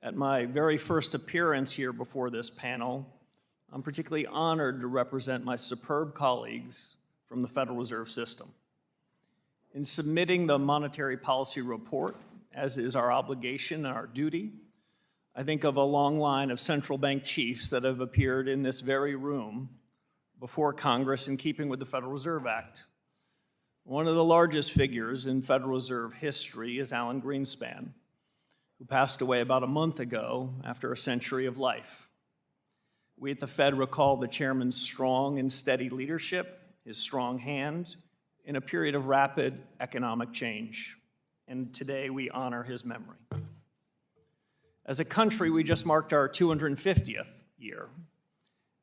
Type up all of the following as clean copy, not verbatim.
At my very first appearance here before this panel, I'm particularly honored to represent my superb colleagues from the Federal Reserve System. In submitting the monetary policy report, as is our obligation and our duty, I think of a long line of central bank chiefs that have appeared in this very room before Congress in keeping with the Federal Reserve Act. One of the largest figures in Federal Reserve history is Alan Greenspan, who passed away about a month ago after a century of life. We at the Fed recall the chairman's strong and steady leadership, his strong hand, in a period of rapid economic change. And today we honor his memory. As a country, we just marked our 250th year.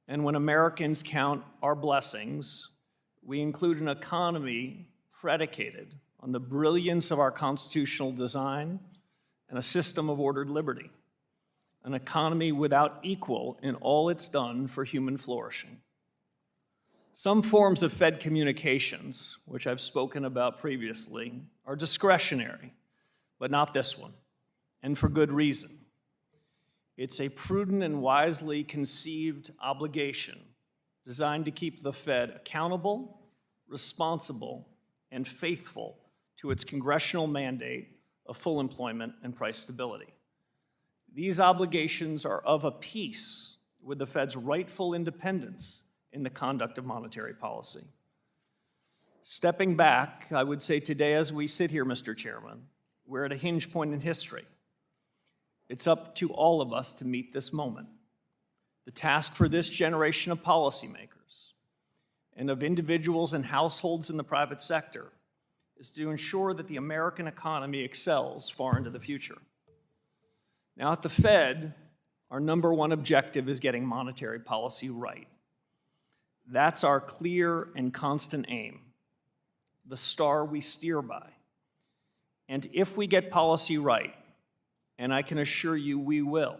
And when Americans count our blessings, we include an economy predicated on the brilliance of our constitutional design and a system of ordered liberty, an economy without equal in all it's done for human flourishing. Some forms of Fed communications, which I've spoken about previously, are discretionary, but not this one, and for good reason. It's a prudent and wisely conceived obligation designed to keep the Fed accountable, responsible, and faithful to its congressional mandate of full employment and price stability. These obligations are of a piece with the Fed's rightful independence in the conduct of monetary policy. Stepping back, I would say today as we sit here, Mr. Chairman, we're at a hinge point in history. It's up to all of us to meet this moment. The task for this generation of policymakers and of individuals and households in the private sector is to ensure that the American economy excels far into the future. Now, at the Fed, our number one objective is getting monetary policy right. That's our clear and constant aim, the star we steer by. And if we get policy right, and I can assure you we will,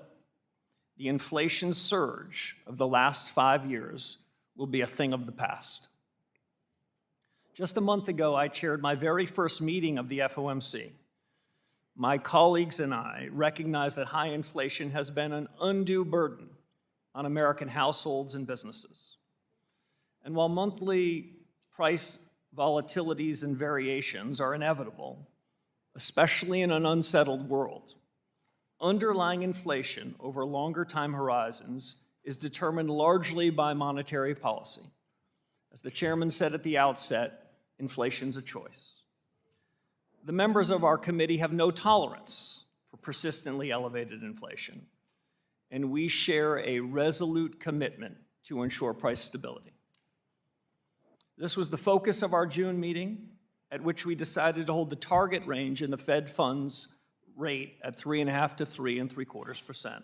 the inflation surge of the last 5 years will be a thing of the past. Just a month ago, I chaired my very first meeting of the FOMC. My colleagues and I recognize that high inflation has been an undue burden on American households and businesses. And while monthly price volatilities and variations are inevitable, especially in an unsettled world, underlying inflation over longer time horizons is determined largely by monetary policy. As the chairman said at the outset, inflation's a choice. The members of our committee have no tolerance for persistently elevated inflation, and we share a resolute commitment to ensure price stability. This was the focus of our June meeting, at which we decided to hold the target range in the Fed funds rate at 3.5 to 3.75%.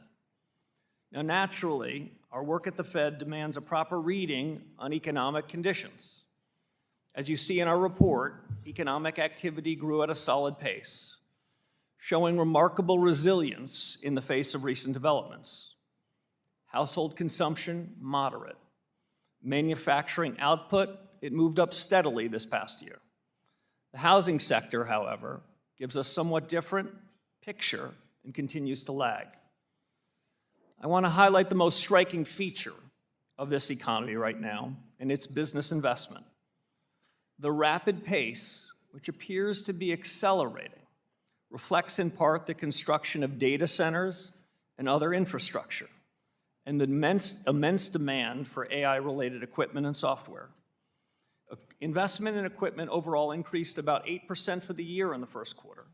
Now, naturally, our work at the Fed demands a proper reading on economic conditions. As you see in our report, economic activity grew at a solid pace, showing remarkable resilience in the face of recent developments. Household consumption, moderate. Manufacturing output, it moved up steadily this past year. The housing sector, however, gives a somewhat different picture and continues to lag. I want to highlight the most striking feature of this economy right now, and it's business investment. The rapid pace, which appears to be accelerating, reflects in part the construction of data centers and other infrastructure, and the immense demand for AI-related equipment and software. Investment in equipment overall increased about 8% for the year in the first quarter.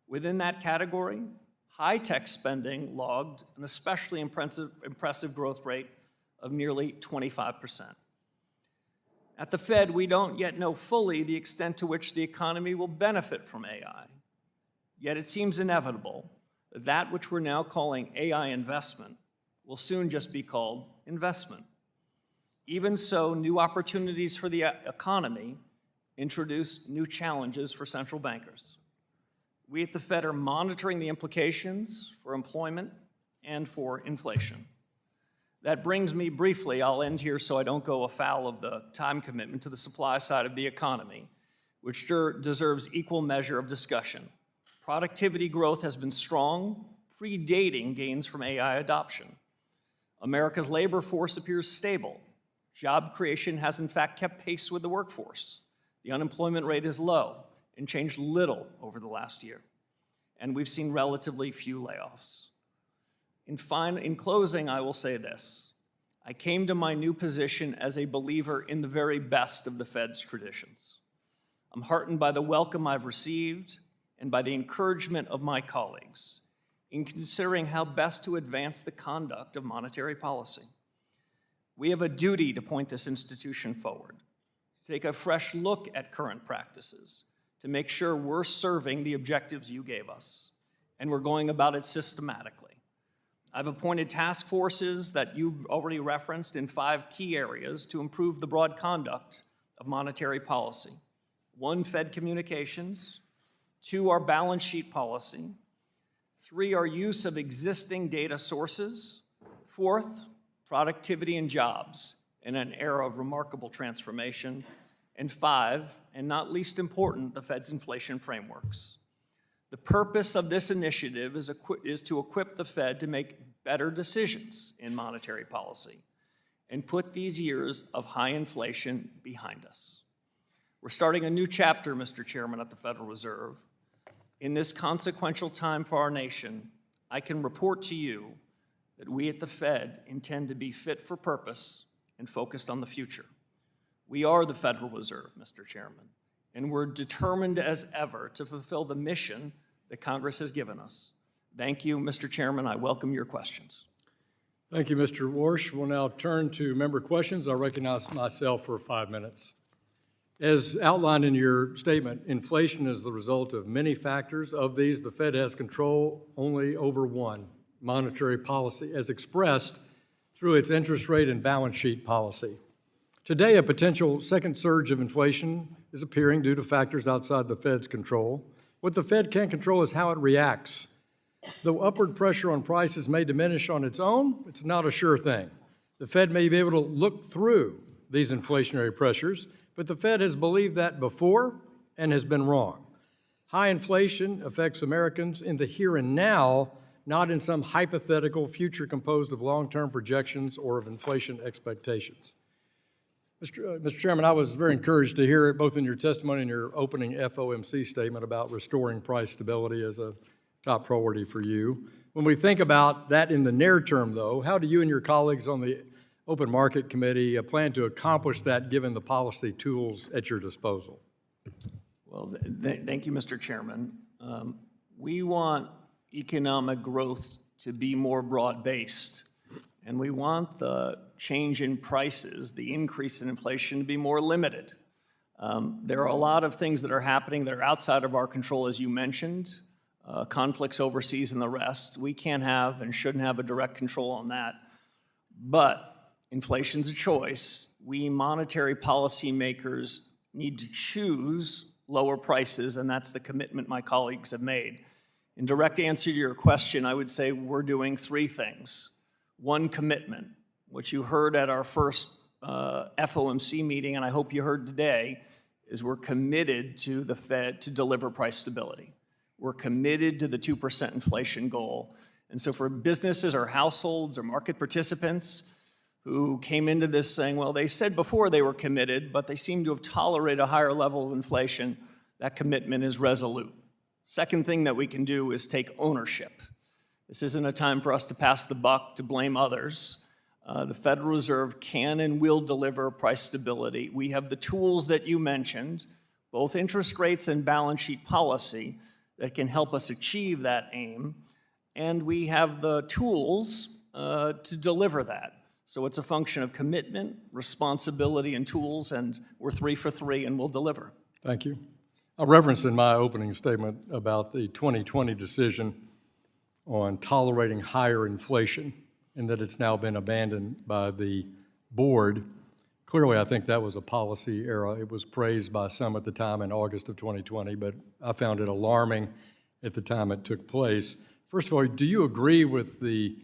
Within that category, high-tech spending logged an especially impressive growth rate of nearly 25%. At the Fed, we don't yet know fully the extent to which the economy will benefit from AI. Yet it seems inevitable that that which we're now calling AI investment will soon just be called investment. Even so, new opportunities for the economy introduce new challenges for central bankers. We at the Fed are monitoring the implications for employment and for inflation. That brings me briefly, I'll end here so I don't go afoul of the time commitment, to the supply side of the economy, which deserves equal measure of discussion. Productivity growth has been strong, predating gains from AI adoption. America's labor force appears stable. Job creation has in fact kept pace with the workforce. The unemployment rate is low and changed little over the last year. And we've seen relatively few layoffs. In closing, I will say this. I came to my new position as a believer in the very best of the Fed's traditions. I'm heartened by the welcome I've received and by the encouragement of my colleagues in considering how best to advance the conduct of monetary policy. We have a duty to point this institution forward, to take a fresh look at current practices, to make sure we're serving the objectives you gave us, and we're going about it systematically. I've appointed task forces that you've already referenced in 5 key areas to improve the broad conduct of monetary policy. 1, Fed communications. 2, our balance sheet policy. 3, our use of existing data sources. 4th, productivity and jobs in an era of remarkable transformation. And 5, and not least important, the Fed's inflation frameworks. The purpose of this initiative is to equip the Fed to make better decisions in monetary policy and put these years of high inflation behind us. We're starting a new chapter, Mr. Chairman, at the Federal Reserve. In this consequential time for our nation, I can report to you that we at the Fed intend to be fit for purpose and focused on the future. We are the Federal Reserve, Mr. Chairman, and we're determined as ever to fulfill the mission that Congress has given us. Thank you, Mr. Chairman. I welcome your questions. Thank you, Mr. Warsh. We'll now turn to member questions. I recognize myself for 5 minutes. As outlined in your statement, inflation is the result of many factors. Of these, the Fed has control only over one, monetary policy, as expressed through its interest rate and balance sheet policy. Today, a potential second surge of inflation is appearing due to factors outside the Fed's control. What the Fed can control is how it reacts. Though upward pressure on prices may diminish on its own, it's not a sure thing. The Fed may be able to look through these inflationary pressures, but the Fed has believed that before and has been wrong. High inflation affects Americans in the here and now, not in some hypothetical future composed of long-term projections or of inflation expectations. Mr. Chairman, I was very encouraged to hear it both in your testimony and your opening FOMC statement about restoring price stability as a top priority for you. When we think about that in the near term, though, how do you and your colleagues on the Open Market Committee plan to accomplish that given the policy tools at your disposal? Well, thank you, Mr. Chairman. We want economic growth to be more broad-based, and we want the change in prices, the increase in inflation, to be more limited. There are a lot of things that are happening that are outside of our control, as you mentioned, conflicts overseas and the rest. We can't have and shouldn't have a direct control on that. But inflation's a choice. We monetary policy makers need to choose lower prices, and that's the commitment my colleagues have made. In direct answer to your question, I would say we're doing 3 things. 1, commitment, which you heard at our first FOMC meeting, and I hope you heard today, is we're committed to the Fed to deliver price stability. We're committed to the 2% inflation goal. And so for businesses or households or market participants who came into this saying, well, they said before they were committed, but they seem to have tolerated a higher level of inflation, that commitment is resolute. Second thing that we can do is take ownership. This isn't a time for us to pass the buck, to blame others. The Federal Reserve can and will deliver price stability. We have the tools that you mentioned, both interest rates and balance sheet policy, that can help us achieve that aim. And we have the tools to deliver that. So it's a function of commitment, responsibility, and tools, and we're 3 for 3, and we'll deliver. Thank you. I referenced in my opening statement about the 2020 decision on tolerating higher inflation and that it's now been abandoned by the board. Clearly, I think that was a policy error. It was praised by some at the time in August of 2020, but I found it alarming at the time it took place. First of all, do you agree with the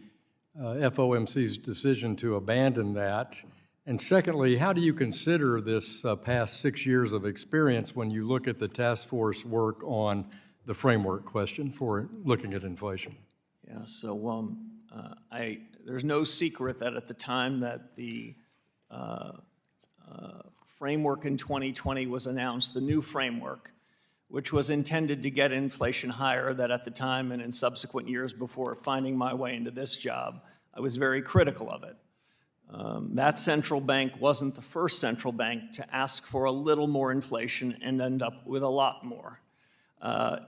FOMC's decision to abandon that? And secondly, how do you consider this past 6 years of experience when you look at the task force work on the framework question for looking at inflation? Yeah, so there's no secret that at the time that the framework in 2020 was announced, the new framework, which was intended to get inflation higher, that at the time and in subsequent years before finding my way into this job, I was very critical of it. That central bank wasn't the first central bank to ask for a little more inflation and end up with a lot more.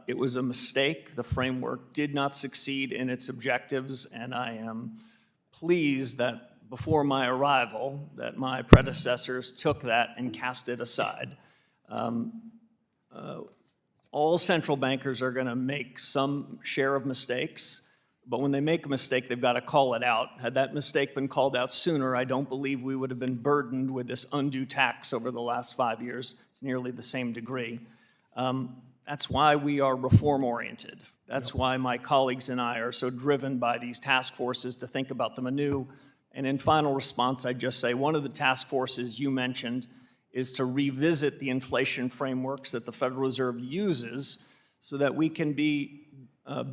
It was a mistake. The framework did not succeed in its objectives, and I am pleased that before my arrival, that my predecessors took that and cast it aside. All central bankers are going to make some share of mistakes, but when they make a mistake, they've got to call it out. Had that mistake been called out sooner, I don't believe we would have been burdened with this undue tax over the last 5 years. It's nearly the same degree. That's why we are reform-oriented. That's why my colleagues and I are so driven by these task forces to think about them anew. And in final response, I'd just say one of the task forces you mentioned is to revisit the inflation frameworks that the Federal Reserve uses so that we can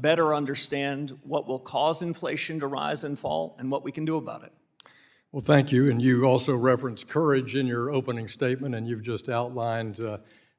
better understand what will cause inflation to rise and fall and what we can do about it. Well, thank you. And you also referenced courage in your opening statement, and you've just outlined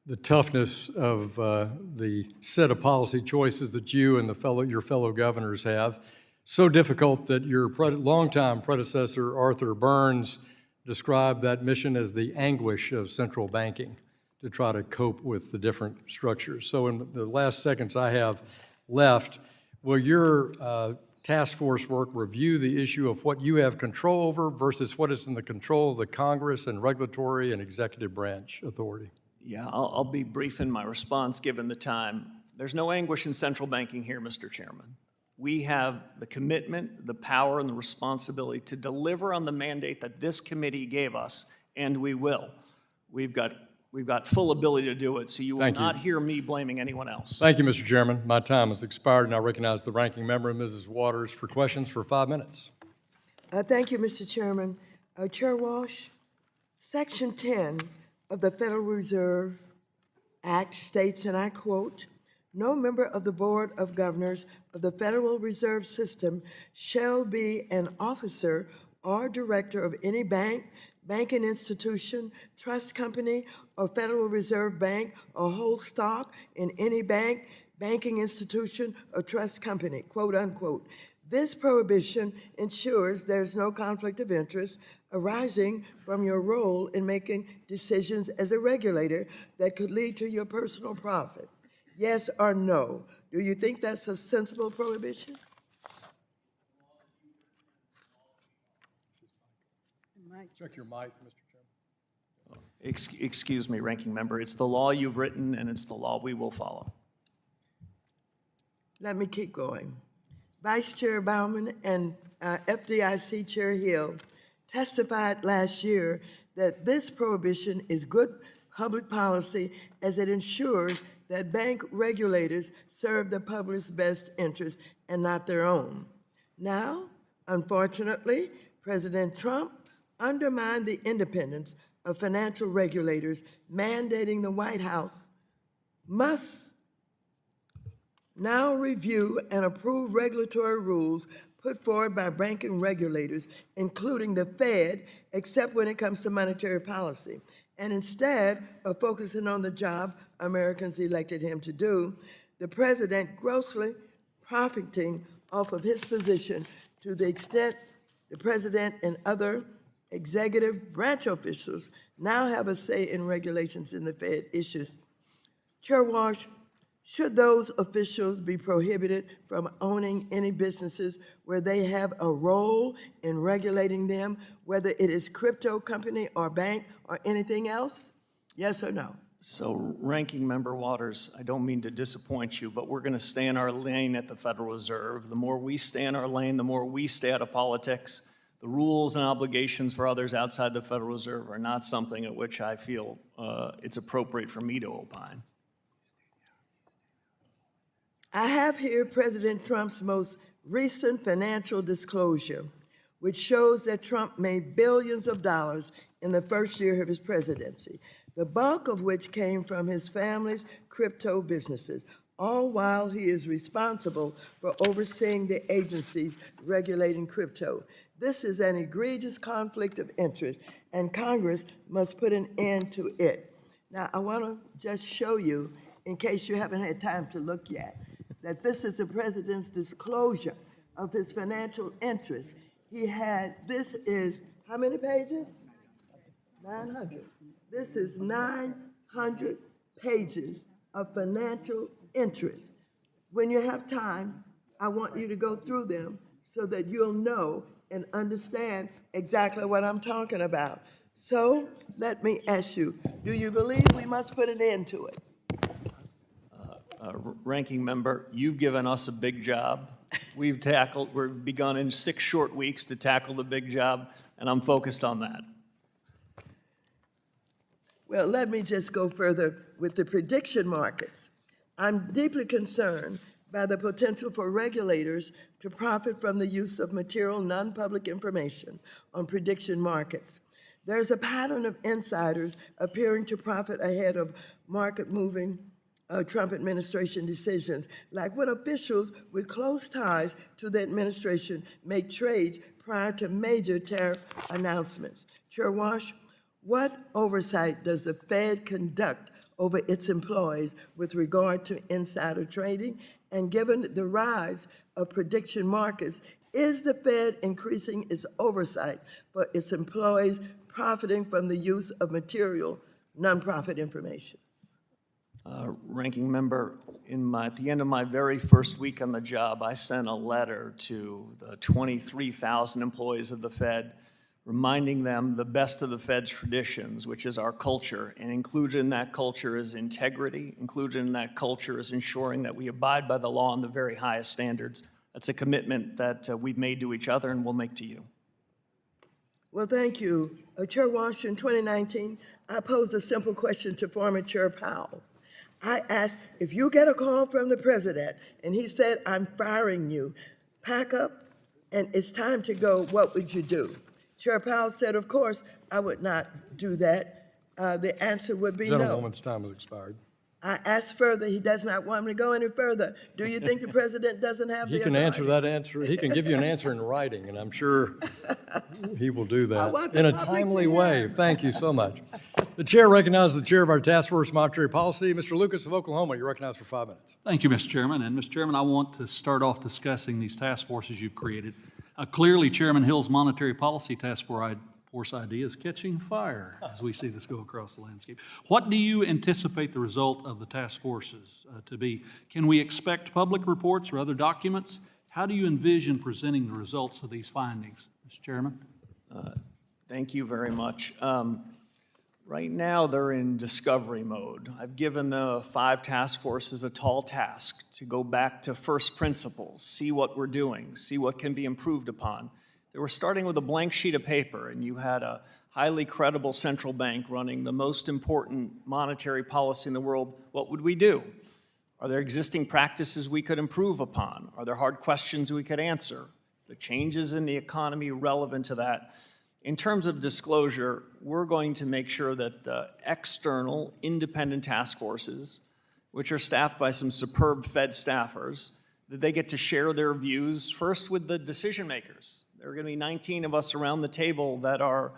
the toughness of the set of policy choices that you and your fellow governors have. So difficult that your longtime predecessor, Arthur Burns, described that mission as the anguish of central banking to try to cope with the different structures. So in the last seconds I have left, will your task force work review the issue of what you have control over versus what is in the control of the Congress and regulatory and executive branch authority? Yeah, I'll be brief in my response given the time. There's no anguish in central banking here, Mr. Chairman. We have the commitment, the power, and the responsibility to deliver on the mandate that this committee gave us, and we will. We've got full ability to do it, so you will not hear me blaming anyone else. Thank you, Mr. Chairman. My time has expired, and I recognize the ranking member, Mrs. Waters, for questions for 5 minutes. Thank you, Mr. Chairman. Chair Walsh, Section 10 of the Federal Reserve Act states, and I quote, "No member of the Board of Governors of the Federal Reserve System shall be an officer or director of any bank, banking institution, trust company, or Federal Reserve Bank, or hold stock in any bank, banking institution, or trust company," quote unquote. This prohibition ensures there's no conflict of interest arising from your role in making decisions as a regulator that could lead to your personal profit. Yes or no? Do you think that's a sensible prohibition? Check your mic, Mr. Chairman. Excuse me, Ranking Member. It's the law you've written, and it's the law we will follow. Let me keep going. Vice Chair Baumann and FDIC Chair Hill testified last year that this prohibition is good public policy as it ensures that bank regulators serve the public's best interest and not their own. Now, unfortunately, President Trump undermined the independence of financial regulators, mandating the White House must now review and approve regulatory rules put forward by banking regulators, including the Fed, except when it comes to monetary policy. And instead of focusing on the job Americans elected him to do, the president grossly profiting off of his position to the extent the president and other executive branch officials now have a say in regulations in the Fed issues. Chair Walsh, should those officials be prohibited from owning any businesses where they have a role in regulating them, whether it is crypto company or bank or anything else? Yes or no? So, Ranking Member Waters, I don't mean to disappoint you, but we're going to stay in our lane at the Federal Reserve. The more we stay in our lane, the more we stay out of politics. The rules and obligations for others outside the Federal Reserve are not something at which I feel it's appropriate for me to opine. I have here President Trump's most recent financial disclosure, which shows that Trump made billions of dollars in the first year of his presidency, the bulk of which came from his family's crypto businesses, all while he is responsible for overseeing the agencies regulating crypto. This is an egregious conflict of interest, and Congress must put an end to it. Now, I want to just show you, in case you haven't had time to look yet, that this is the president's disclosure of his financial interests. This is, how many pages? 900. This is 900 pages of financial interest. When you have time, I want you to go through them so that you'll know and understand exactly what I'm talking about. So let me ask you, do you believe we must put an end to it? Ranking member, you've given us a big job. We've begun in 6 short weeks to tackle the big job, and I'm focused on that. Well, let me just go further with the prediction markets. I'm deeply concerned by the potential for regulators to profit from the use of material non-public information on prediction markets. There's a pattern of insiders appearing to profit ahead of market-moving Trump administration decisions, like when officials with close ties to the administration make trades prior to major tariff announcements. Chair Warsh, what oversight does the Fed conduct over its employees with regard to insider trading? And given the rise of prediction markets, is the Fed increasing its oversight for its employees profiting from the use of material nonprofit information? Ranking member, at the end of my very first week on the job, I sent a letter to the 23,000 employees of the Fed, reminding them the best of the Fed's traditions, which is our culture. And included in that culture is integrity. Included in that culture is ensuring that we abide by the law and the very highest standards. That's a commitment that we've made to each other and will make to you. Well, thank you. Chair Warsh, in 2019, I posed a simple question to former Chair Powell. I asked, if you get a call from the president and he said, I'm firing you, pack up and it's time to go, what would you do? Chair Powell said, of course, I would not do that. The answer would be no. Gentlewoman's time has expired. I asked further, he does not want me to go any further. Do you think the president doesn't have the He can authority? answer that answer, he can give you an answer in writing, and I'm sure he will do I that want the in a public to timely hear. way. Thank you so much. The chair recognizes the chair of our Task Force Monetary Policy, Mr. Lucas of Oklahoma. You're recognized for 5 minutes. Thank you, Mr. Chairman. And Mr. Chairman, I want to start off discussing these task forces you've created. Clearly, Chairman Hill's Monetary Policy Task Force idea is catching fire as we see this go across the landscape. What do you anticipate the result of the task forces to be? Can we expect public reports or other documents? How do you envision presenting the results of these findings, Mr. Chairman? Thank you very much. Right now, they're in discovery mode. I've given the 5 task forces a tall task to go back to first principles, see what we're doing, see what can be improved upon. They were starting with a blank sheet of paper, and you had a highly credible central bank running the most important monetary policy in the world. What would we do? Are there existing practices we could improve upon? Are there hard questions we could answer? The changes in the economy relevant to that? In terms of disclosure, we're going to make sure that the external independent task forces, which are staffed by some superb Fed staffers, that they get to share their views first with the decision makers. There are going to be 19 of us around the table that are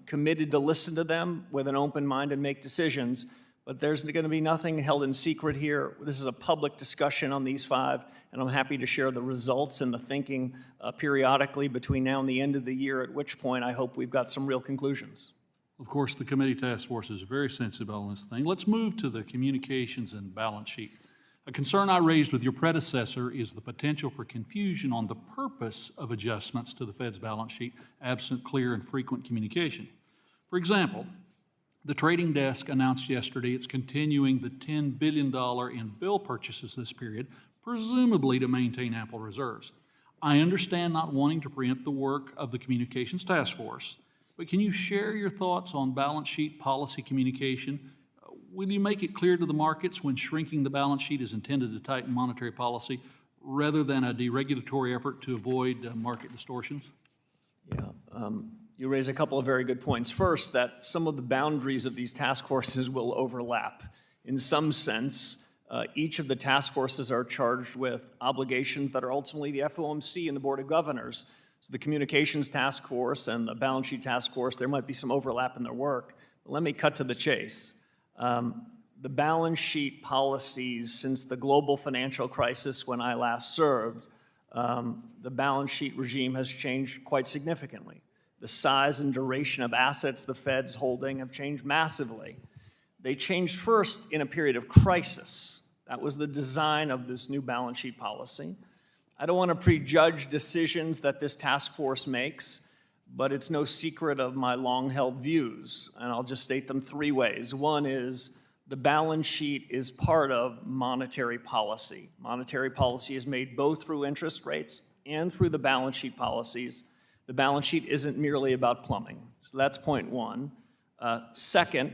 committed to listen to them with an open mind and make decisions. But there's going to be nothing held in secret here. This is a public discussion on these 5, and I'm happy to share the results and the thinking periodically between now and the end of the year, at which point I hope we've got some real conclusions. Of course, the committee task force is very sensitive on this thing. Let's move to the communications and balance sheet. A concern I raised with your predecessor is the potential for confusion on the purpose of adjustments to the Fed's balance sheet, absent clear and frequent communication. For example, the trading desk announced yesterday it's continuing the $10 billion in bill purchases this period, presumably to maintain ample reserves. I understand not wanting to preempt the work of the Communications Task Force, but can you share your thoughts on balance sheet policy communication? Will you make it clear to the markets when shrinking the balance sheet is intended to tighten monetary policy rather than a deregulatory effort to avoid market distortions? Yeah. You raise a couple of very good points. First, that some of the boundaries of these task forces will overlap. In some sense, Each of the task forces are charged with obligations that are ultimately the FOMC and the Board of Governors. So the Communications Task Force and the Balance Sheet Task Force, there might be some overlap in their work. But let me cut to the chase. The balance sheet policies since the global financial crisis when I last served, the balance sheet regime has changed quite significantly. The size and duration of assets the Fed's holding have changed massively. They changed first in a period of crisis. That was the design of this new balance sheet policy. I don't want to prejudge decisions that this task force makes, but it's no secret of my long-held views, and I'll just state them three ways. One is the balance sheet is part of monetary policy. Monetary policy is made both through interest rates and through the balance sheet policies. The balance sheet isn't merely about plumbing. So that's point one. Second,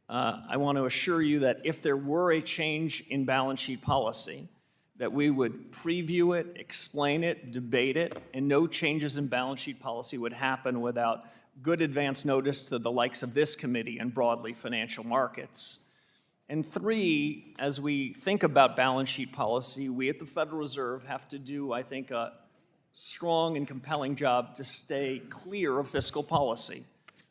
I want to assure you that if there were a change in balance sheet policy, that we would preview it, explain it, debate it, and no changes in balance sheet policy would happen without good advance notice to the likes of this committee and broadly financial markets. And three, as we think about balance sheet policy, we at the Federal Reserve have to do, I think, a strong and compelling job to stay clear of fiscal policy.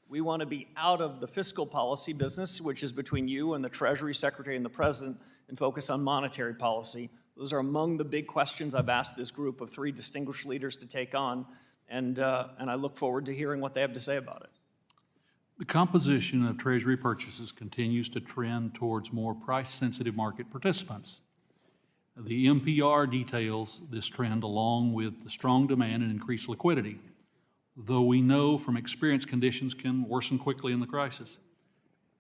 We want to be out of the fiscal policy business, which is between you and the Treasury Secretary and the President, and focus on monetary policy. Those are among the big questions I've asked this group of three distinguished leaders to take on, and I look forward to hearing what they have to say about it. The composition of Treasury purchases continues to trend towards more price-sensitive market participants. The MPR details this trend along with the strong demand and increased liquidity, though we know from experience conditions can worsen quickly in the crisis.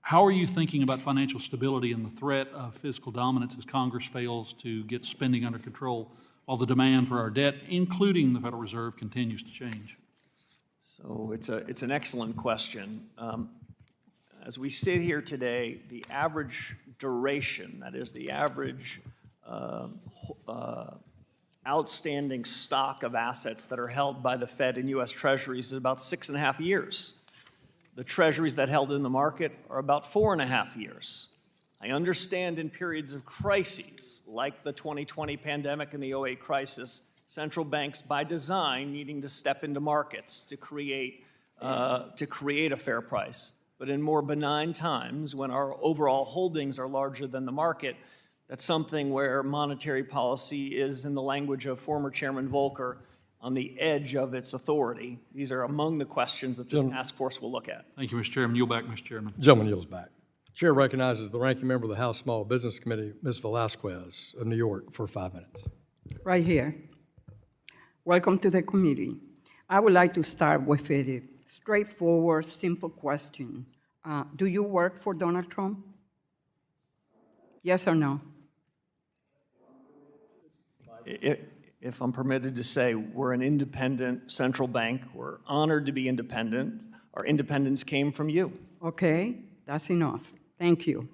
How are you thinking about financial stability and the threat of fiscal dominance as Congress fails to get spending under control while the demand for our debt, including the Federal Reserve, continues to change? So it's an excellent question. As we sit here today, the average duration, that is the average outstanding stock of assets that are held by the Fed and U.S. Treasuries is about 6.5 years. The Treasuries that held in the market are about 4.5 years. I understand in periods of crises, like the 2020 pandemic and the 2008 crisis, central banks, by design, needing to step into markets to create a fair price. But in more benign times, when our overall holdings are larger than the market, that's something where monetary policy is, in the language of former Chairman Volcker, on the edge of its authority. These are among the questions that this task force will look at. Thank you, Mr. Chairman. Yield back, Mr. Chairman. Gentleman yields back. Chair recognizes the ranking member of the House Small Business Committee, Ms. Velasquez of New York, for 5 minutes. Right here. Welcome to the committee. I would like to start with a straightforward, simple question. Do you work for Donald Trump? Yes or no? If I'm permitted to say, we're an independent central bank. We're honored to be independent. Our independence came from you. Okay, that's enough. Thank you.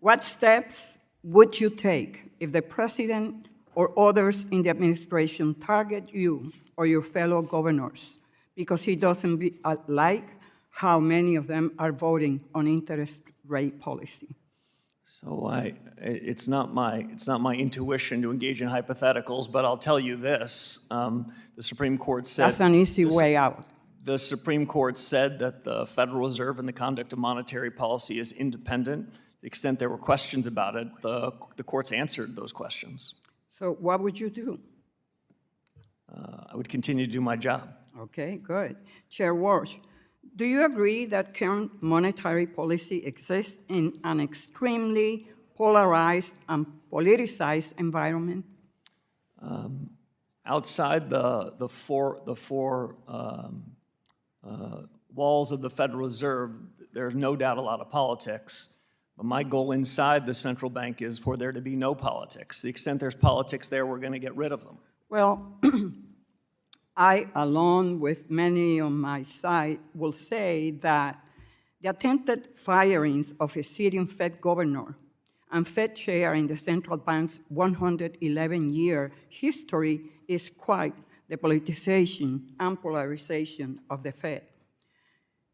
What steps would you take if the president or others in the administration target you or your fellow governors because he doesn't like how many of them are voting on interest rate policy? So it's not my intuition to engage in hypotheticals, but I'll tell you this: the Supreme Court said That's an easy way out. The Supreme Court said that the Federal Reserve and the conduct of monetary policy is independent. To the extent there were questions about it, the courts answered those questions. So what would you do? I would continue to do my job. Okay, good. Chair Warsh, do you agree that current monetary policy exists in an extremely polarized and politicized environment? Outside the four walls of the Federal Reserve, there's no doubt a lot of politics. But my goal inside the central bank is for there to be no politics. To the extent there's politics there, we're going to get rid of them. Well, I, along with many on my side, will say that the attempted firings of a sitting Fed governor and Fed chair in the central bank's 111-year history is quite the politicization and polarization of the Fed.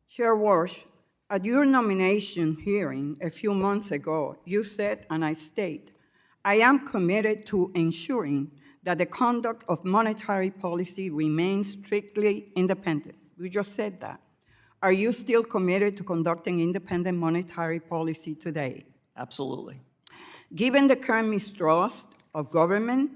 Chair Warsh, at your nomination hearing a few months ago, you said, and I state, I am committed to ensuring that the conduct of monetary policy remains strictly independent. We just said that. Are you still committed to conducting independent monetary policy today? Absolutely. Given the current mistrust of government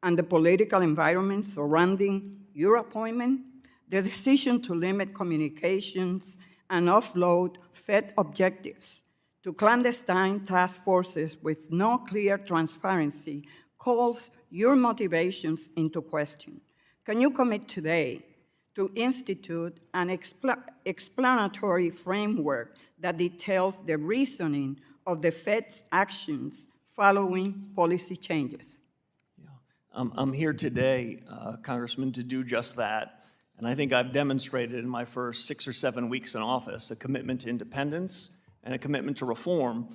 and the political environment surrounding your appointment, the decision to limit communications and offload Fed objectives to clandestine task forces with no clear transparency calls your motivations into question. Can you commit today to institute an explanatory framework that details the reasoning of the Fed's actions following policy changes? I'm here today, Congressman, to do just that. And I think I've demonstrated in my first 6 or 7 weeks in office a commitment to independence and a commitment to reform.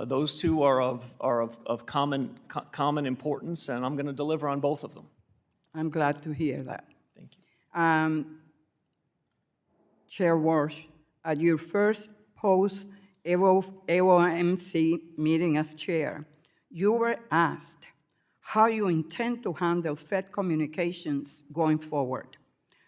Those two are of common importance, and I'm going to deliver on both of them. I'm glad to hear that. Thank you. Chair Warsh, at your first post-AOMC meeting as chair, you were asked how you intend to handle Fed communications going forward.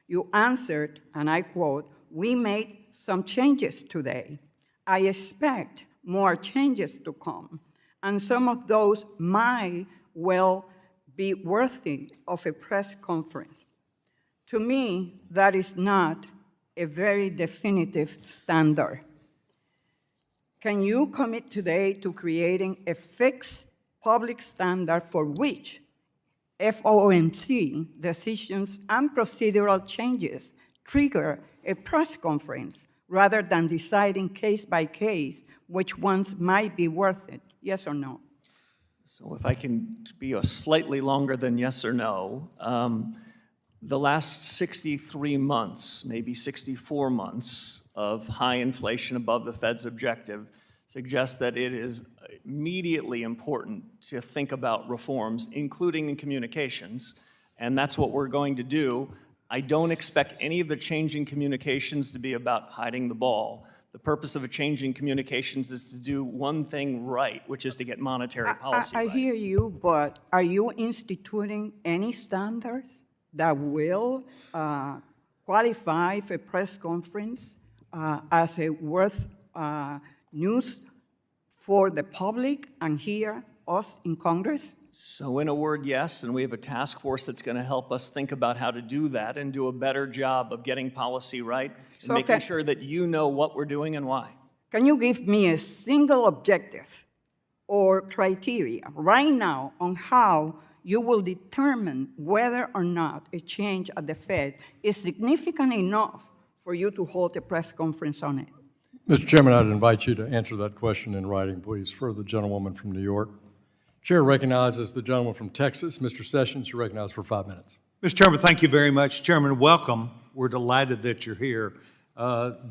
You answered, and I quote, "We made some changes today. I expect more changes to come, and some of those might well be worthy of a press conference." To me, that is not a very definitive standard. Can you commit today to creating a fixed public standard for which FOMC decisions and procedural changes trigger a press conference rather than deciding case by case which ones might be worth it? Yes or no? So if I can be a slightly longer than yes or no, the last 63 months, maybe 64 months of high inflation above the Fed's objective suggests that it is immediately important to think about reforms, including in communications, and that's what we're going to do. I don't expect any of the changing communications to be about hiding the ball. The purpose of a change in communications is to do one thing right, which is to get monetary policy I right. hear you, but are you instituting any standards that will qualify for a press conference as a worth news for the public and hear us in Congress? So in a word, yes, and we have a task force that's going to help us think about how to do that and do a better job of getting policy right and making sure that you know what we're doing and why. Can you give me a single objective or criteria right now on how you will determine whether or not a change at the Fed is significant enough for you to hold a press conference on it? Mr. Chairman, I'd invite you to answer that question in writing, please, for the gentlewoman from New York. Chair recognizes the gentleman from Texas. Mr. Sessions, you're recognized for 5 minutes. Mr. Chairman, thank you very much. Chairman, welcome. We're delighted that you're here.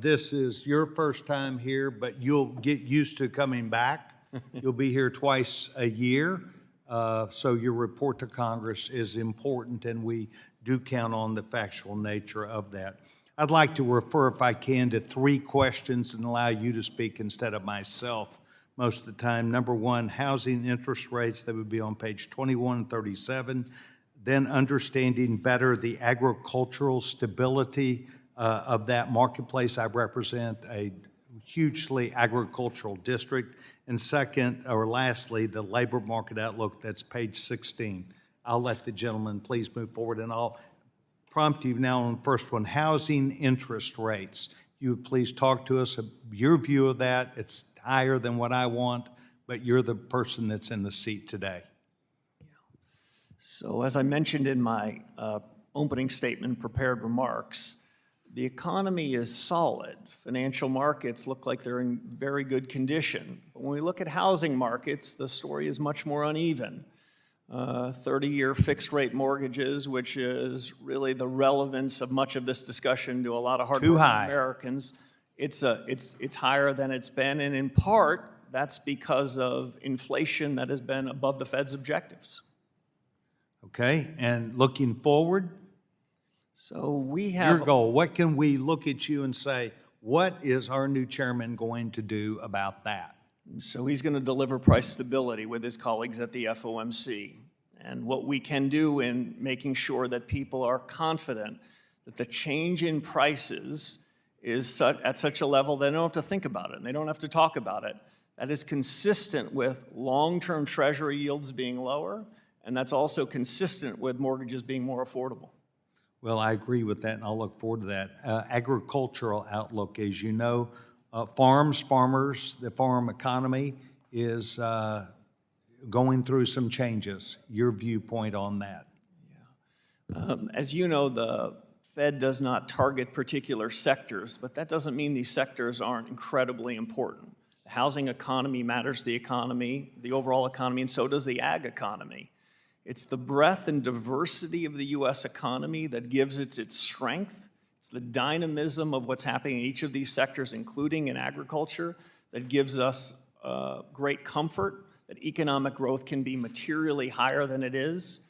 This is your first time here, but you'll get used to coming back. You'll be here twice a year, so your report to Congress is important, and we do count on the factual nature of that. I'd like to refer, if I can, to 3 questions and allow you to speak instead of myself most of the time. Number 1, housing interest rates, that would be on page 21 and 37. Then understanding better the agricultural stability of that marketplace. I represent a hugely agricultural district. And second, or lastly, the labor market outlook, that's page 16. I'll let the gentleman please move forward, and I'll prompt you now on the first one, housing interest rates. You would please talk to us, your view of that. It's higher than what I want, but you're the person that's in the seat today. So as I mentioned in my opening statement, prepared remarks, the economy is solid. Financial markets look like they're in very good condition. But when we look at housing markets, the story is much more uneven. 30-year fixed-rate mortgages, which is really the relevance of much of this discussion to a lot of hardworking Americans. It's higher than it's been, and in part, that's because of inflation that has been above the Fed's objectives. Okay, and looking forward? So we have... Your goal, what can we look at you and say, what is our new chairman going to do about that? So he's going to deliver price stability with his colleagues at the FOMC. And what we can do in making sure that people are confident that the change in prices is at such a level they don't have to think about it and they don't have to talk about it. That is consistent with long-term Treasury yields being lower, and that's also consistent with mortgages being more affordable. Well, I agree with that, and I'll look forward to that. Agricultural outlook, as you know, farmers, the farm economy is going through some changes. Your viewpoint on that? As you know, the Fed does not target particular sectors, but that doesn't mean these sectors aren't incredibly important. The housing economy matters to the economy, the overall economy, and so does the ag economy. It's the breadth and diversity of the U.S. economy that gives it its strength. It's the dynamism of what's happening in each of these sectors, including in agriculture, that gives us great comfort that economic growth can be materially higher than it is.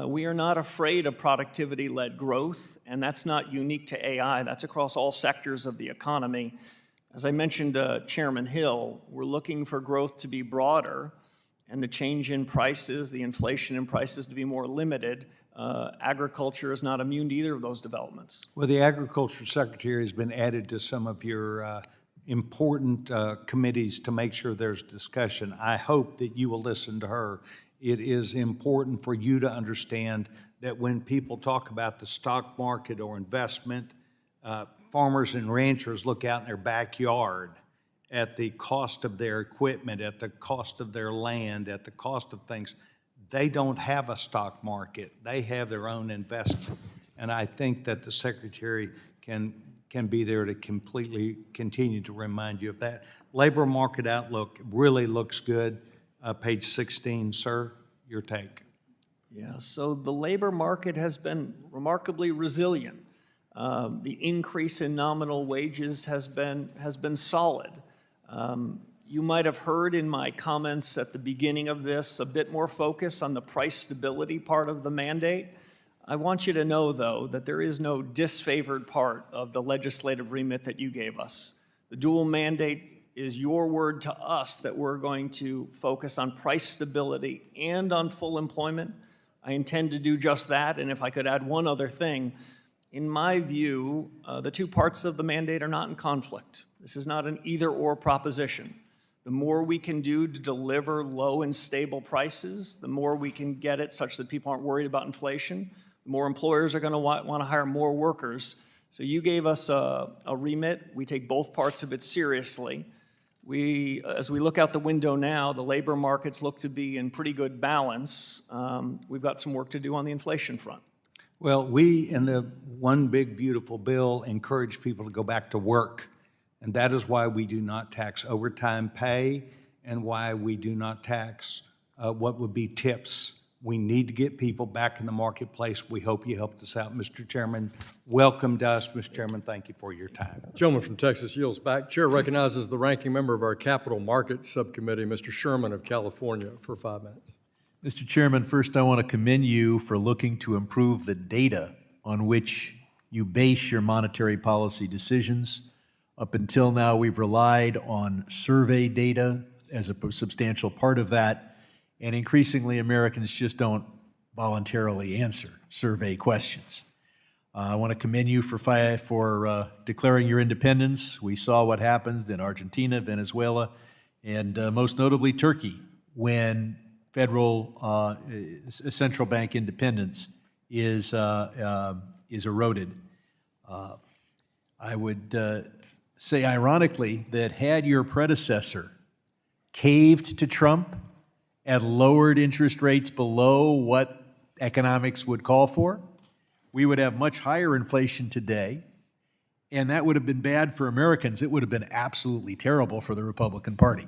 We are not afraid of productivity-led growth, and that's not unique to AI. That's across all sectors of the economy. As I mentioned to Chairman Hill, we're looking for growth to be broader and the change in prices, the inflation in prices to be more limited. Agriculture is not immune to either of those developments. Well, the Agriculture Secretary has been added to some of your important committees to make sure there's discussion. I hope that you will listen to her. It is important for you to understand that when people talk about the stock market or investment, farmers and ranchers look out in their backyard at the cost of their equipment, at the cost of their land, at the cost of things. They don't have a stock market. They have their own investment. And I think that the Secretary can be there to completely continue to remind you of that. Labor market outlook really looks good. Page 16, sir, your take. Yeah, so the labor market has been remarkably resilient. The increase in nominal wages has been solid. You might have heard in my comments at the beginning of this a bit more focus on the price stability part of the mandate. I want you to know, though, that there is no disfavored part of the legislative remit that you gave us. The dual mandate is your word to us that we're going to focus on price stability and on full employment. I intend to do just that, and if I could add one other thing, in my view, the two parts of the mandate are not in conflict. This is not an either-or proposition. The more we can do to deliver low and stable prices, the more we can get it such that people aren't worried about inflation, the more employers are going to want to hire more workers. So you gave us a remit. We take both parts of it seriously. As we look out the window now, the labor markets look to be in pretty good balance. We've got some work to do on the inflation front. Well, we, in the One Big Beautiful Bill, encourage people to go back to work. And that is why we do not tax overtime pay and why we do not tax what would be tips. We need to get people back in the marketplace. We hope you helped us out. Mr. Chairman, welcome to us. Mr. Chairman, thank you for your time. Gentleman from Texas yields back. Chair recognizes the ranking member of our Capital Markets Subcommittee, Mr. Sherman of California, for 5 minutes. Mr. Chairman, first I want to commend you for looking to improve the data on which you base your monetary policy decisions. Up until now, we've relied on survey data as a substantial part of that, and increasingly Americans just don't voluntarily answer survey questions. I want to commend you for declaring your independence. We saw what happens in Argentina, Venezuela, and most notably Turkey when federal central bank independence is eroded. I would say ironically that had your predecessor caved to Trump and lowered interest rates below what economics would call for, we would have much higher inflation today, and that would have been bad for Americans. It would have been absolutely terrible for the Republican Party.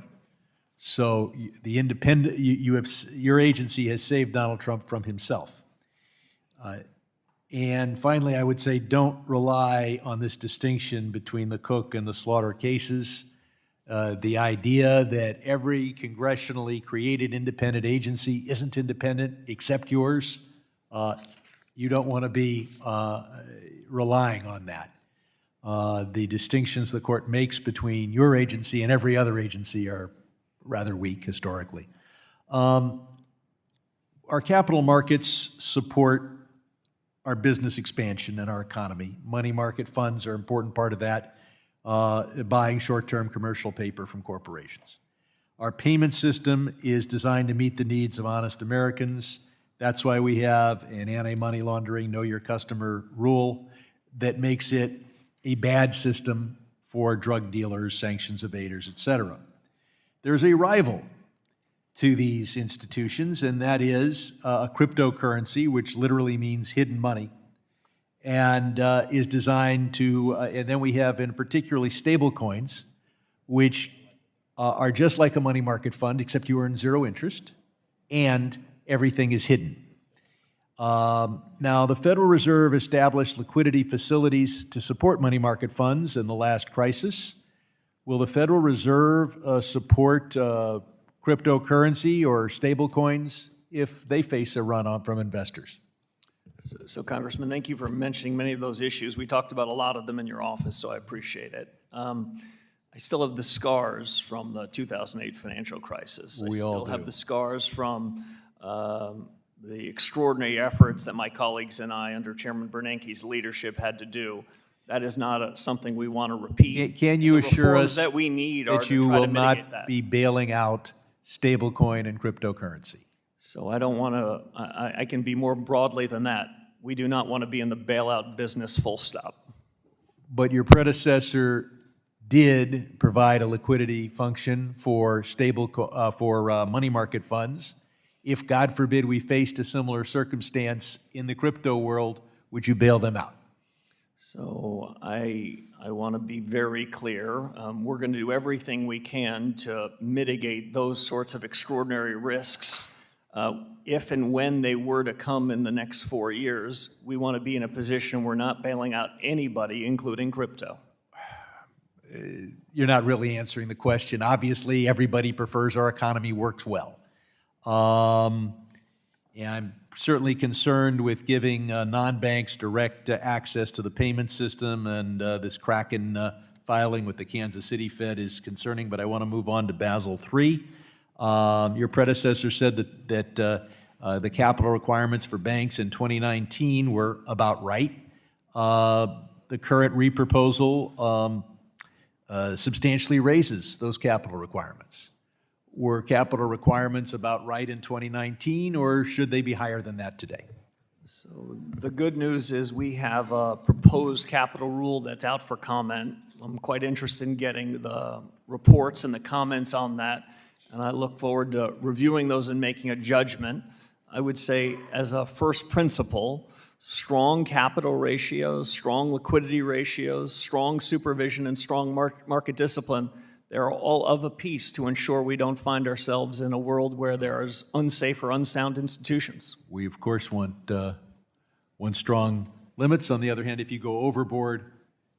So the independent, your agency has saved Donald Trump from himself. And finally, I would say don't rely on this distinction between the Cook and the Slaughter cases. The idea that every congressionally created independent agency isn't independent except yours, you don't want to be relying on that. The distinctions the court makes between your agency and every other agency are rather weak historically. Our capital markets support our business expansion and our economy. Money market funds are an important part of that, buying short-term commercial paper from corporations. Our payment system is designed to meet the needs of honest Americans. That's why we have an anti-money laundering, know your customer rule that makes it a bad system for drug dealers, sanctions evaders, et cetera. There's a rival to these institutions, and that is a cryptocurrency, which literally means hidden money, and is designed to, and then we have in particularly stable coins, which are just like a money market fund, except you earn zero interest, and everything is hidden. Now, the Federal Reserve established liquidity facilities to support money market funds in the last crisis. Will the Federal Reserve support cryptocurrency or stable coins if they face a run-on from investors? So Congressman, thank you for mentioning many of those issues. We talked about a lot of them in your office, so I appreciate it. I still have the scars from the 2008 financial crisis. We all still have do. the scars from the extraordinary efforts that my colleagues and I, under Chairman Bernanke's leadership, had to do. That is not something we want to repeat. Can you The assure reforms us that we need are that to you try to will mitigate not that. be bailing out stablecoin and cryptocurrency? So I don't want to, I can be more broadly than that. We do not want to be in the bailout business, full stop. But your predecessor did provide a liquidity function for money market funds. If, God forbid, we faced a similar circumstance in the crypto world, would you bail them out? So I want to be very clear. We're going to do everything we can to mitigate those sorts of extraordinary risks. If and when they were to come in the next 4 years, we want to be in a position we're not bailing out anybody, including crypto. You're not really answering the question. Obviously, everybody prefers our economy works well. And I'm certainly concerned with giving non-banks direct access to the payment system, and this Kraken filing with the Kansas City Fed is concerning, but I want to move on to Basel III. Your predecessor said that the capital requirements for banks in 2019 were about right. The current reproposal substantially raises those capital requirements. Were capital requirements about right in 2019, or should they be higher than that today? So the good news is we have a proposed capital rule that's out for comment. I'm quite interested in getting the reports and the comments on that, and I look forward to reviewing those and making a judgment. I would say, as a first principle, strong capital ratios, strong liquidity ratios, strong supervision, and strong market discipline, they're all of a piece to ensure we don't find ourselves in a world where there's unsafe or unsound institutions. We, of course, want strong limits. On the other hand, if you go overboard,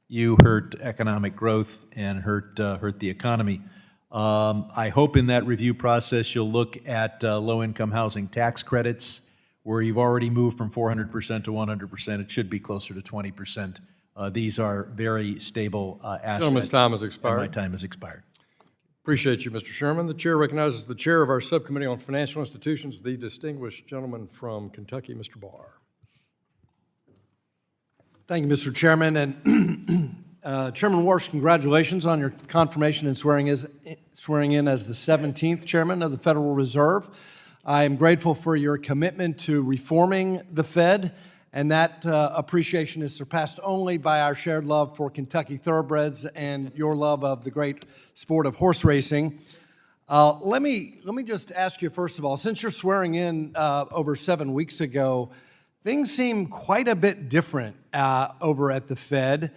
you hurt economic growth and hurt the economy. I hope in that review process you'll look at low-income housing tax credits, where you've already moved from 400% to 100%. It should be closer to 20%. These are very stable assets. Gentleman's time has expired. And my time has expired. Appreciate you, Mr. Sherman. The chair recognizes the chair of our subcommittee on financial institutions, the distinguished gentleman from Kentucky, Mr. Barr. Thank you, Mr. Chairman. And Chairman Warsh, congratulations on your confirmation and swearing in as the 17th Chairman of the Federal Reserve. I am grateful for your commitment to reforming the Fed, and that appreciation is surpassed only by our shared love for Kentucky thoroughbreds and your love of the great sport of horse racing. Let me just ask you, first of all, since you're swearing in over 7 weeks ago, things seem quite a bit different over at the Fed.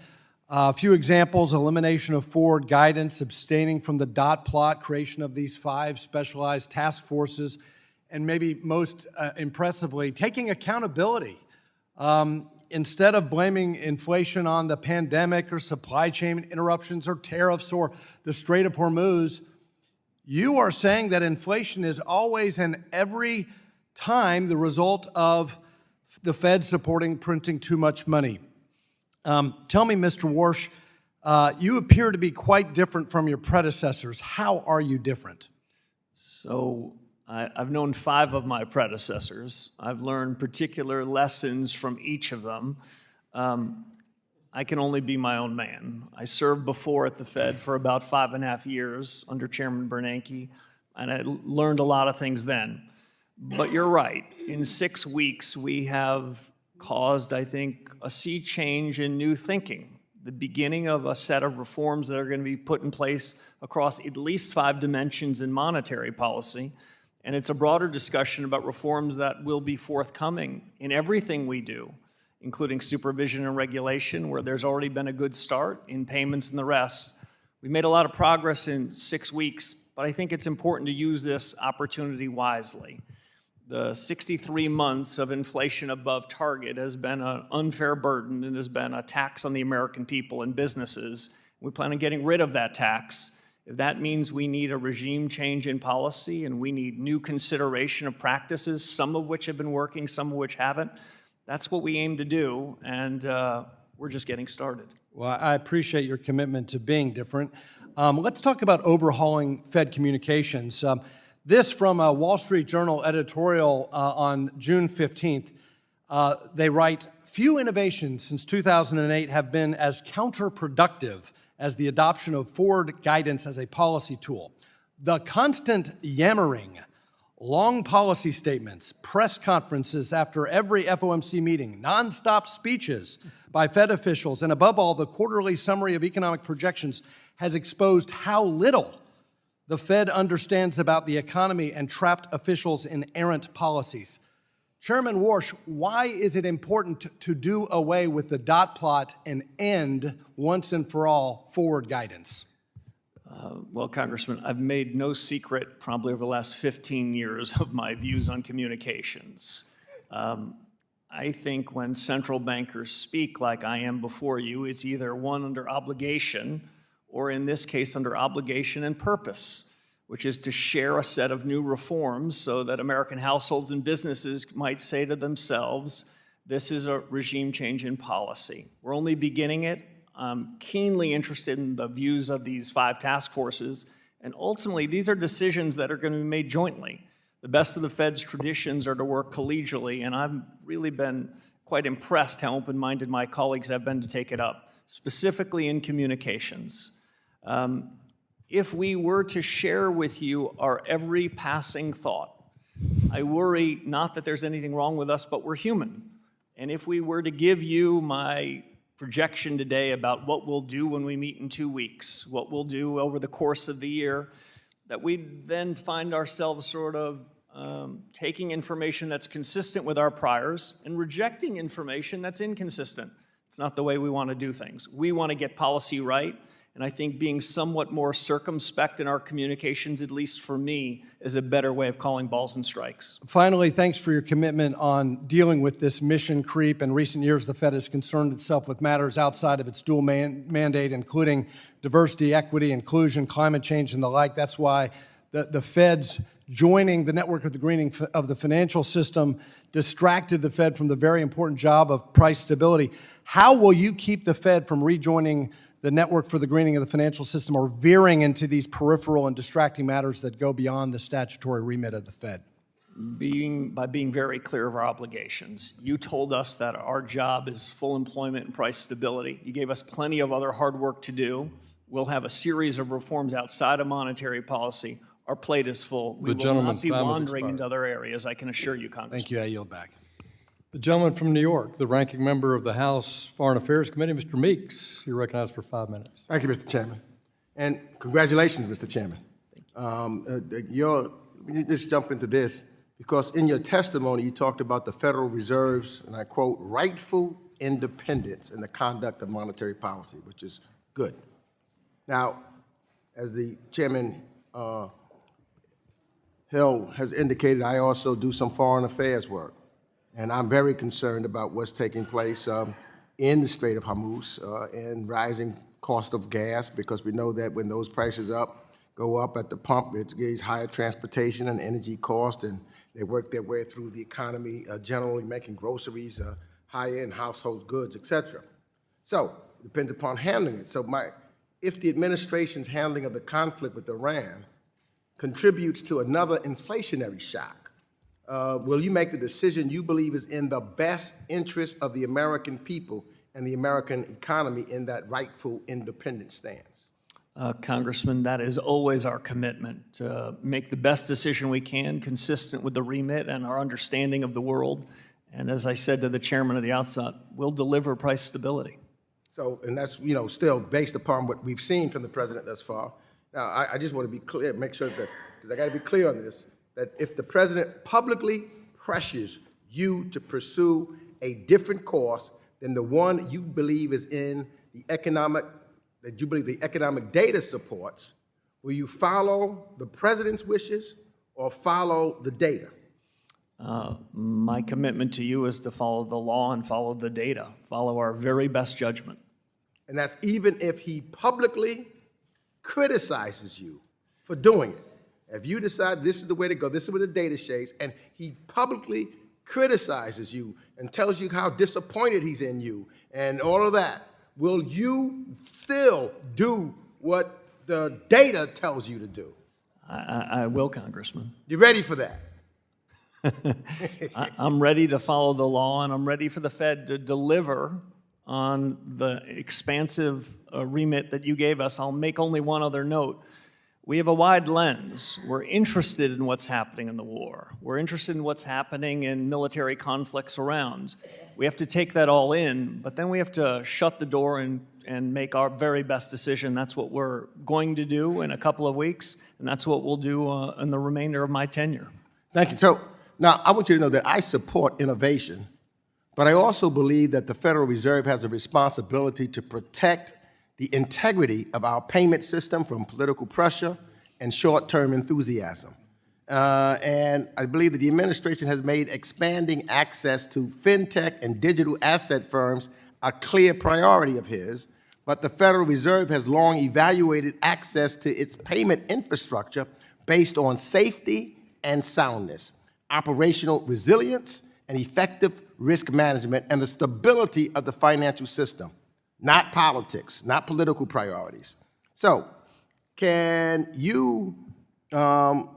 A few examples: elimination of forward guidance, abstaining from the dot plot, creation of these 5 specialized task forces, and maybe most impressively, taking accountability. Instead of blaming inflation on the pandemic or supply chain interruptions or tariffs or the Strait of Hormuz, you are saying that inflation is always and every time the result of the Fed printing too much money. Tell me, Mr. Warsh, you appear to be quite different from your predecessors. How are you different? So I've known 5 of my predecessors. I've learned particular lessons from each of them. I can only be my own man. I served before at the Fed for about 5.5 years under Chairman Bernanke, and I learned a lot of things then. But you're right. In 6 weeks, we have caused, I think, a sea change in new thinking, the beginning of a set of reforms that are going to be put in place across at least 5 dimensions in monetary policy. And it's a broader discussion about reforms that will be forthcoming in everything we do, including supervision and regulation, where there's already been a good start, in payments and the rest. We've made a lot of progress in 6 weeks, but I think it's important to use this opportunity wisely. The 63 months of inflation above target has been an unfair burden and has been a tax on the American people and businesses. We plan on getting rid of that tax. If that means we need a regime change in policy and we need new consideration of practices, some of which have been working, some of which haven't, that's what we aim to do, and we're just getting started. Well, I appreciate your commitment to being different. Let's talk about overhauling Fed communications. This from a Wall Street Journal editorial on June 15th. They write, "Few innovations since 2008 have been as counterproductive as the adoption of forward guidance as a policy tool. The constant yammering, long policy statements, press conferences after every FOMC meeting, nonstop speeches by Fed officials, and above all, the quarterly summary of economic projections has exposed how little the Fed understands about the economy and trapped officials in errant policies." Chairman Warsh, why is it important to do away with the dot plot and end once and for all forward guidance? Well, Congressman, I've made no secret probably over the last 15 years of my views on communications. I think when central bankers speak like I am before you, it's either one under obligation or in this case under obligation and purpose, which is to share a set of new reforms so that American households and businesses might say to themselves, this is a regime change in policy. We're only beginning it. I'm keenly interested in the views of these 5 task forces, and ultimately these are decisions that are going to be made jointly. The best of the Fed's traditions are to work collegially, and I've really been quite impressed how open-minded my colleagues have been to take it up, specifically in communications. If we were to share with you our every passing thought, I worry not that there's anything wrong with us, but we're human. And if we were to give you my projection today about what we'll do when we meet in 2 weeks, what we'll do over the course of the year, that we'd then find ourselves sort of taking information that's consistent with our priors and rejecting information that's inconsistent. It's not the way we want to do things. We want to get policy right, and I think being somewhat more circumspect in our communications, at least for me, is a better way of calling balls and strikes. Finally, thanks for your commitment on dealing with this mission creep. In recent years, the Fed has concerned itself with matters outside of its dual mandate, including diversity, equity, inclusion, climate change, and the like. That's why the Fed's joining the network of the greening of the financial system distracted the Fed from the very important job of price stability. How will you keep the Fed from rejoining the network for the greening of the financial system or veering into these peripheral and distracting matters that go beyond the statutory remit of the Fed? By being very clear of our obligations. You told us that our job is full employment and price stability. You gave us plenty of other hard work to do. We'll have a series of reforms outside of monetary policy. Our plate is full. We will not be wandering into other areas, I can assure you, Congressman. Thank you. I yield back. The gentleman from New York, the ranking member of the House Foreign Affairs Committee, Mr. Meeks, you're recognized for 5 minutes. Thank you, Mr. Chairman. And congratulations, Mr. Chairman. Let me just jump into this, because in your testimony, you talked about the Federal Reserve's, and I quote, rightful independence in the conduct of monetary policy, which is good. Now, as the Chairman Hill has indicated, I also do some foreign affairs work. And I'm very concerned about what's taking place in the Strait of Hormuz and rising cost of gas, because we know that when those prices go up at the pump, it gives higher transportation and energy cost, and they work their way through the economy, generally making groceries higher and household goods, et cetera. So it depends upon handling it. So if the administration's handling of the conflict with Iran contributes to another inflationary shock, will you make the decision you believe is in the best interest of the American people and the American economy in that rightful independent stance? Congressman, that is always our commitment, to make the best decision we can, consistent with the remit and our understanding of the world. And as I said to the chairman at the outset, we'll deliver price stability. So, and that's, still based upon what we've seen from the president thus far. Now, I just want to be clear, make sure that, because I got to be clear on this, that if the president publicly pressures you to pursue a different course than the one you believe is in the economic, that you believe the economic data supports, will you follow the president's wishes or follow the data? My commitment to you is to follow the law and follow the data, follow our very best judgment. And that's even if he publicly criticizes you for doing it. If you decide this is the way to go, this is what the data shows, and he publicly criticizes you and tells you how disappointed he's in you and all of that, will you still do what the data tells you to do? I will, Congressman. You ready for that? I'm ready to follow the law, and I'm ready for the Fed to deliver on the expansive remit that you gave us. I'll make only one other note. We have a wide lens. We're interested in what's happening in the war. We're interested in what's happening in military conflicts around. We have to take that all in, but then we have to shut the door and make our very best decision. That's what we're going to do in a couple of weeks, and that's what we'll do in the remainder of my tenure. Thank you. So now I want you to know that I support innovation, but I also believe that the Federal Reserve has a responsibility to protect the integrity of our payment system from political pressure and short-term enthusiasm. And I believe that the administration has made expanding access to fintech and digital asset firms a clear priority of his, but the Federal Reserve has long evaluated access to its payment infrastructure based on safety and soundness, operational resilience, and effective risk management, and the stability of the financial system, not politics, not political priorities. So, can you, and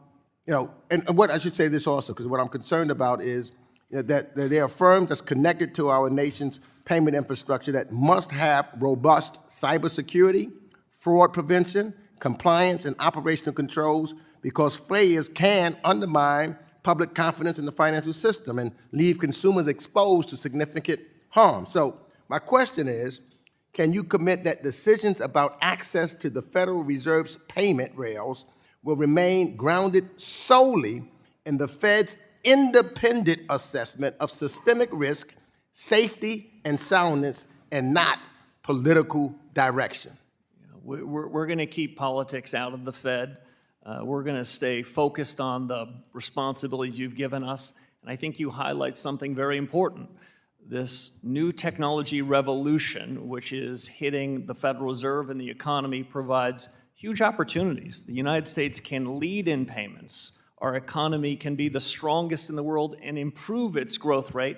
what I should say this also, because what I'm concerned about is that there are firms that's connected to our nation's payment infrastructure that must have robust cybersecurity, fraud prevention, compliance, and operational controls, because failures can undermine public confidence in the financial system and leave consumers exposed to significant harm. So my question is, can you commit that decisions about access to the Federal Reserve's payment rails will remain grounded solely in the Fed's independent assessment of systemic risk, safety, and soundness, and not political direction? We're going to keep politics out of the Fed. We're going to stay focused on the responsibilities you've given us. And I think you highlight something very important. This new technology revolution, which is hitting the Federal Reserve and the economy, provides huge opportunities. The United States can lead in payments. Our economy can be the strongest in the world and improve its growth rate,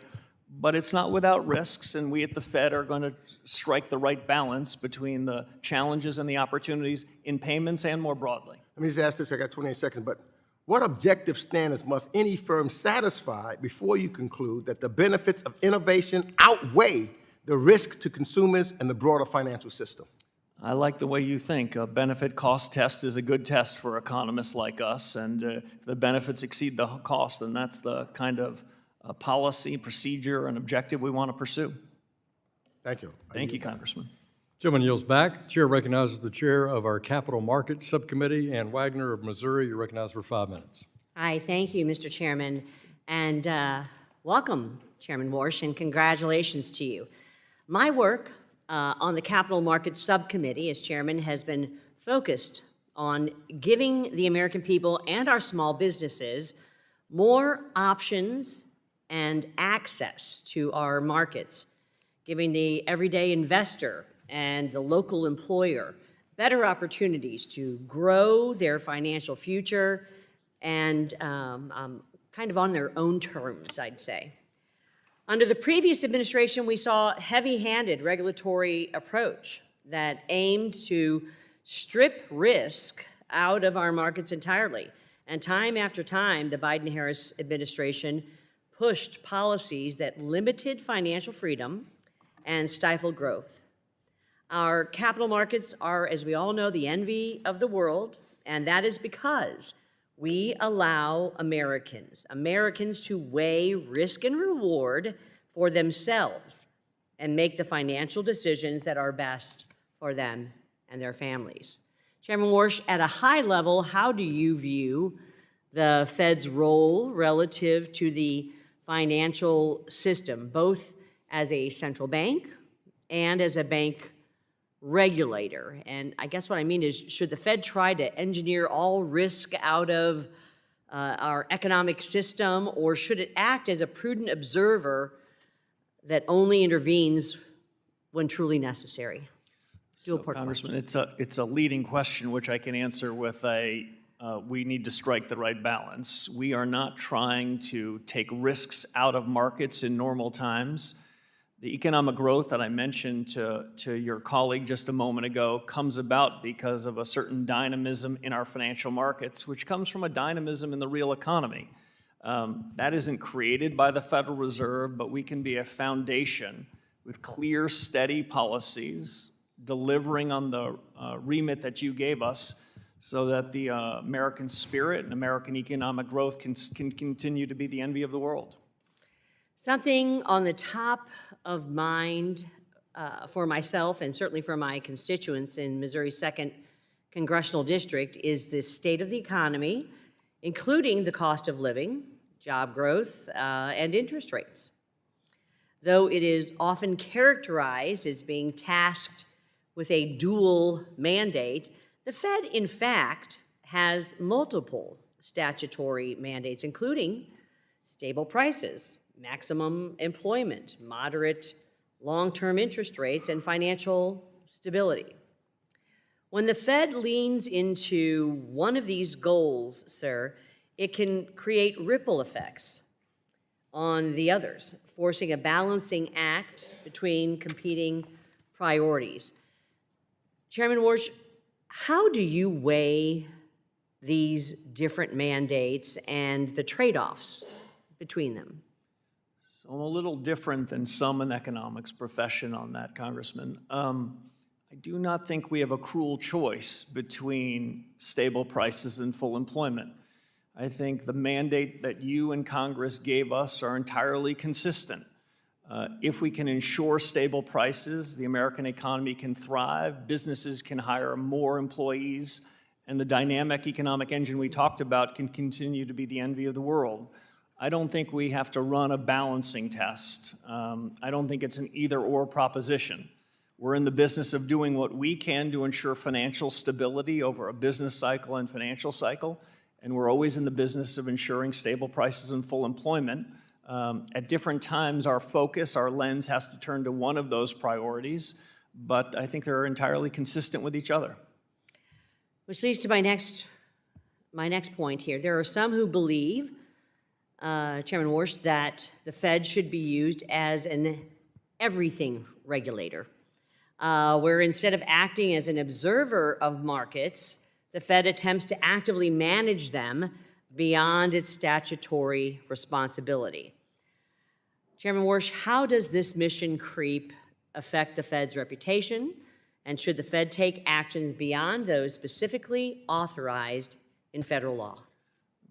but it's not without risks, and we at the Fed are going to strike the right balance between the challenges and the opportunities in payments and more broadly. Let me just ask this, I got 28 seconds, but what objective standards must any firm satisfy before you conclude that the benefits of innovation outweigh the risks to consumers and the broader financial system? I like the way you think. A benefit cost test is a good test for economists like us, and if the benefits exceed the cost, then that's the kind of policy, procedure, and objective we want to pursue. Thank you. Thank you, Congressman. Gentleman yields back. The chair recognizes the chair of our Capital Markets Subcommittee, Ann Wagner of Missouri. You're recognized for 5 minutes. Hi, thank you, Mr. Chairman, and welcome, Chairman Warsh, and congratulations to you. My work on the Capital Markets Subcommittee as chairman has been focused on giving the American people and our small businesses more options and access to our markets, giving the everyday investor and the local employer better opportunities to grow their financial future and kind of on their own terms, I'd say. Under the previous administration, we saw a heavy-handed regulatory approach that aimed to strip risk out of our markets entirely. And time after time, the Biden-Harris administration pushed policies that limited financial freedom and stifled growth. Our capital markets are, as we all know, the envy of the world, and that is because we allow Americans to weigh risk and reward for themselves and make the financial decisions that are best for them and their families. Chairman Warsh, at a high level, how do you view the Fed's role relative to the financial system, both as a central bank and as a bank regulator? And I guess what I mean is, should the Fed try to engineer all risk out of our economic system, or should it act as a prudent observer that only intervenes when truly necessary? So, Congressman, it's a leading question, which I can answer with we need to strike the right balance. We are not trying to take risks out of markets in normal times. The economic growth that I mentioned to your colleague just a moment ago comes about because of a certain dynamism in our financial markets, which comes from a dynamism in the real economy. That isn't created by the Federal Reserve, but we can be a foundation with clear, steady policies, delivering on the remit that you gave us, so that the American spirit and American economic growth can continue to be the envy of the world. Something on the top of mind for myself and certainly for my constituents in Missouri's 2nd Congressional District is the state of the economy, including the cost of living, job growth, and interest rates. Though it is often characterized as being tasked with a dual mandate, the Fed, in fact, has multiple statutory mandates, including stable prices, maximum employment, moderate long-term interest rates, and financial stability. When the Fed leans into one of these goals, sir, it can create ripple effects on the others, forcing a balancing act between competing priorities. Chairman Warsh, how do you weigh these different mandates and the trade-offs between them? So I'm a little different than some in the economics profession on that, Congressman. I do not think we have a cruel choice between stable prices and full employment. I think the mandate that you and Congress gave us are entirely consistent. If we can ensure stable prices, the American economy can thrive, businesses can hire more employees, and the dynamic economic engine we talked about can continue to be the envy of the world. I don't think we have to run a balancing test. I don't think it's an either-or proposition. We're in the business of doing what we can to ensure financial stability over a business cycle and financial cycle, and we're always in the business of ensuring stable prices and full employment. At different times, our focus, our lens has to turn to one of those priorities, but I think they're entirely consistent with each other. Which leads to my next point here. There are some who believe, Chairman Warsh, that the Fed should be used as an everything regulator, where instead of acting as an observer of markets, the Fed attempts to actively manage them beyond its statutory responsibility. Chairman Warsh, how does this mission creep affect the Fed's reputation, and should the Fed take actions beyond those specifically authorized in federal law?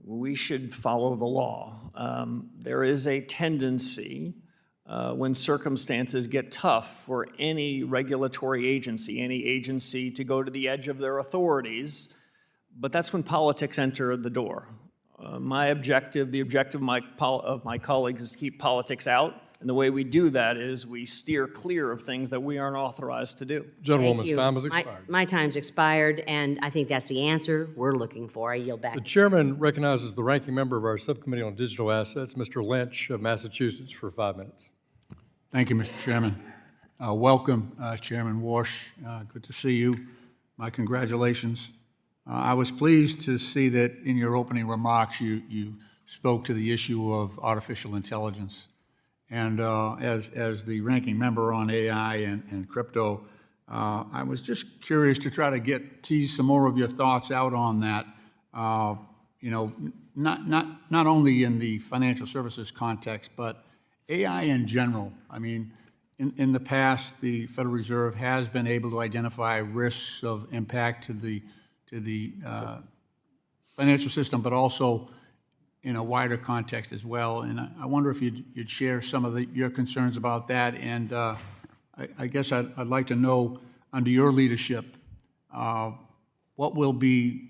We should follow the law. There is a tendency when circumstances get tough for any regulatory agency, any agency to go to the edge of their authorities, but that's when politics enter the door. My objective, the objective of my colleagues is to keep politics out, and the way we do that is we steer clear of things that we aren't authorized to do. Gentlewoman's Thank you. time has expired. My time's expired, and I think that's the answer we're looking for. I yield back. The chairman recognizes the ranking member of our Subcommittee on Digital Assets, Mr. Lynch of Massachusetts, for 5 minutes. Thank you, Mr. Chairman. Welcome, Chairman Warsh. Good to see you. My congratulations. I was pleased to see that in your opening remarks you spoke to the issue of artificial intelligence. And as the ranking member on AI and crypto, I was just curious to try to tease some more of your thoughts out on that. You know, not only in the financial services context, but AI in general. I mean, in the past, the Federal Reserve has been able to identify risks of impact to the financial system, but also in a wider context as well. And I wonder if you'd share some of your concerns about that. And I guess I'd like to know, under your leadership, what will be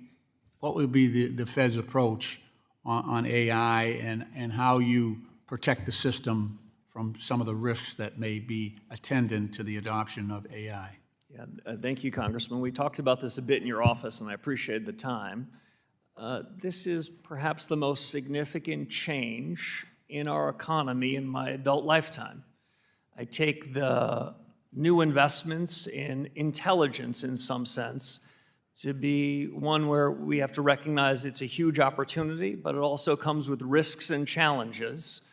the Fed's approach on AI and how you protect the system from some of the risks that may be attendant to the adoption of AI. Yeah, thank you, Congressman. We talked about this a bit in your office, and I appreciate the time. This is perhaps the most significant change in our economy in my adult lifetime. I take the new investments in intelligence, in some sense, to be one where we have to recognize it's a huge opportunity, but it also comes with risks and challenges.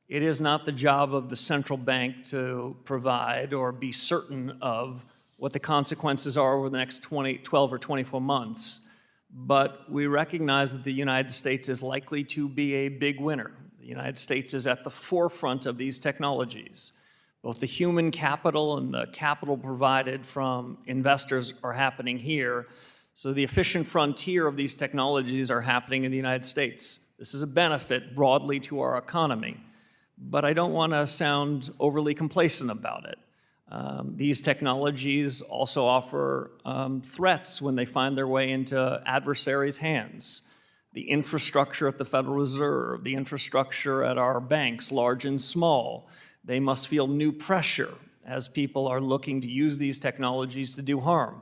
It is not the job of the central bank to provide or be certain of what the consequences are over the next 12 or 24 months. But we recognize that the United States is likely to be a big winner. The United States is at the forefront of these technologies. Both the human capital and the capital provided from investors are happening here. So the efficient frontier of these technologies are happening in the United States. This is a benefit broadly to our economy. But I don't want to sound overly complacent about it. These technologies also offer threats when they find their way into adversaries' hands. The infrastructure at the Federal Reserve, the infrastructure at our banks, large and small, they must feel new pressure as people are looking to use these technologies to do harm.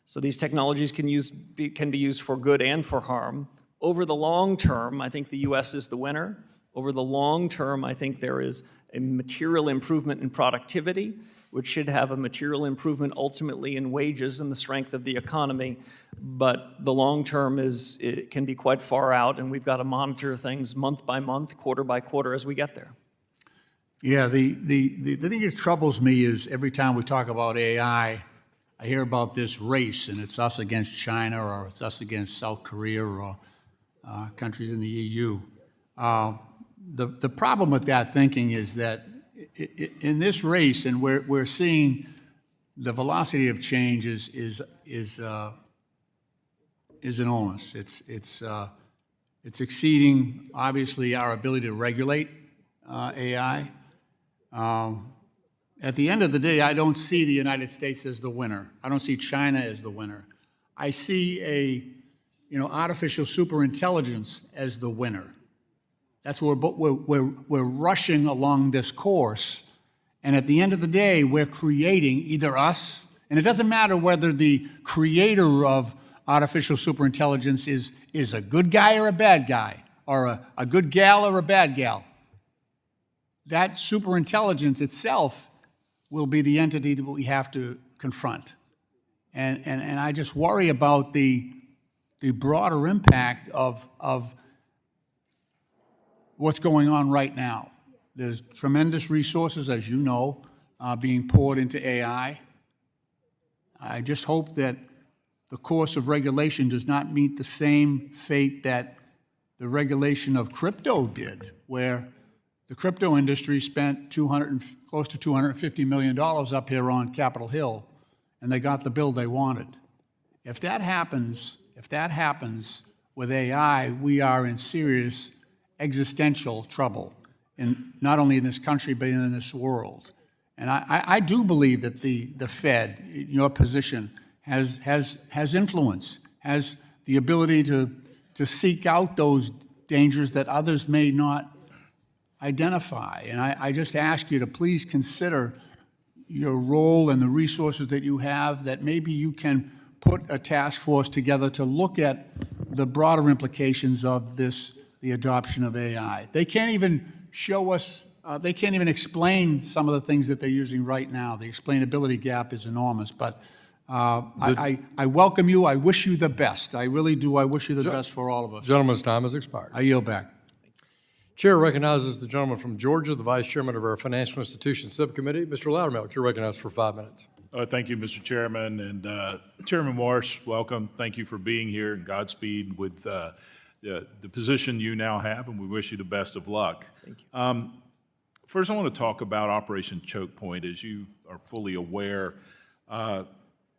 So these technologies can be used for good and for harm. Over the long term, I think the U.S. is the winner. Over the long term, I think there is a material improvement in productivity, which should have a material improvement ultimately in wages and the strength of the economy. But the long term it can be quite far out, and we've got to monitor things month by month, quarter by quarter as we get there. Yeah, the thing that troubles me is every time we talk about AI, I hear about this race, and it's us against China, or it's us against South Korea, or countries in the EU. The problem with that thinking is that in this race, and we're seeing the velocity of change is enormous. It's exceeding, obviously, our ability to regulate AI. At the end of the day, I don't see the United States as the winner. I don't see China as the winner. I see artificial superintelligence as the winner. That's where we're rushing along this course, and at the end of the day, we're creating either us, and it doesn't matter whether the creator of artificial superintelligence is a good guy or a bad guy, or a good gal or a bad gal. That superintelligence itself will be the entity that we have to confront, and I just worry about the broader impact of what's going on right now. There's tremendous resources, as you know, being poured into AI. I just hope that the course of regulation does not meet the same fate that the regulation of crypto did, where the crypto industry spent close to $250 million up here on Capitol Hill, and they got the bill they wanted. If that happens with AI, we are in serious existential trouble, not only in this country, but in this world. And I do believe that the Fed, in your position, has influence, has the ability to seek out those dangers that others may not identify. And I just ask you to please consider your role and the resources that you have, that maybe you can put a task force together to look at the broader implications of the adoption of AI. They can't even show us, they can't even explain some of the things that they're using right now. The explainability gap is enormous, but I welcome you. I wish you the best. I really do. I wish you the best for all of us. Gentleman's time has expired. I yield back. Chair recognizes the gentleman from Georgia, the Vice Chairman of our Financial Institutions Subcommittee. Mr. Loudermilk, you're recognized for 5 minutes. Thank you, Mr. Chairman, and Chairman Warsh, welcome. Thank you for being here, and Godspeed with the position you now have, and we wish you the best of luck. Thank you. First, I want to talk about Operation Choke Point. As you are fully aware,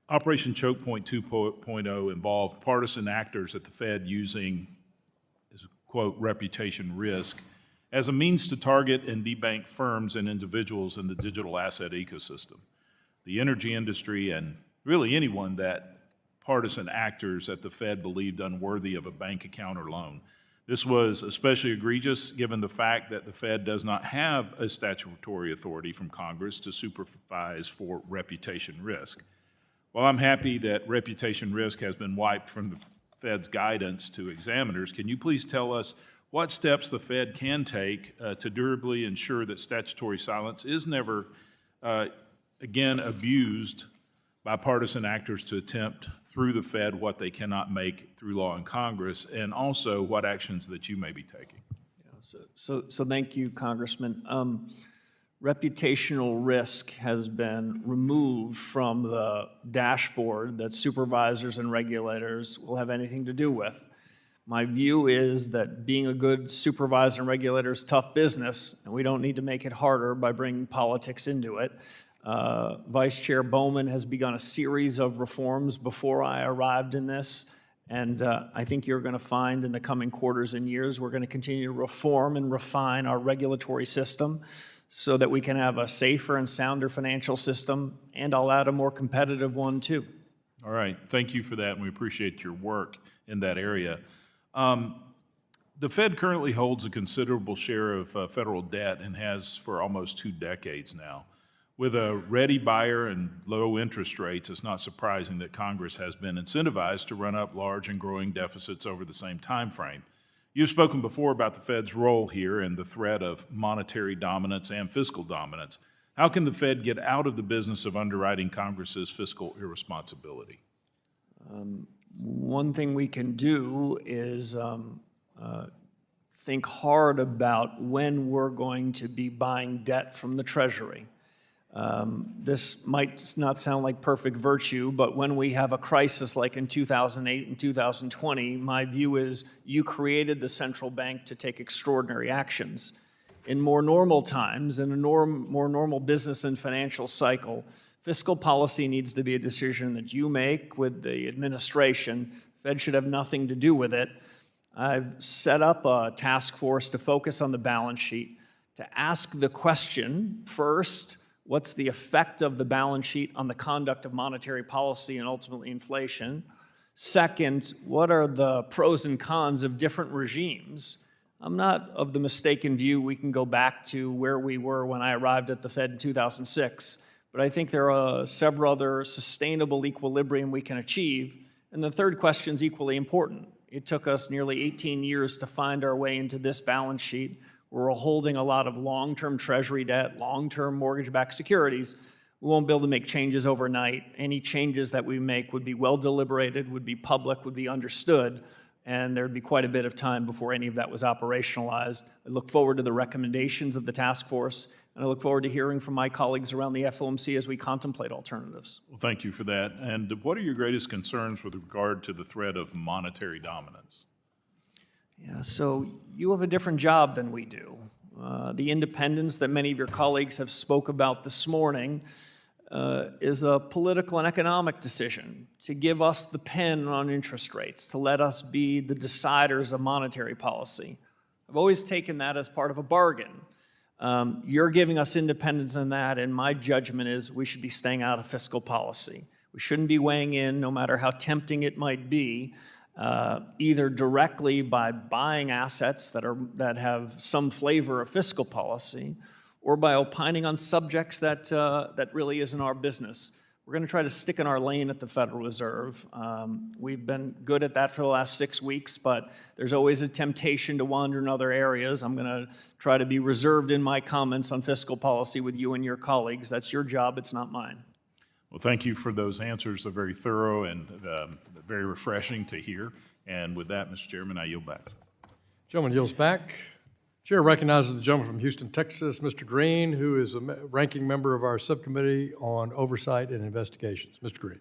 Operation Choke Point 2.0 involved partisan actors at the Fed using, as quote, reputation risk as a means to target and debank firms and individuals in the digital asset ecosystem. The energy industry, and really anyone that partisan actors at the Fed believed unworthy of a bank account or loan. This was especially egregious given the fact that the Fed does not have a statutory authority from Congress to supervise for reputation risk. While I'm happy that reputation risk has been wiped from the Fed's guidance to examiners, can you please tell us what steps the Fed can take to durably ensure that statutory silence is never again abused by partisan actors to attempt through the Fed what they cannot make through law in Congress, and also what actions that you may be taking? So thank you, Congressman. Reputational risk has been removed from the dashboard that supervisors and regulators will have anything to do with. My view is that being a good supervisor and regulator is tough business, and we don't need to make it harder by bringing politics into it. Vice Chair Bowman has begun a series of reforms before I arrived in this, and I think you're going to find in the coming quarters and years we're going to continue to reform and refine our regulatory system so that we can have a safer and sounder financial system, and I'll add a more competitive one too. All right, thank you for that, and we appreciate your work in that area. The Fed currently holds a considerable share of federal debt and has for almost 2 decades now. With a ready buyer and low interest rates, it's not surprising that Congress has been incentivized to run up large and growing deficits over the same time frame. You've spoken before about the Fed's role here and the threat of monetary dominance and fiscal dominance. How can the Fed get out of the business of underwriting Congress's fiscal irresponsibility? One thing we can do is think hard about when we're going to be buying debt from the Treasury. This might not sound like perfect virtue, but when we have a crisis like in 2008 and 2020, my view is you created the central bank to take extraordinary actions. In more normal times, in a more normal business and financial cycle, fiscal policy needs to be a decision that you make with the administration. The Fed should have nothing to do with it. I've set up a task force to focus on the balance sheet, to ask the question first, what's the effect of the balance sheet on the conduct of monetary policy and ultimately inflation? Second, what are the pros and cons of different regimes? I'm not of the mistaken view we can go back to where we were when I arrived at the Fed in 2006, but I think there are several other sustainable equilibrium we can achieve. And the third question is equally important. It took us nearly 18 years to find our way into this balance sheet. We're holding a lot of long-term Treasury debt, long-term mortgage-backed securities. We won't be able to make changes overnight. Any changes that we make would be well deliberated, would be public, would be understood, and there'd be quite a bit of time before any of that was operationalized. I look forward to the recommendations of the task force, and I look forward to hearing from my colleagues around the FOMC as we contemplate alternatives. Well, thank you for that. And what are your greatest concerns with regard to the threat of monetary dominance? Yeah, so you have a different job than we do. The independence that many of your colleagues have spoke about this morning is a political and economic decision to give us the pen on interest rates, to let us be the deciders of monetary policy. I've always taken that as part of a bargain. You're giving us independence in that, and my judgment is we should be staying out of fiscal policy. We shouldn't be weighing in, no matter how tempting it might be, either directly by buying assets that have some flavor of fiscal policy, or by opining on subjects that really isn't our business. We're going to try to stick in our lane at the Federal Reserve. We've been good at that for the last 6 weeks, but there's always a temptation to wander in other areas. I'm going to try to be reserved in my comments on fiscal policy with you and your colleagues. That's your job, it's not mine. Well, thank you for those answers. They're very thorough and very refreshing to hear. And with that, Mr. Chairman, I yield back. Gentleman yields back. Chair recognizes the gentleman from Houston, Texas, Mr. Green, who is a ranking member of our subcommittee on oversight and investigations. Mr. Green.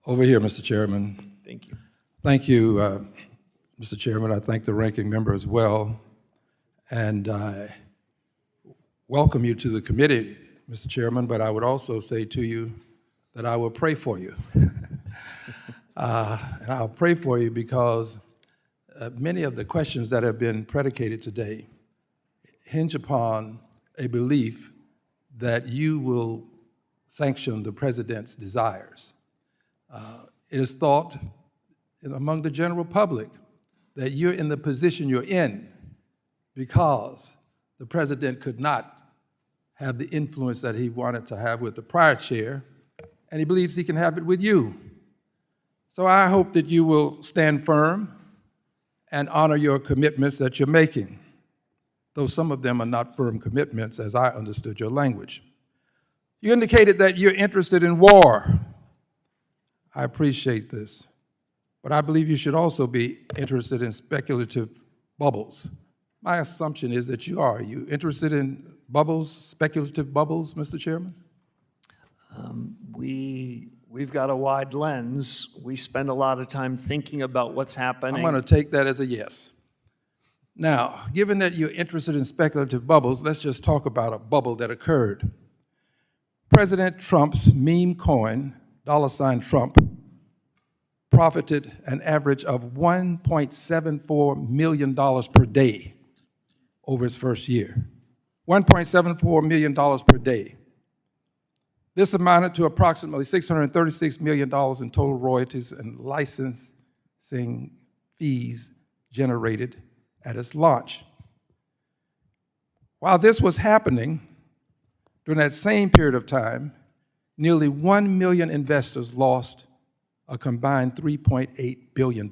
Over here, Mr. Chairman. Thank you. Thank you, Mr. Chairman. I thank the ranking member as well. And I welcome you to the committee, Mr. Chairman, but I would also say to you that I will pray for you. And I'll pray for you because many of the questions that have been predicated today hinge upon a belief that you will sanction the president's desires. It is thought among the general public that you're in the position you're in because the president could not have the influence that he wanted to have with the prior chair, and he believes he can have it with you. So I hope that you will stand firm and honor your commitments that you're making, though some of them are not firm commitments as I understood your language. You indicated that you're interested in war. I appreciate this, but I believe you should also be interested in speculative bubbles. My assumption is that you are. Are you interested in bubbles, speculative bubbles, Mr. Chairman? We've got a wide lens. We spend a lot of time thinking about what's happening. I'm going to take that as a yes. Now, given that you're interested in speculative bubbles, let's just talk about a bubble that occurred. President Trump's meme coin, $Trump, profited an average of $1.74 million per day over his first year. $1.74 million per day. This amounted to approximately $636 million in total royalties and licensing fees generated at its launch. While this was happening, during that same period of time, nearly 1 million investors lost a combined $3.8 billion.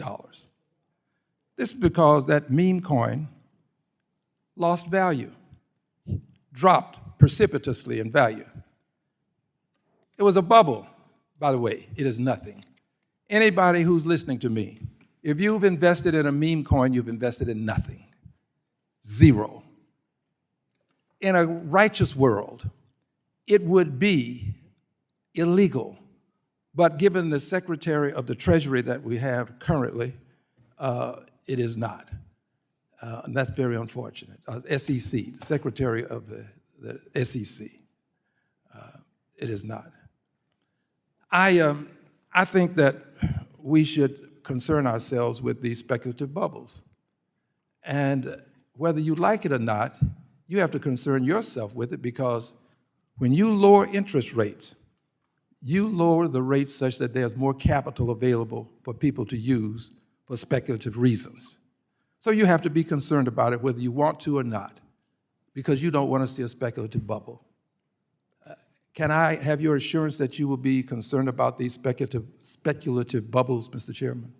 This is because that meme coin lost value, dropped precipitously in value. It was a bubble, by the way. It is nothing. Anybody who's listening to me, if you've invested in a meme coin, you've invested in nothing. Zero. In a righteous world, it would be illegal. But given the Secretary of the Treasury that we have currently, it is not. And that's very unfortunate. SEC, the Secretary of the SEC, it is not. I think that we should concern ourselves with these speculative bubbles. And whether you like it or not, you have to concern yourself with it because when you lower interest rates, you lower the rates such that there's more capital available for people to use for speculative reasons. So you have to be concerned about it whether you want to or not, because you don't want to see a speculative bubble. Can I have your assurance that you will be concerned about these speculative bubbles, Mr. Chairman?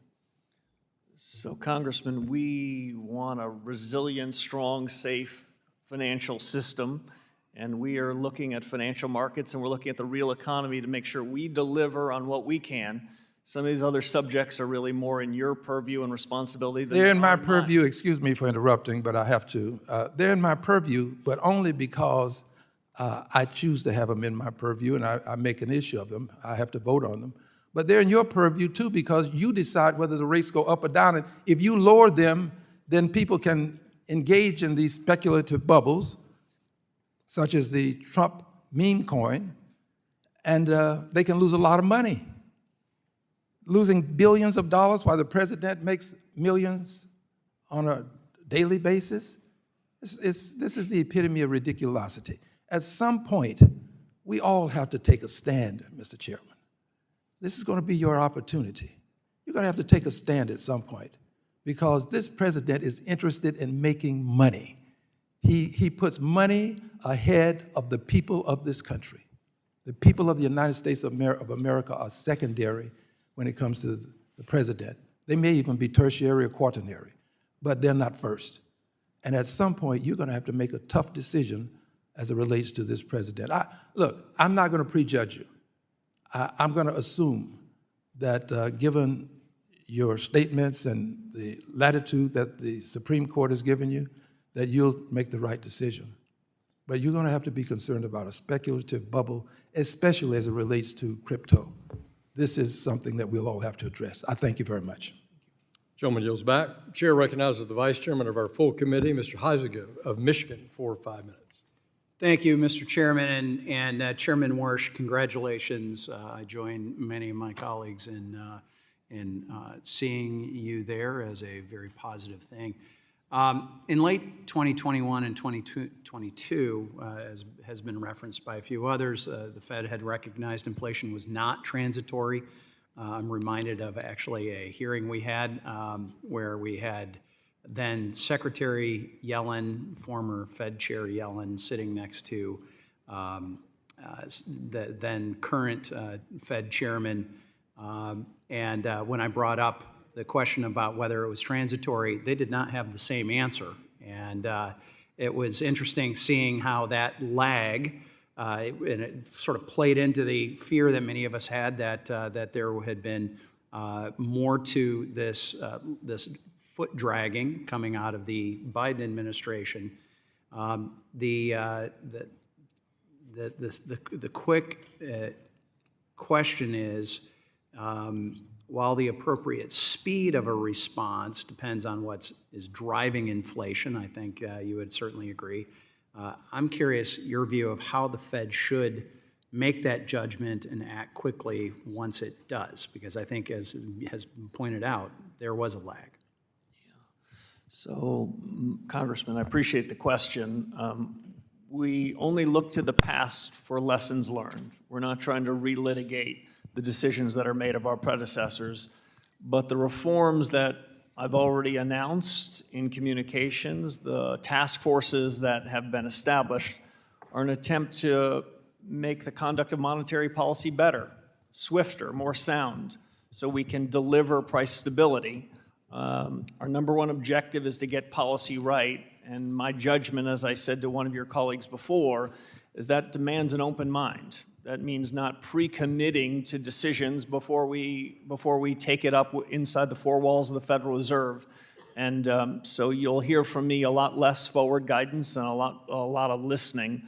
So, Congressman, we want a resilient, strong, safe financial system, and we are looking at financial markets and we're looking at the real economy to make sure we deliver on what we can. Some of these other subjects are really more in your purview and responsibility than they're in my mine. purview, excuse me for interrupting, but I have to. They're in my purview, but only because I choose to have them in my purview and I make an issue of them. I have to vote on them. But they're in your purview too because you decide whether the rates go up or down. And if you lower them, then people can engage in these speculative bubbles, such as the Trump meme coin, and they can lose a lot of money. Losing billions of dollars while the president makes millions on a daily basis. This is the epitome of ridiculosity. At some point, we all have to take a stand, Mr. Chairman. This is going to be your opportunity. You're going to have to take a stand at some point because this president is interested in making money. He puts money ahead of the people of this country. The people of the United States of America are secondary when it comes to the president. They may even be tertiary or quaternary, but they're not first. And at some point, you're going to have to make a tough decision as it relates to this president. Look, I'm not going to prejudge you. I'm going to assume that given your statements and the latitude that the Supreme Court has given you, that you'll make the right decision. But you're going to have to be concerned about a speculative bubble, especially as it relates to crypto. This is something that we'll all have to address. I thank you very much. Gentleman yields back. Chair recognizes the Vice Chairman of our full committee, Mr. Heisinger of Michigan, for 5 minutes. Thank you, Mr. Chairman, and Chairman Warsh, congratulations. I join many of my colleagues in seeing you there as a very positive thing. In late 2021 and 2022, as has been referenced by a few others, the Fed had recognized inflation was not transitory. I'm reminded of actually a hearing we had where we had then Secretary Yellen, former Fed Chair Yellen, sitting next to the then current Fed Chairman. And when I brought up the question about whether it was transitory, they did not have the same answer. And it was interesting seeing how that lag, and it sort of played into the fear that many of us had that there had been more to this foot dragging coming out of the Biden administration. The quick question is, while the appropriate speed of a response depends on what is driving inflation, I think you would certainly agree. I'm curious your view of how the Fed should make that judgment and act quickly once it does, because I think, as has been pointed out, there was a lag. So, Congressman, I appreciate the question. We only look to the past for lessons learned. We're not trying to relitigate the decisions that are made of our predecessors, but the reforms that I've already announced in communications, the task forces that have been established, are an attempt to make the conduct of monetary policy better, swifter, more sound, so we can deliver price stability. Our number one objective is to get policy right, and my judgment, as I said to one of your colleagues before, is that demands an open mind. That means not pre-committing to decisions before we take it up inside the four walls of the Federal Reserve. And so you'll hear from me a lot less forward guidance and a lot of listening.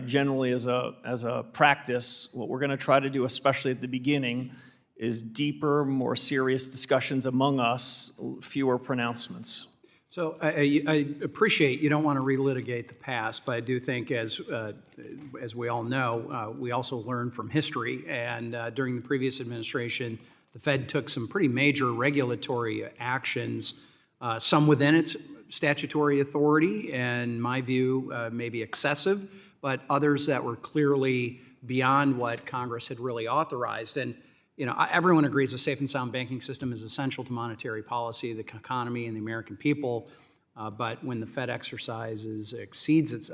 Generally, as a practice, what we're going to try to do, especially at the beginning, is deeper, more serious discussions among us, fewer pronouncements. So I appreciate you don't want to relitigate the past, but I do think, as we all know, we also learn from history. And during the previous administration, the Fed took some pretty major regulatory actions, some within its statutory authority, and my view, maybe excessive, but others that were clearly beyond what Congress had really authorized. And you know, everyone agrees a safe and sound banking system is essential to monetary policy, the economy, and the American people. But when the Fed exceeds its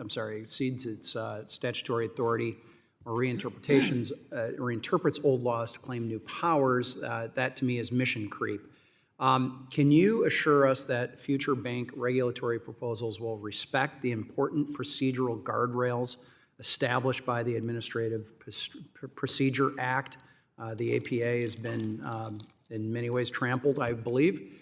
statutory authority or reinterpretations or interprets old laws to claim new powers, that to me is mission creep. Can you assure us that future bank regulatory proposals will respect the important procedural guardrails established by the Administrative Procedure Act? The APA has been, in many ways, trampled, I believe,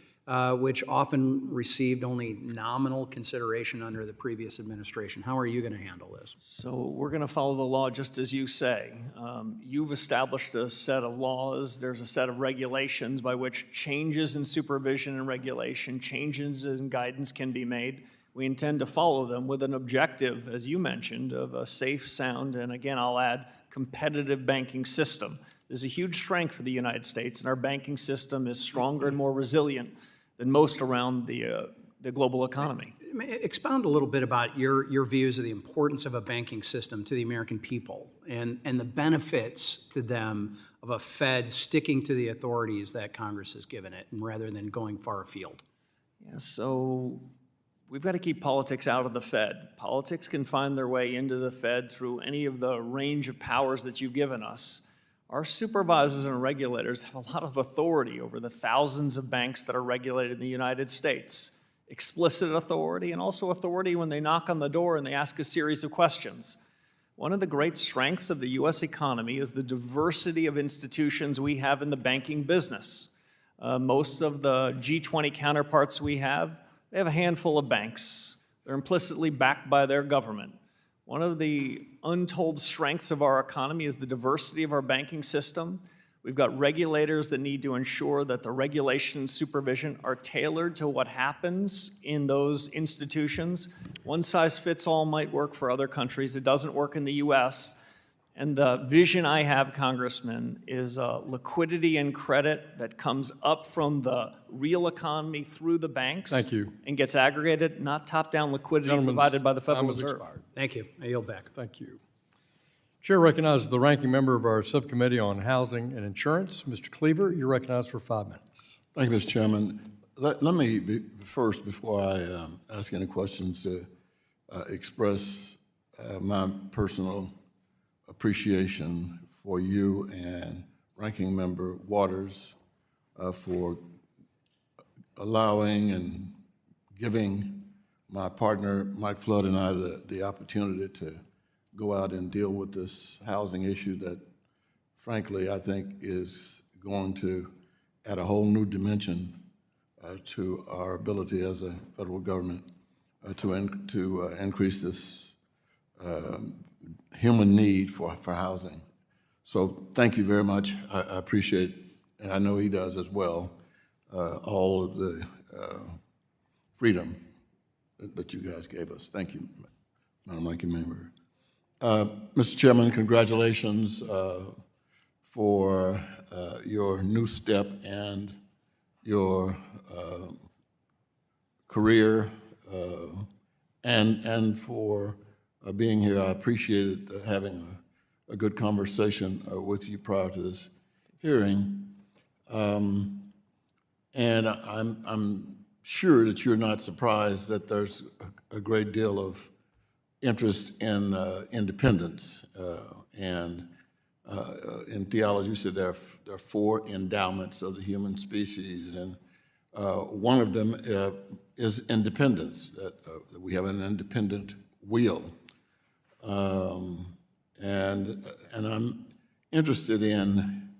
which often received only nominal consideration under the previous administration. How are you going to handle this? So we're going to follow the law just as you say. You've established a set of laws. There's a set of regulations by which changes in supervision and regulation, changes in guidance can be made. We intend to follow them with an objective, as you mentioned, of a safe, sound, and again, I'll add, competitive banking system. This is a huge strength for the United States, and our banking system is stronger and more resilient than most around the global economy. Expound a little bit about your views of the importance of a banking system to the American people and the benefits to them of a Fed sticking to the authorities that Congress has given it, and rather than going far afield. Yeah, so we've got to keep politics out of the Fed. Politics can find their way into the Fed through any of the range of powers that you've given us. Our supervisors and regulators have a lot of authority over the thousands of banks that are regulated in the United States. Explicit authority and also authority when they knock on the door and they ask a series of questions. One of the great strengths of the U.S. economy is the diversity of institutions we have in the banking business. Most of the G20 counterparts we have, they have a handful of banks. They're implicitly backed by their government. One of the untold strengths of our economy is the diversity of our banking system. We've got regulators that need to ensure that the regulation and supervision are tailored to what happens in those institutions. One size fits all might work for other countries. It doesn't work in the US. And the vision I have, Congressman, is liquidity and credit that comes up from the real economy through the banks. Thank you. And gets aggregated, not top-down liquidity Gentleman's provided by the Federal time has Reserve. expired. Thank you. I yield back. Thank you. Chair recognizes the ranking member of our subcommittee on housing and insurance, Mr. Cleaver. You're recognized for 5 minutes. Thank you, Mr. Chairman. Let me first, before I ask any questions, to express my personal appreciation for you and Ranking Member Waters for allowing and giving my partner, Mike Flood, and I the opportunity to go out and deal with this housing issue that, frankly, I think is going to add a whole new dimension to our ability as a federal government to increase this human need for housing. So thank you very much. I appreciate, and I know he does as well, all of the freedom that you guys gave us. Thank you, Madam Ranking Member. Mr. Chairman, congratulations for your new step and your career and for being here. I appreciated having a good conversation with you prior to this hearing. And I'm sure that you're not surprised that there's a great deal of interest in independence. And in theology, you said there are 4 endowments of the human species, and one of them is independence, that we have an independent will. And I'm interested in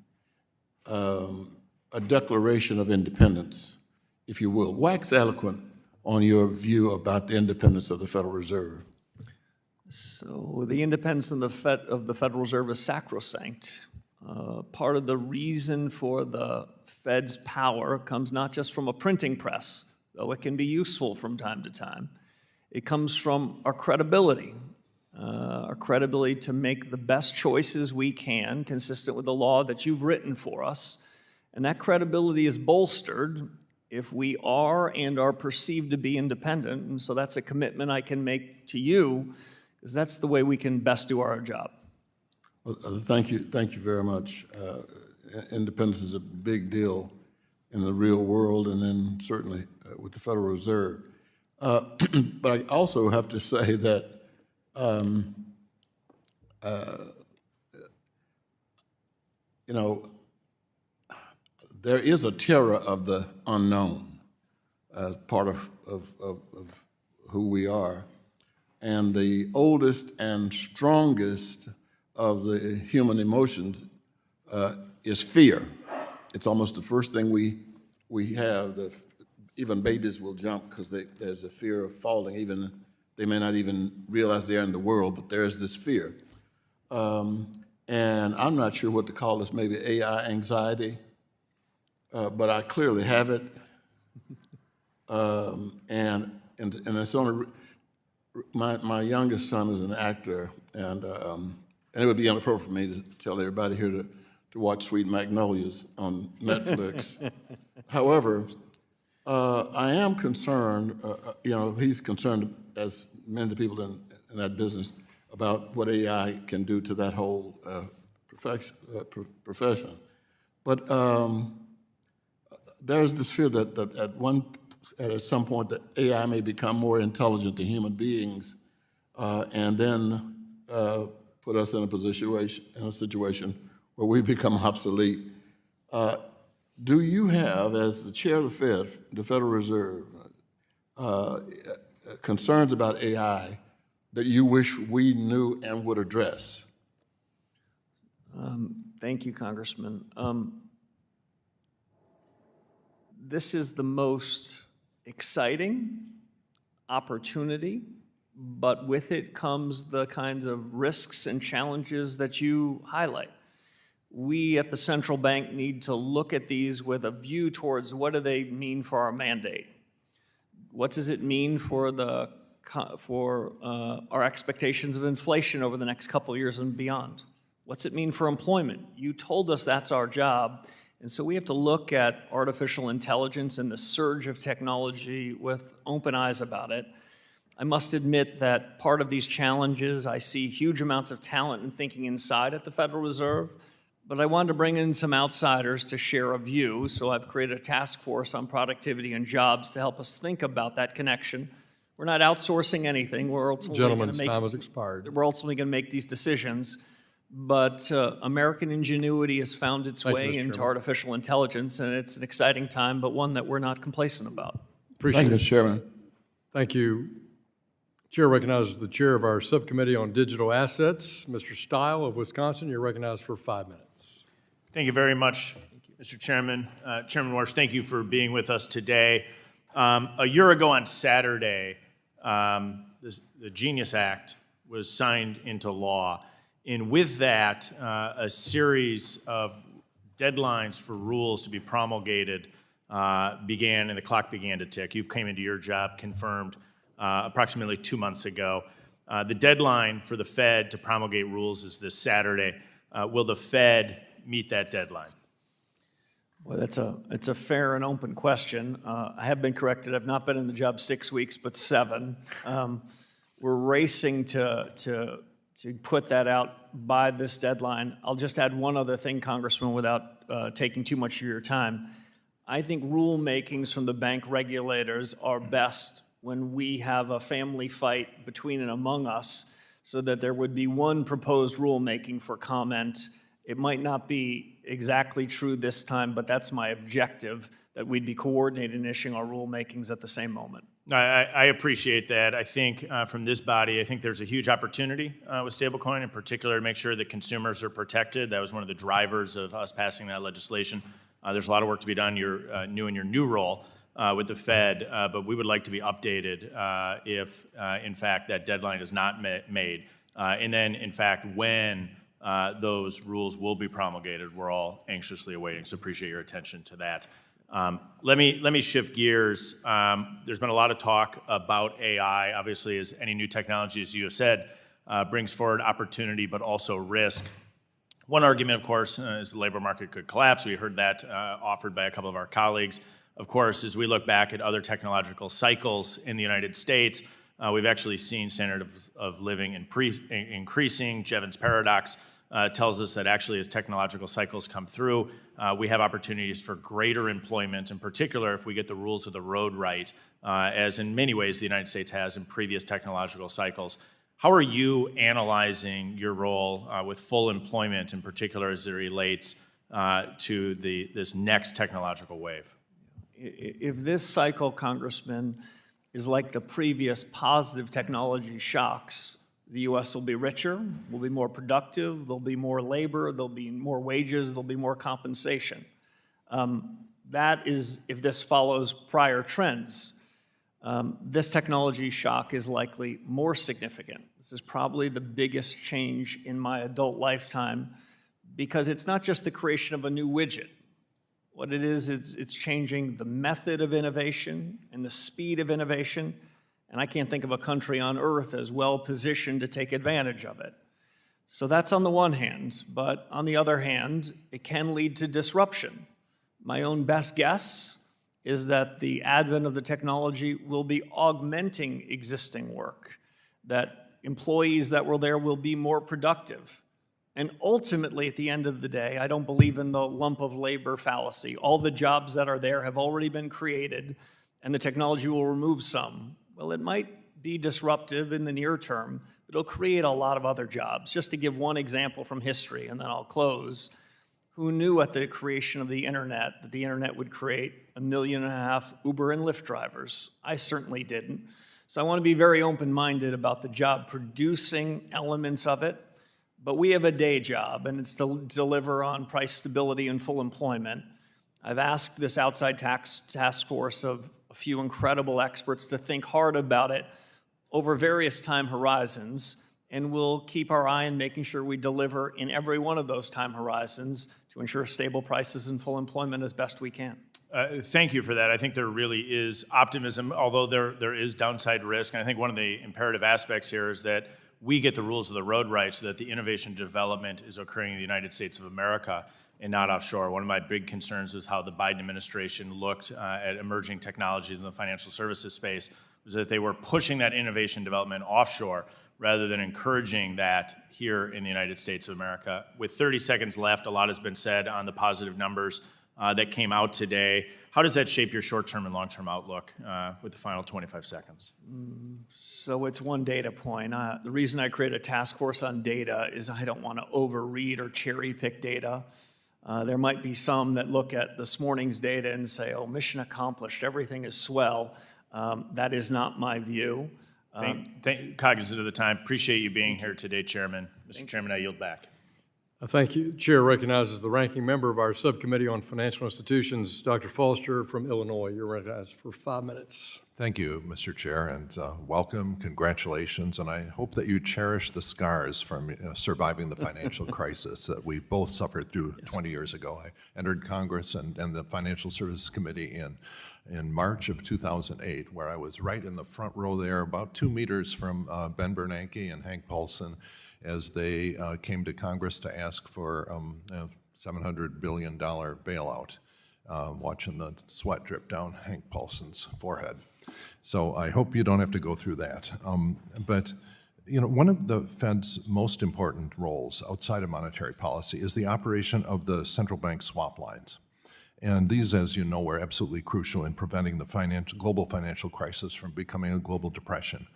a declaration of independence, if you will. Wax eloquent on your view about the independence of the Federal Reserve. So the independence of the Federal Reserve is sacrosanct. Part of the reason for the Fed's power comes not just from a printing press, though it can be useful from time to time. It comes from our credibility to make the best choices we can, consistent with the law that you've written for us. And that credibility is bolstered if we are and are perceived to be independent. And so that's a commitment I can make to you, because that's the way we can best do our job. Well, thank you very much. Independence is a big deal in the real world, and then certainly with the Federal Reserve. But I also have to say that you know, there is a terror of the unknown, part of who we are. And the oldest and strongest of the human emotions is fear. It's almost the first thing we have. Even babies will jump because there's a fear of falling. Even they may not even realize they're in the world, but there's this fear. And I'm not sure what to call this, maybe AI anxiety, but I clearly have it. And it's only, my youngest son is an actor, and it would be inappropriate for me to tell everybody here to watch Sweet Magnolias on Netflix. However, I am concerned, he's concerned, as many of the people in that business, about what AI can do to that whole profession. But there's this fear that at some point that AI may become more intelligent than human beings, and then put us in a situation where we become obsolete. Do you have, as the chair of the Federal Reserve, concerns about AI that you wish we knew and would address? Thank you, Congressman. This is the most exciting, opportunity, but with it comes the kinds of risks and challenges that you highlight. We at the central bank need to look at these with a view towards what do they mean for our mandate? What does it mean for our expectations of inflation over the next couple of years and beyond? What's it mean for employment? You told us that's our job, and so we have to look at artificial intelligence and the surge of technology with open eyes about it. I must admit that part of these challenges, I see huge amounts of talent and thinking inside at the Federal Reserve, but I wanted to bring in some outsiders to share a view, so I've created a task force on productivity and jobs to help us think about that connection. We're not outsourcing anything. We're ultimately Gentleman's time has expired. We're ultimately going to make these decisions, but American ingenuity has found its Thank you, way Mr. into Chairman. artificial intelligence, and it's an exciting time, but one that we're not complacent about. Appreciate Thank you, it. Mr. Chairman. Thank you. Chair recognizes the chair of our subcommittee on digital assets, Mr. Stile of Wisconsin. You're recognized for 5 minutes. Thank you very much, Mr. Chairman. Chairman Warsh, thank you for being with us today. A year ago on Saturday, the Genius Act was signed into law. And with that, a series of deadlines for rules to be promulgated began, and the clock began to tick. You came into your job confirmed approximately 2 months ago. The deadline for the Fed to promulgate rules is this Saturday. Will the Fed meet that deadline? Well, it's a fair and open question. I have been corrected. I've not been in the job 6 weeks, but 7. We're racing to put that out by this deadline. I'll just add one other thing, Congressman, without taking too much of your time. I think rulemakings from the bank regulators are best when we have a family fight between and among us, so that there would be one proposed rulemaking for comment. It might not be exactly true this time, but that's my objective, that we'd be coordinated in issuing our rulemakings at the same moment. I appreciate that. I think from this body, I think there's a huge opportunity with stablecoin, in particular, to make sure that consumers are protected. That was one of the drivers of us passing that legislation. There's a lot of work to be done. You're new in your new role with the Fed, but we would like to be updated if, in fact, that deadline is not made. And then, in fact, when those rules will be promulgated, we're all anxiously awaiting, so appreciate your attention to that. Let me shift gears. There's been a lot of talk about AI, obviously, as any new technology, as you have said, brings forward opportunity but also risk. One argument, of course, is the labor market could collapse. We heard that offered by a couple of our colleagues. Of course, as we look back at other technological cycles in the United States, we've actually seen standard of living increasing. Jevons paradox tells us that actually as technological cycles come through, we have opportunities for greater employment, in particular if we get the rules of the road right, as in many ways the United States has in previous technological cycles. How are you analyzing your role with full employment, in particular as it relates to this next technological wave? If this cycle, Congressman, is like the previous positive technology shocks, the U.S. will be richer, will be more productive, there'll be more labor, there'll be more wages, there'll be more compensation. That is, if this follows prior trends. This technology shock is likely more significant. This is probably the biggest change in my adult lifetime, because it's not just the creation of a new widget. What it is, it's changing the method of innovation and the speed of innovation, and I can't think of a country on earth as well positioned to take advantage of it. So that's on the one hand, but on the other hand, it can lead to disruption. My own best guess is that the advent of the technology will be augmenting existing work, that employees that were there will be more productive. And ultimately, at the end of the day, I don't believe in the lump of labor fallacy. All the jobs that are there have already been created, and the technology will remove some. Well, it might be disruptive in the near term, but it'll create a lot of other jobs. Just to give one example from history, and then I'll close. Who knew at the creation of the internet that the internet would create 1.5 million Uber and Lyft drivers? I certainly didn't. So I want to be very open-minded about the job-producing elements of it. But we have a day job, and it's to deliver on price stability and full employment. I've asked this outside task force of few incredible experts to think hard about it over various time horizons, and we'll keep our eye on making sure we deliver in every one of those time horizons to ensure stable prices and full employment as best we can. Thank you for that. I think there really is optimism, although there is downside risk. And I think one of the imperative aspects here is that we get the rules of the road right so that the innovation development is occurring in the United States of America and not offshore. One of my big concerns is how the Biden administration looked at emerging technologies in the financial services space, was that they were pushing that innovation development offshore rather than encouraging that here in the United States of America. With 30 seconds left, a lot has been said on the positive numbers that came out today. How does that shape your short-term and long-term outlook with the final 25 seconds? So it's one data point. The reason I created a task force on data is I don't want to overread or cherry pick data. There might be some that look at this morning's data and say, oh, mission accomplished, everything is swell. That is not my view. Cognizant of the time, appreciate you being here today, Chairman. Mr. Chairman, I yield back. Thank you. The Chair recognizes the ranking member of our Subcommittee on Financial Institutions, Dr. Foster from Illinois. You're recognized for 5 minutes. Thank you, Mr. Chair, and welcome, congratulations, and I hope that you cherish the scars from surviving the financial crisis that we both suffered through 20 years ago. I entered Congress and the Financial Services Committee in March of 2008, where I was right in the front row there, about 2 meters from Ben Bernanke and Hank Paulson, as they came to Congress to ask for a $700 billion bailout, watching the sweat drip down Hank Paulson's forehead. So I hope you don't have to go through that. But you know, one of the Fed's most important roles outside of monetary policy is the operation of the central bank swap lines. And these, as you know, were absolutely crucial in preventing the global financial crisis from becoming a global depression.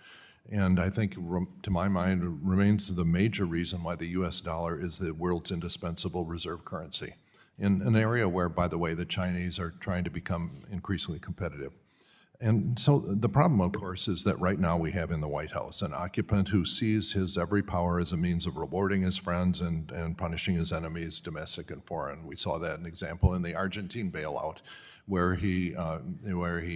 And I think, to my mind, remains the major reason why the US dollar is the world's indispensable reserve currency, in an area where, by the way, the Chinese are trying to become increasingly competitive. And so the problem, of course, is that right now we have in the White House an occupant who sees his every power as a means of rewarding his friends and punishing his enemies, domestic and foreign. We saw that, an example, in the Argentine bailout, where he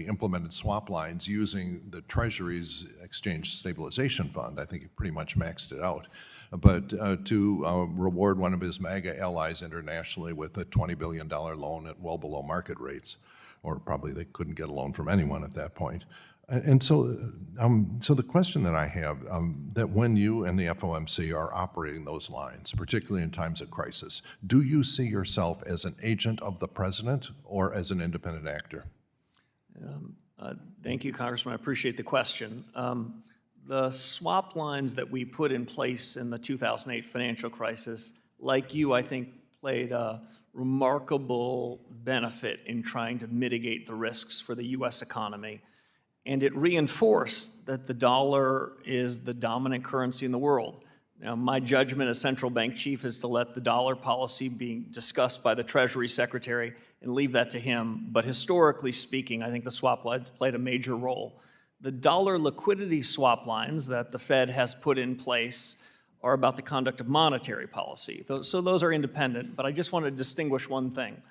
implemented swap lines using the Treasury's Exchange Stabilization Fund. I think he pretty much maxed it out. But to reward one of his MAGA allies internationally with a $20 billion loan at well below market rates, or probably they couldn't get a loan from anyone at that point. And so the question that I have, that when you and the FOMC are operating those lines, particularly in times of crisis, do you see yourself as an agent of the president or as an independent actor? Thank you, Congressman. I appreciate the question. The swap lines that we put in place in the 2008 financial crisis, like you, I think, played a remarkable benefit in trying to mitigate the risks for the U.S. economy. And it reinforced that the dollar is the dominant currency in the world. Now, my judgment as central bank chief is to let the dollar policy be discussed by the Treasury Secretary and leave that to him. But historically speaking, I think the swap lines played a major role. The dollar liquidity swap lines that the Fed has put in place are about the conduct of monetary policy. So those are independent, but I just want to distinguish one thing.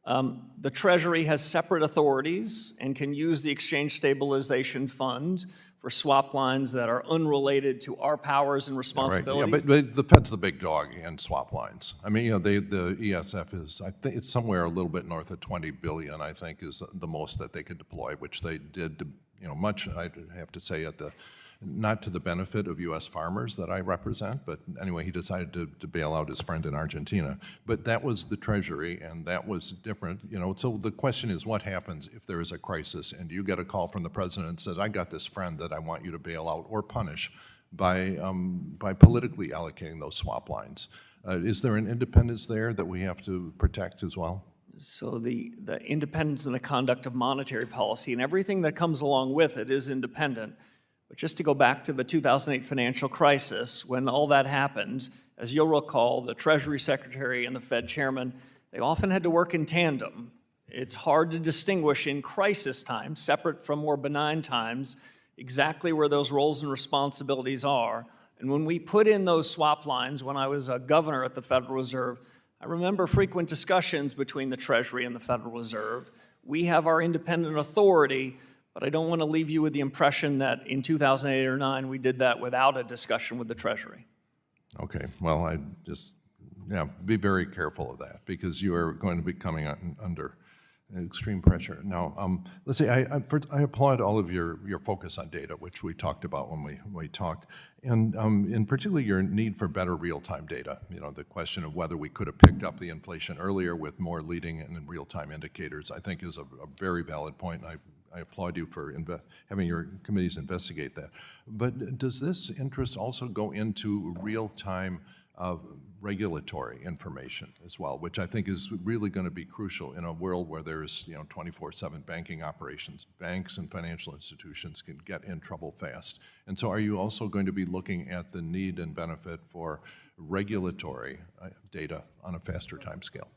The Treasury has separate authorities and can use the Exchange Stabilization Fund for swap lines that are unrelated to our powers and responsibilities. Right. Yeah, but the Fed's the big dog in swap lines. I mean, you know, the ESF is, I think it's somewhere a little bit north of 20 billion, I think, is the most that they could deploy, which they did, you know, much, I have to say, not to the benefit of U.S. farmers that I represent, but anyway, he decided to bail out his friend in Argentina. But that was the Treasury, and that was different, you know. So the question is, what happens if there is a crisis and you get a call from the president and says, I got this friend that I want you to bail out or punish by politically allocating those swap lines? Is there an independence there that we have to protect as well? So the independence in the conduct of monetary policy and everything that comes along with it is independent. But just to go back to the 2008 financial crisis, when all that happened, as you'll recall, the Treasury Secretary and the Fed Chairman, they often had to work in tandem. It's hard to distinguish in crisis times, separate from more benign times, exactly where those roles and responsibilities are. And when we put in those swap lines, when I was a governor at the Federal Reserve, I remember frequent discussions between the Treasury and the Federal Reserve. We have our independent authority, But I don't want to leave you with the impression that in 2008 or 9, we did that without a discussion with the Treasury. Okay, well, I just, yeah, be very careful of that, because you are going to be coming under extreme pressure. Now, let's say, I applaud all of your focus on data, which we talked about when we talked, and in particular your need for better real-time data. You know, the question of whether we could have picked up the inflation earlier with more leading and real-time indicators, I think is a very valid point, and I applaud you for having your committees investigate that. But does this interest also go into real-time regulatory information as well, which I think is really going to be crucial in a world where there's 24/7 banking operations? Banks and financial institutions can get in trouble fast. And so are you also going to be looking at the need and benefit for regulatory data on a faster timescale?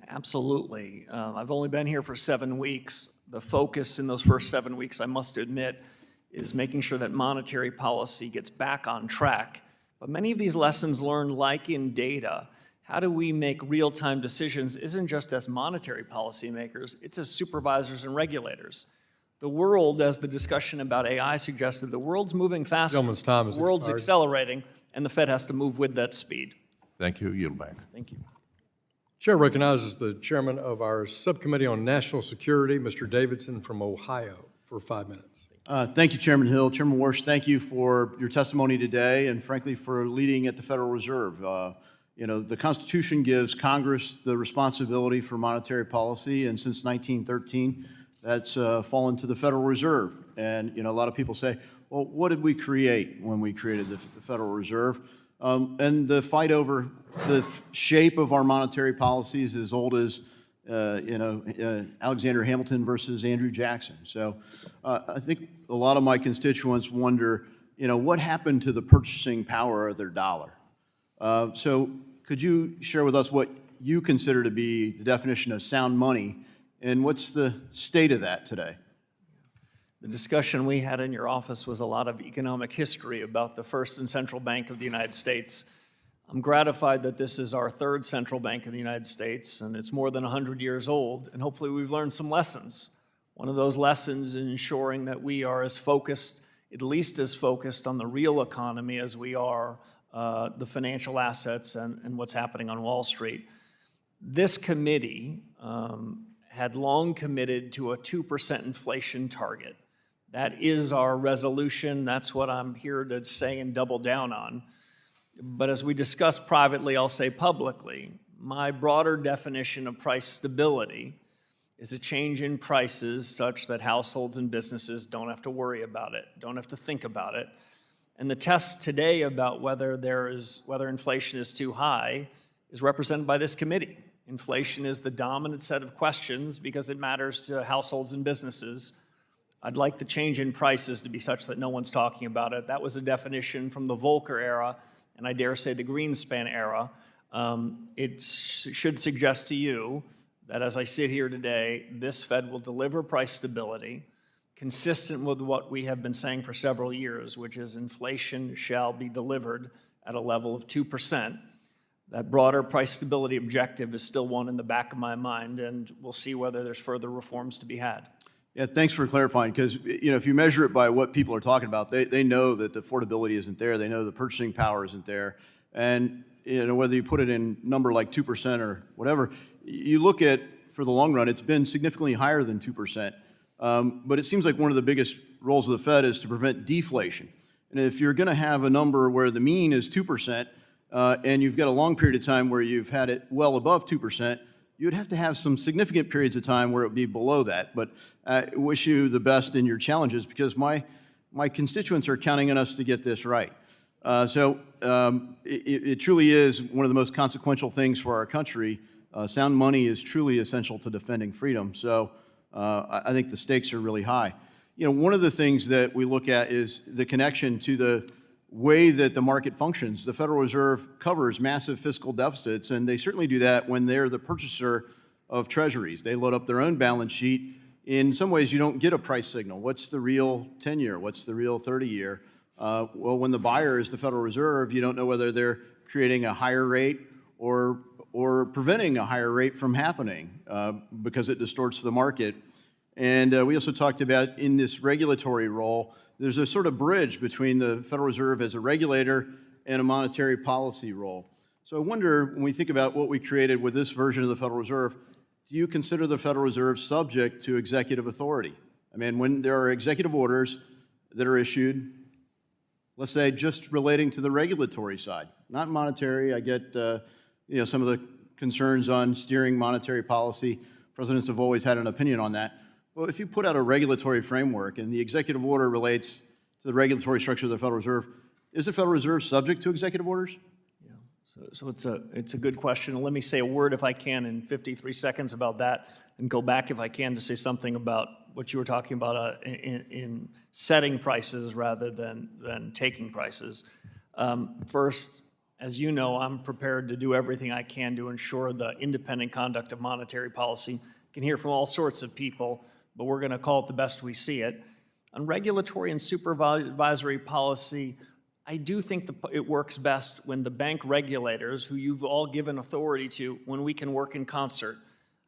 Absolutely. I've only been here for 7 weeks. The focus in those first 7 weeks, I must admit, is making sure that monetary policy gets back on track. But many of these lessons learned, like in data, how do we make real-time decisions isn't just as monetary policymakers, it's as supervisors and regulators. The world, as the discussion about AI suggested, the world's moving faster. Gentleman's time has The world's expired. accelerating, and the Fed has to move with that speed. Thank you. Yield back. Thank you. Chair recognizes the chairman of our Subcommittee on National Security, Mr. Davidson from Ohio, for 5 minutes. Thank you, Chairman Hill. Chairman Warsh, thank you for your testimony today and frankly for leading at the Federal Reserve. The Constitution gives Congress the responsibility for monetary policy, and since 1913, that's fallen to the Federal Reserve. And a lot of people say, well, what did we create when we created the Federal Reserve? And the fight over the shape of our monetary policy is as old as Alexander Hamilton versus Andrew Jackson. So I think a lot of my constituents wonder, what happened to the purchasing power of their dollar? So could you share with us what you consider to be the definition of sound money, and what's the state of that today? The discussion we had in your office was a lot of economic history about the first and central bank of the United States. I'm gratified that this is our third central bank in the United States, and it's more than 100 years old, and hopefully we've learned some lessons. One of those lessons is ensuring that we are as focused, at least as focused on the real economy as we are the financial assets and what's happening on Wall Street. This committee had long committed to a 2% inflation target. That is our resolution. That's what I'm here to say and double down on. But as we discussed privately, I'll say publicly, my broader definition of price stability is a change in prices such that households and businesses don't have to worry about it, don't have to think about it. And the test today about whether inflation is too high is represented by this committee. Inflation is the dominant set of questions because it matters to households and businesses. I'd like the change in prices to be such that no one's talking about it. That was a definition from the Volcker era, and I dare say the Greenspan era. It should suggest to you that as I sit here today, this Fed will deliver price stability consistent with what we have been saying for several years, which is inflation shall be delivered at a level of 2%. That broader price stability objective is still one in the back of my mind, and we'll see whether there's further reforms to be had. Yeah, thanks for clarifying, because if you measure it by what people are talking about, they know that the affordability isn't there, they know the purchasing power isn't there, and whether you put it in number like 2% or whatever, you look at, for the long run, it's been significantly higher than 2%, but it seems like one of the biggest roles of the Fed is to prevent deflation. And if you're going to have a number where the mean is 2%, and you've got a long period of time where you've had it well above 2%, you'd have to have some significant periods of time where it would be below that. But I wish you the best in your challenges, because my constituents are counting on us to get this right. It truly is one of the most consequential things for our country. Sound money is truly essential to defending freedom. So I think the stakes are really high. One of the things that we look at is the connection to the way that the market functions. The Federal Reserve covers massive fiscal deficits, and they certainly do that when they're the purchaser of treasuries. They load up their own balance sheet. In some ways, you don't get a price signal. What's the real 10-year? What's the real 30-year? Well, when the buyer is the Federal Reserve, you don't know whether they're creating a higher rate or preventing a higher rate from happening because it distorts the market. And we also talked about in this regulatory role, there's a sort of bridge between the Federal Reserve as a regulator and a monetary policy role. So I wonder, when we think about what we created with this version of the Federal Reserve, do you consider the Federal Reserve subject to executive authority? I mean, when there are executive orders that are issued, let's say just relating to the regulatory side, not monetary. I get some of the concerns on steering monetary policy. Presidents have always had an opinion on that. Well, if you put out a regulatory framework and the executive order relates to the regulatory structure of the Federal Reserve, is the Federal Reserve subject to executive orders? So it's a good question. Let me say a word, if I can, in 53 seconds about that, and go back, if I can, to say something about what you were talking about in setting prices rather than taking prices. First, as you know, I'm prepared to do everything I can to ensure the independent conduct of monetary policy. You can hear from all sorts of people, but we're going to call it the best we see it. On regulatory and supervisory policy, I do think it works best when the bank regulators, who you've all given authority to, when we can work in concert.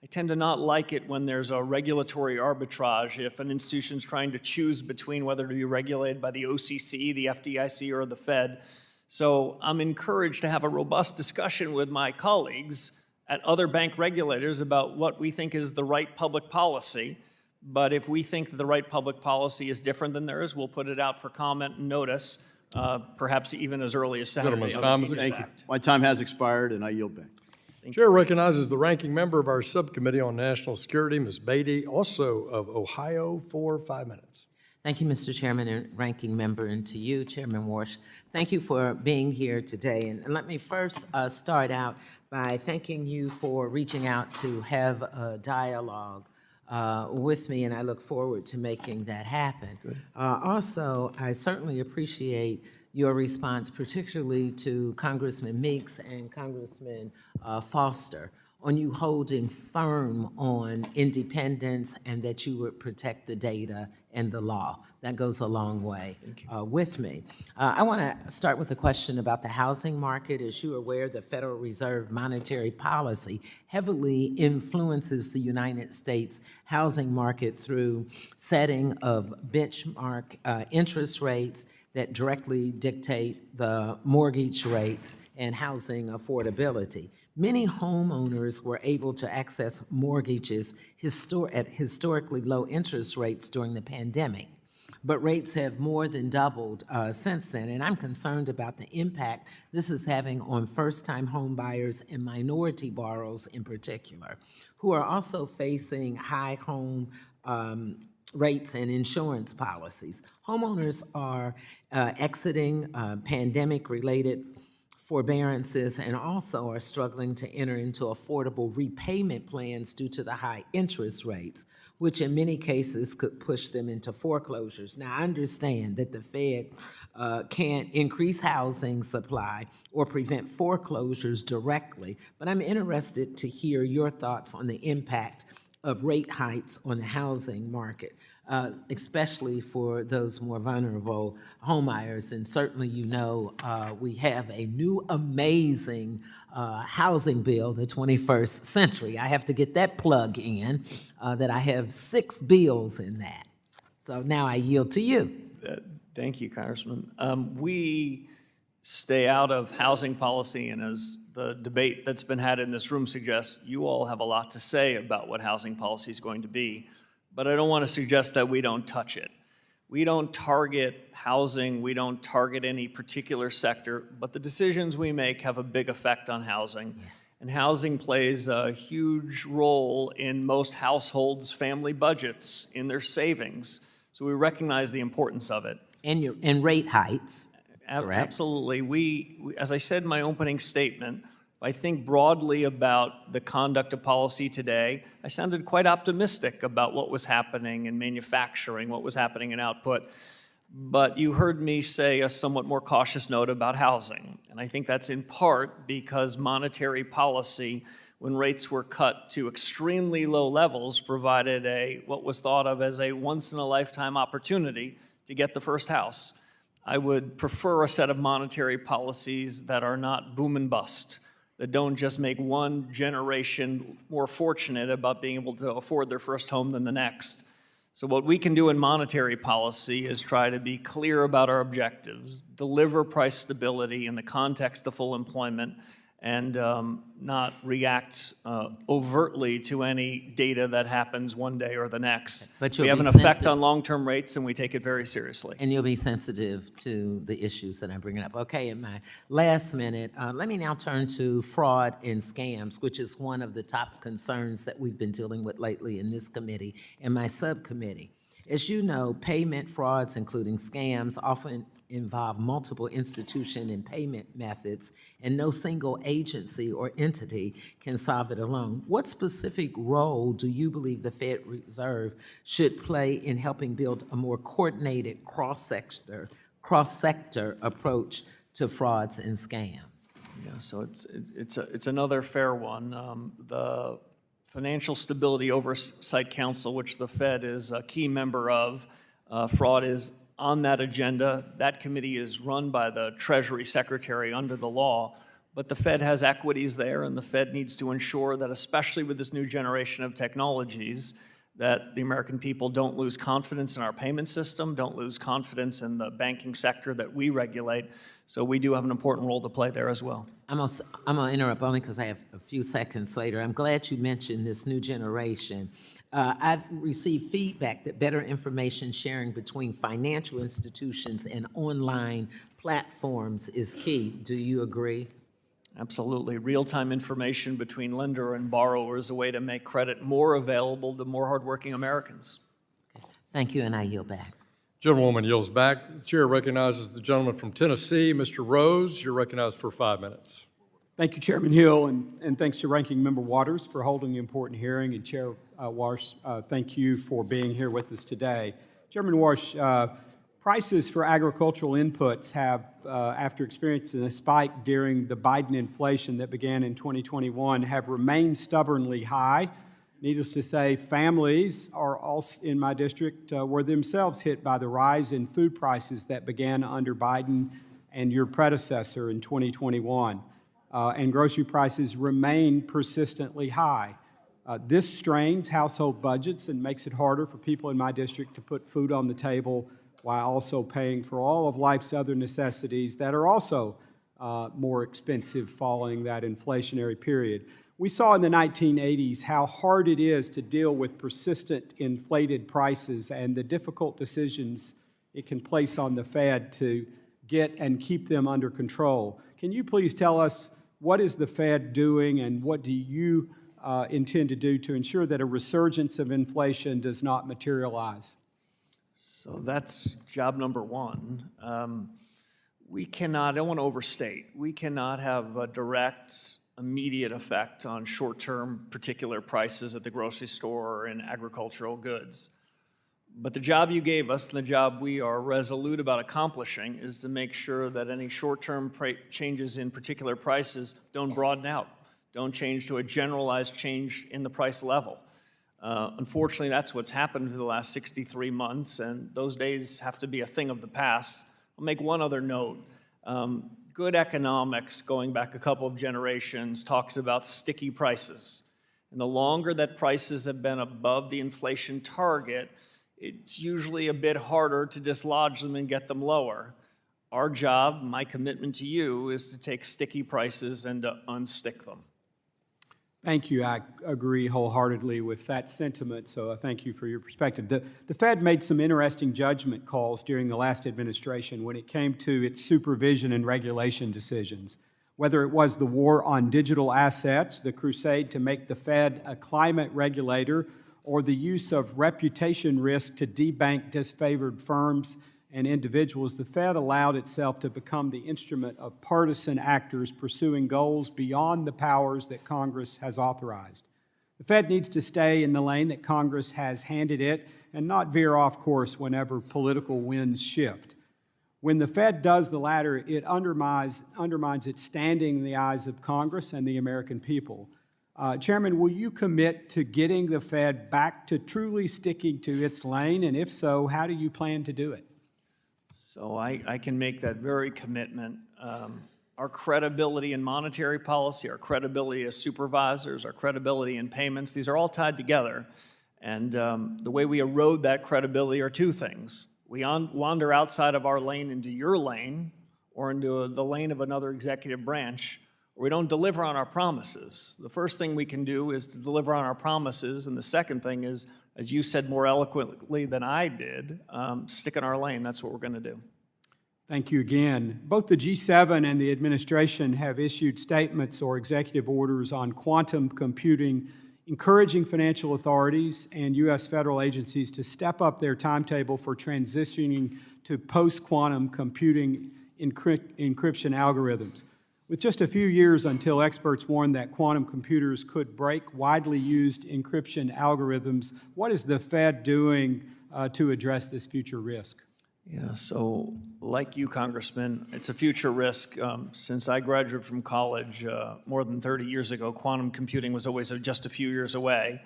I tend to not like it when there's a regulatory arbitrage, if an institution's trying to choose between whether to be regulated by the OCC, the FDIC, or the Fed. So I'm encouraged to have a robust discussion with my colleagues at other bank regulators about what we think is the right public policy. But if we think that the right public policy is different than theirs, we'll put it out for comment and notice, perhaps even as early as Saturday. Gentleman's time is Thank you. My time has expired, and I yield back. Chair recognizes the ranking member of our Subcommittee on National Security, Ms. Beatty, also of Ohio, for 5 minutes. Thank you, Mr. Chairman and Ranking Member, and to you, Chairman Warsh. Thank you for being here today. And let me first start out by thanking you for reaching out to have a dialogue with me, and I look forward to making that happen. Also, I certainly appreciate your response, particularly to Congressman Meeks and Congressman Foster, on you holding firm on independence and that you would protect the data and the law. That goes a long way with me. I want to start with a question about the housing market. As you are aware, the Federal Reserve monetary policy heavily influences the United States housing market through setting of benchmark interest rates that directly dictate the mortgage rates and housing affordability. Many homeowners were able to access mortgages at historically low interest rates during the pandemic, but rates have more than doubled since then, and I'm concerned about the impact this is having on first-time home buyers and minority borrowers in particular, who are also facing high home rates and insurance policies. Homeowners are exiting pandemic-related forbearances and also are struggling to enter into affordable repayment plans due to the high interest rates, which in many cases could push them into foreclosures. Now, I understand that the Fed can't increase housing supply or prevent foreclosures directly, but I'm interested to hear your thoughts on the impact of rate hikes on the housing market, especially for those more vulnerable homebuyers. And certainly, you know, we have a new amazing housing bill, the 21st century. I have to get that plug in, that I have 6 bills in that. So now I yield to you. Thank you, Congressman. We stay out of housing policy, and as the debate that's been had in this room suggests, you all have a lot to say about what housing policy is going to be, but I don't want to suggest that we don't touch it. We don't target housing, we don't target any particular sector, but the decisions we make have a big effect on housing. Yes. And housing plays a huge role in most households' family budgets, in their savings, so we recognize the importance of it. And rate hikes. Correct. Absolutely. We, as I said in my opening statement, I think broadly about the conduct of policy today. I sounded quite optimistic about what was happening in manufacturing, what was happening in output, but you heard me say a somewhat more cautious note about housing. And I think that's in part because monetary policy, when rates were cut to extremely low levels, provided what was thought of as a once-in-a-lifetime opportunity to get the first house. I would prefer a set of monetary policies that are not boom and bust, that don't just make one generation more fortunate about being able to afford their first home than the next. So what we can do in monetary policy is try to be clear about our objectives, deliver price stability in the context of full employment, and not react overtly to any data that happens one day or the next. But We you'll have be an effect sensitive. on long-term rates, and we take it very seriously. And you'll be sensitive to the issues that I'm bringing up. Okay, in my last minute, let me now turn to fraud and scams, which is one of the top concerns that we've been dealing with lately in this committee and my subcommittee. As you know, payment frauds, including scams, often involve multiple institution and payment methods, and no single agency or entity can solve it alone. What specific role do you believe the Fed Reserve should play in helping build a more coordinated cross-sector approach to frauds and scams? Yeah, so it's another fair one. The Financial Stability Oversight Council, which the Fed is a key member of, fraud is on that agenda. That committee is run by the Treasury Secretary under the law, but the Fed has equities there, and the Fed needs to ensure that, especially with this new generation of technologies, that the American people don't lose confidence in our payment system, don't lose confidence in the banking sector that we regulate. So we do have an important role to play there as well. I'm gonna interrupt only because I have a few seconds later. I'm glad you mentioned this new generation. I've received feedback that better information sharing between financial institutions and online platforms is key. Do you agree? Absolutely. Real-time information between lender and borrower is a way to make credit more available to more hardworking Americans. Thank you, and I yield back. Gentlewoman yields back. The chair recognizes the gentleman from Tennessee, Mr. Rose. You're recognized for 5 minutes. Thank you, Chairman Hill, and thanks to Ranking Member Waters for holding the important hearing, and Chair Warsh, thank you for being here with us today. Chairman Warsh, prices for agricultural inputs have, after experiencing a spike during the Biden inflation that began in 2021, have remained stubbornly high. Needless to say, families are also in my district were themselves hit by the rise in food prices that began under Biden and your predecessor in 2021. And grocery prices remain persistently high. This strains household budgets and makes it harder for people in my district to put food on the table while also paying for all of life's other necessities that are also more expensive following that inflationary period. We saw in the 1980s how hard it is to deal with persistent inflated prices and the difficult decisions it can place on the Fed to get and keep them under control. Can you please tell us what is the Fed doing and what do you intend to do to ensure that a resurgence of inflation does not materialize? So that's job number one. We cannot, I don't want to overstate, we cannot have a direct, immediate effect on short-term particular prices at the grocery store or in agricultural goods. But the job you gave us, and the job we are resolute about accomplishing, is to make sure that any short-term changes in particular prices don't broaden out, don't change to a generalized change in the price level. Unfortunately, that's what's happened for the last 63 months, and those days have to be a thing of the past. I'll make one other note. Good economics, going back a couple of generations, talks about sticky prices. And the longer that prices have been above the inflation target, it's usually a bit harder to dislodge them and get them lower. Our job, my commitment to you, is to take sticky prices and to unstick them. Thank you. I agree wholeheartedly with that sentiment, so I thank you for your perspective. The Fed made some interesting judgment calls during the last administration when it came to its supervision and regulation decisions. Whether it was the war on digital assets, the crusade to make the Fed a climate regulator, or the use of reputation risk to debank disfavored firms and individuals, the Fed allowed itself to become the instrument of partisan actors pursuing goals beyond the powers that Congress has authorized. The Fed needs to stay in the lane that Congress has handed it and not veer off course whenever political winds shift. When the Fed does the latter, it undermines its standing in the eyes of Congress and the American people. Chairman, will you commit to getting the Fed back to truly sticking to its lane, and if so, how do you plan to do it? So I can make that very commitment. Our credibility in monetary policy, our credibility as supervisors, our credibility in payments, these are all tied together. And the way we erode that credibility are two things. We wander outside of our lane into your lane or into the lane of another executive branch, or we don't deliver on our promises. The first thing we can do is to deliver on our promises, and the second thing is, as you said more eloquently than I did, stick in our lane. That's what we're going to do. Thank you again. Both the G7 and the administration have issued statements or executive orders on quantum computing, encouraging financial authorities and U.S. federal agencies to step up their timetable for transitioning to post-quantum computing encryption algorithms. With just a few years until experts warn that quantum computers could break widely used encryption algorithms, what is the Fed doing to address this future risk? Yeah, so like you, Congressman, it's a future risk. Since I graduated from college more than 30 years ago, quantum computing was always just a few years away.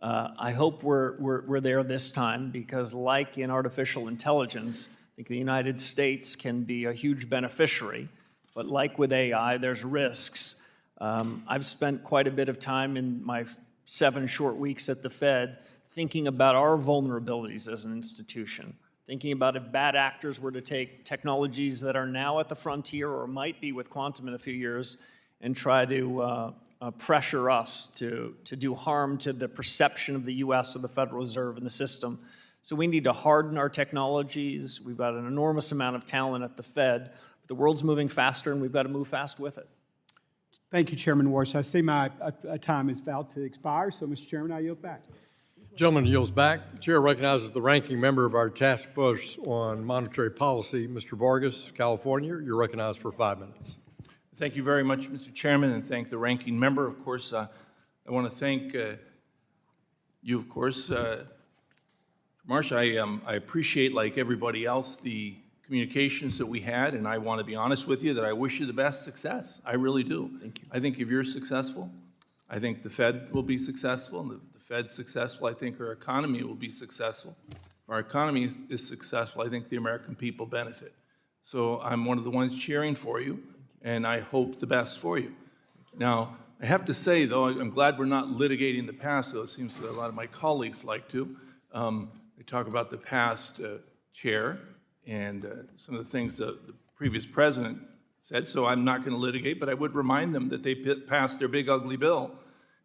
I hope we're there this time because like in artificial intelligence, I think the United States can be a huge beneficiary. But like with AI, there's risks. I've spent quite a bit of time in my 7 short weeks at the Fed thinking about our vulnerabilities as an institution, thinking about if bad actors were to take technologies that are now at the frontier or might be with quantum in a few years and try to pressure us to do harm to the perception of the U.S. or the Federal Reserve and the system. So we need to harden our technologies. We've got an enormous amount of talent at the Fed. But the world's moving faster, and we've got to move fast with it. Thank you, Chairman Warsh. I see my time is about to expire, so, Mr. Chairman, I yield back. Gentleman yields back. Chair recognizes the ranking member of our task force on monetary policy, Mr. Vargas, California. You're recognized for 5 minutes. Thank you very much, Mr. Chairman, and thank the ranking member. Of course, I want to thank you, of course. Marsh, I appreciate, like everybody else, the communications that we had, and I want to be honest with you that I wish you the best success. I really do. Thank you. I think if you're successful, I think the Fed will be successful, and the Fed's successful, I think our economy will be successful. If our economy is successful, I think the American people benefit. So I'm one of the ones cheering for you, and I hope the best for you. Now, I have to say, though, I'm glad we're not litigating the past, though it seems that a lot of my colleagues like to. They talk about the past chair and some of the things the previous president said, so I'm not going to litigate, but I would remind them that they passed their big ugly bill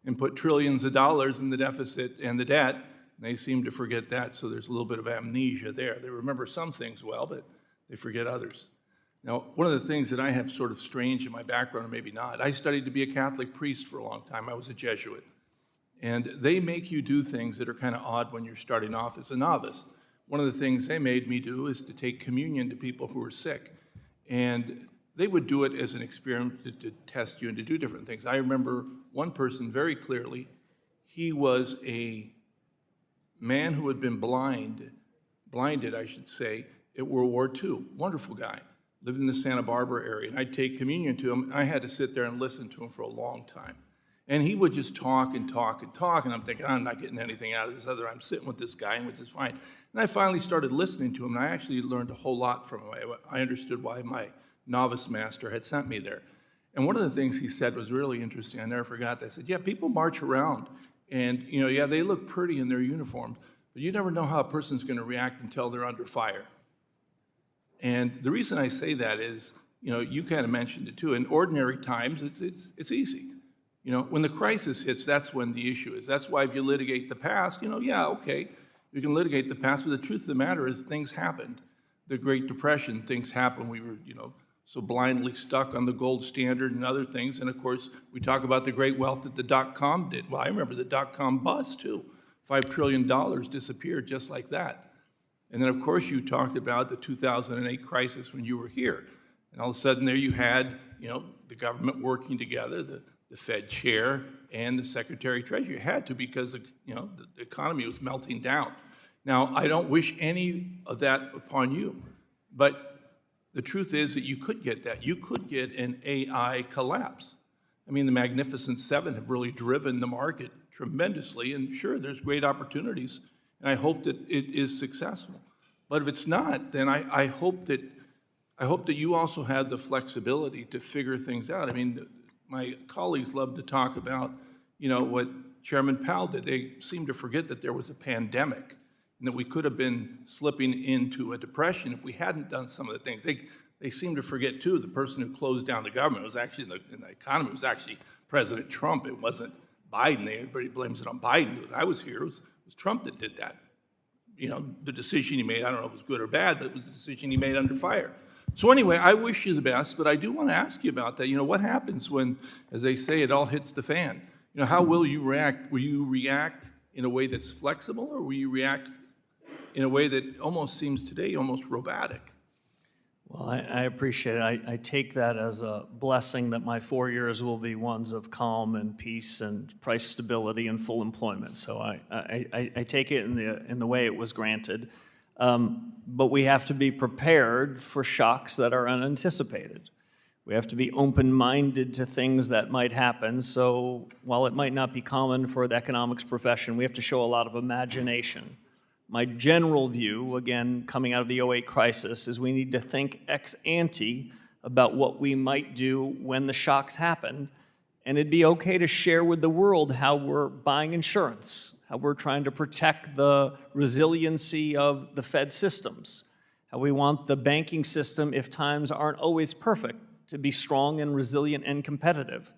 and put trillions of dollars in the deficit and the debt, and they seem to forget that, so there's a little bit of amnesia there. They remember some things well, but they forget others. Now, one of the things that I have sort of strange in my background, or maybe not, I studied to be a Catholic priest for a long time. I was a Jesuit. And they make you do things that are kind of odd when you're starting off as a novice. One of the things they made me do is to take communion to people who were sick. And they would do it as an experiment to test you and to do different things. I remember one person very clearly. He was a man who had been blinded, I should say, at World War II. Wonderful guy. Lived in the Santa Barbara area. And I'd take communion to him. I had to sit there and listen to him for a long time. And he would just talk and talk and talk, and I'm thinking, I'm not getting anything out of this other. I'm sitting with this guy, which is fine. And I finally started listening to him, and I actually learned a whole lot from him. I understood why my novice master had sent me there. And one of the things he said was really interesting. I never forgot that. I said, yeah, people march around, and yeah, they look pretty in their uniforms, but you never know how a person's going to react until they're under fire. And the reason I say that is, you kind of mentioned it too. In ordinary times, it's easy. When the crisis hits, that's when the issue is. That's why if you litigate the past, yeah, okay, you can litigate the past, but the truth of the matter is things happened. The Great Depression, things happened. We were, so blindly stuck on the gold standard and other things. And of course, we talk about the great wealth that the dot-com did. Well, I remember the dot-com bust too. $5 trillion disappeared just like that. And then of course you talked about the 2008 crisis when you were here. And all of a sudden there you had, the government working together, the Fed chair and the Secretary of Treasury. You had to because the economy was melting down. Now, I don't wish any of that upon you, but the truth is that you could get that. You could get an AI collapse. I mean, the Magnificent Seven have really driven the market tremendously, and sure, there's great opportunities, and I hope that it is successful. But if it's not, then I hope that you also have the flexibility to figure things out. I mean, my colleagues love to talk about, what Chairman Powell did. They seem to forget that there was a pandemic and that we could have been slipping into a depression if we hadn't done some of the things. They seem to forget, too, the person who closed down the government was actually, in the economy, was actually President Trump. It wasn't Biden. Everybody blames it on Biden. I was here. It was Trump that did that. You know, the decision he made, I don't know if it was good or bad, but it was the decision he made under fire. So anyway, I wish you the best, but I do want to ask you about that. You know, what happens when, as they say, it all hits the fan? You know, how will you react? Will you react in a way that's flexible, or will you react in a way that almost seems today almost robotic? Well, I appreciate it. I take that as a blessing that my 4 years will be ones of calm and peace and price stability and full employment. So I take it in the way it was granted. But we have to be prepared for shocks that are unanticipated. We have to be open-minded to things that might happen. So while it might not be common for the economics profession, we have to show a lot of imagination. My general view, again, coming out of the 2008 crisis, is we need to think ex ante about what we might do when the shocks happen. And it'd be okay to share with the world how we're buying insurance, how we're trying to protect the resiliency of the Fed systems, how we want the banking system, if times aren't always perfect, to be strong and resilient and competitive.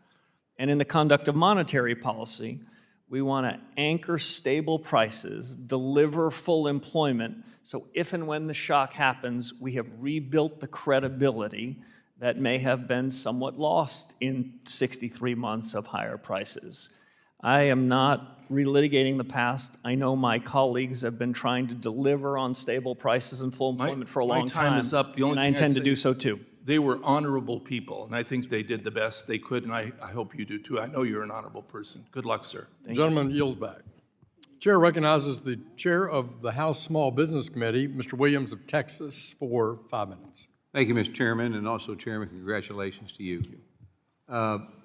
And in the conduct of monetary policy, we want to anchor stable prices, deliver full employment, so if and when the shock happens, we have rebuilt the credibility that may have been somewhat lost in 63 months of higher prices. I am not relitigating the past. I know my colleagues have been trying to deliver on stable prices and full employment for a long time. My time is up. The only and I thing intend I'd to say, do so too. They were honorable people, and I think they did the best they could, and I hope you do too. I know you're an honorable person. Good luck, sir. The gentleman yields back. Chair recognizes the chair of the House Small Business Committee, Mr. Williams of Texas, for 5 minutes. Thank you, Mr. Chairman, and also, Chairman, congratulations to you.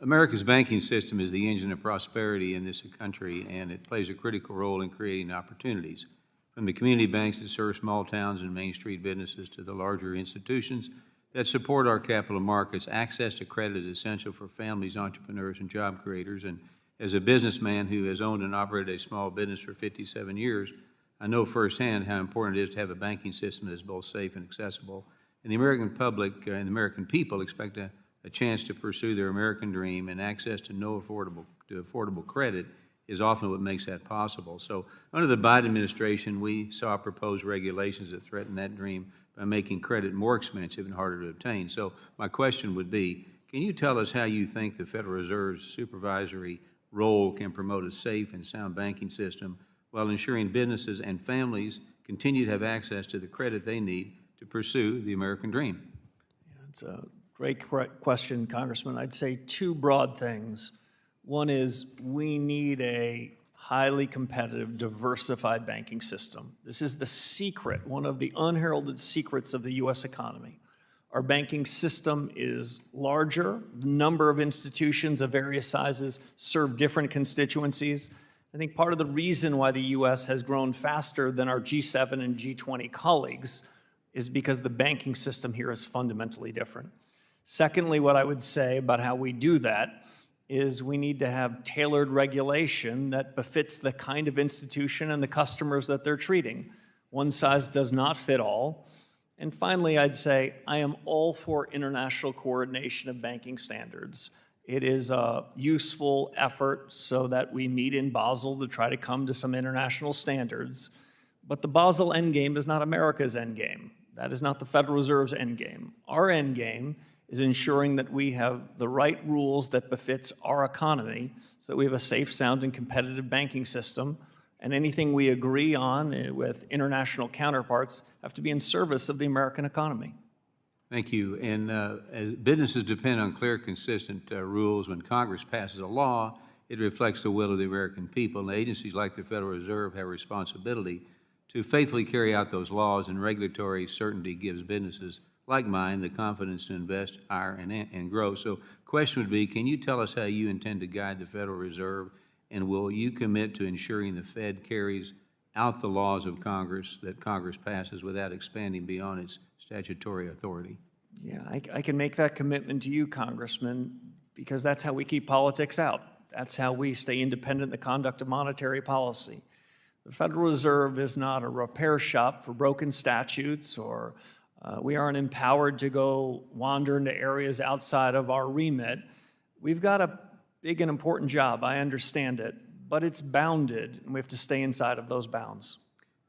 America's banking system is the engine of prosperity in this country, and it plays a critical role in creating opportunities. From the community banks that serve small towns and Main Street businesses to the larger institutions that support our capital markets, access to credit is essential for families, entrepreneurs, and job creators. And as a businessman who has owned and operated a small business for 57 years, I know firsthand how important it is to have a banking system that is both safe and accessible. And the American public and the American people expect a chance to pursue their American dream, and access to affordable credit is often what makes that possible. So under the Biden administration, we saw proposed regulations that threaten that dream by making credit more expensive and harder to obtain. So my question would be, can you tell us how you think the Federal Reserve's supervisory role can promote a safe and sound banking system while ensuring businesses and families continue to have access to the credit they need to pursue the American dream? It's a great question, Congressman. I'd say two broad things. One is we need a highly competitive, diversified banking system. This is the secret, one of the unheralded secrets of the U.S. economy. Our banking system is larger. The number of institutions of various sizes serve different constituencies. I think part of the reason why the U.S. has grown faster than our G7 and G20 colleagues is because the banking system here is fundamentally different. Secondly, what I would say about how we do that is we need to have tailored regulation that befits the kind of institution and the customers that they're treating. One size does not fit all. And finally, I'd say I am all for international coordination of banking standards. It is a useful effort so that we meet in Basel to try to come to some international standards. But the Basel endgame is not America's endgame. That is not the Federal Reserve's endgame. Our endgame is ensuring that we have the right rules that befits our economy so that we have a safe, sound, and competitive banking system. And anything we agree on with international counterparts have to be in service of the American economy. Thank you. And as businesses depend on clear, consistent rules, when Congress passes a law, it reflects the will of the American people. And agencies like the Federal Reserve have a responsibility to faithfully carry out those laws, and regulatory certainty gives businesses like mine the confidence to invest, hire, and grow. So question would be, can you tell us how you intend to guide the Federal Reserve, and will you commit to ensuring the Fed carries out the laws of Congress that Congress passes without expanding beyond its statutory authority? Yeah, I can make that commitment to you, Congressman, because that's how we keep politics out. That's how we stay independent in the conduct of monetary policy. The Federal Reserve is not a repair shop for broken statutes, or we aren't empowered to go wander into areas outside of our remit. We've got a big and important job, I understand it, but it's bounded, and we have to stay inside of those bounds.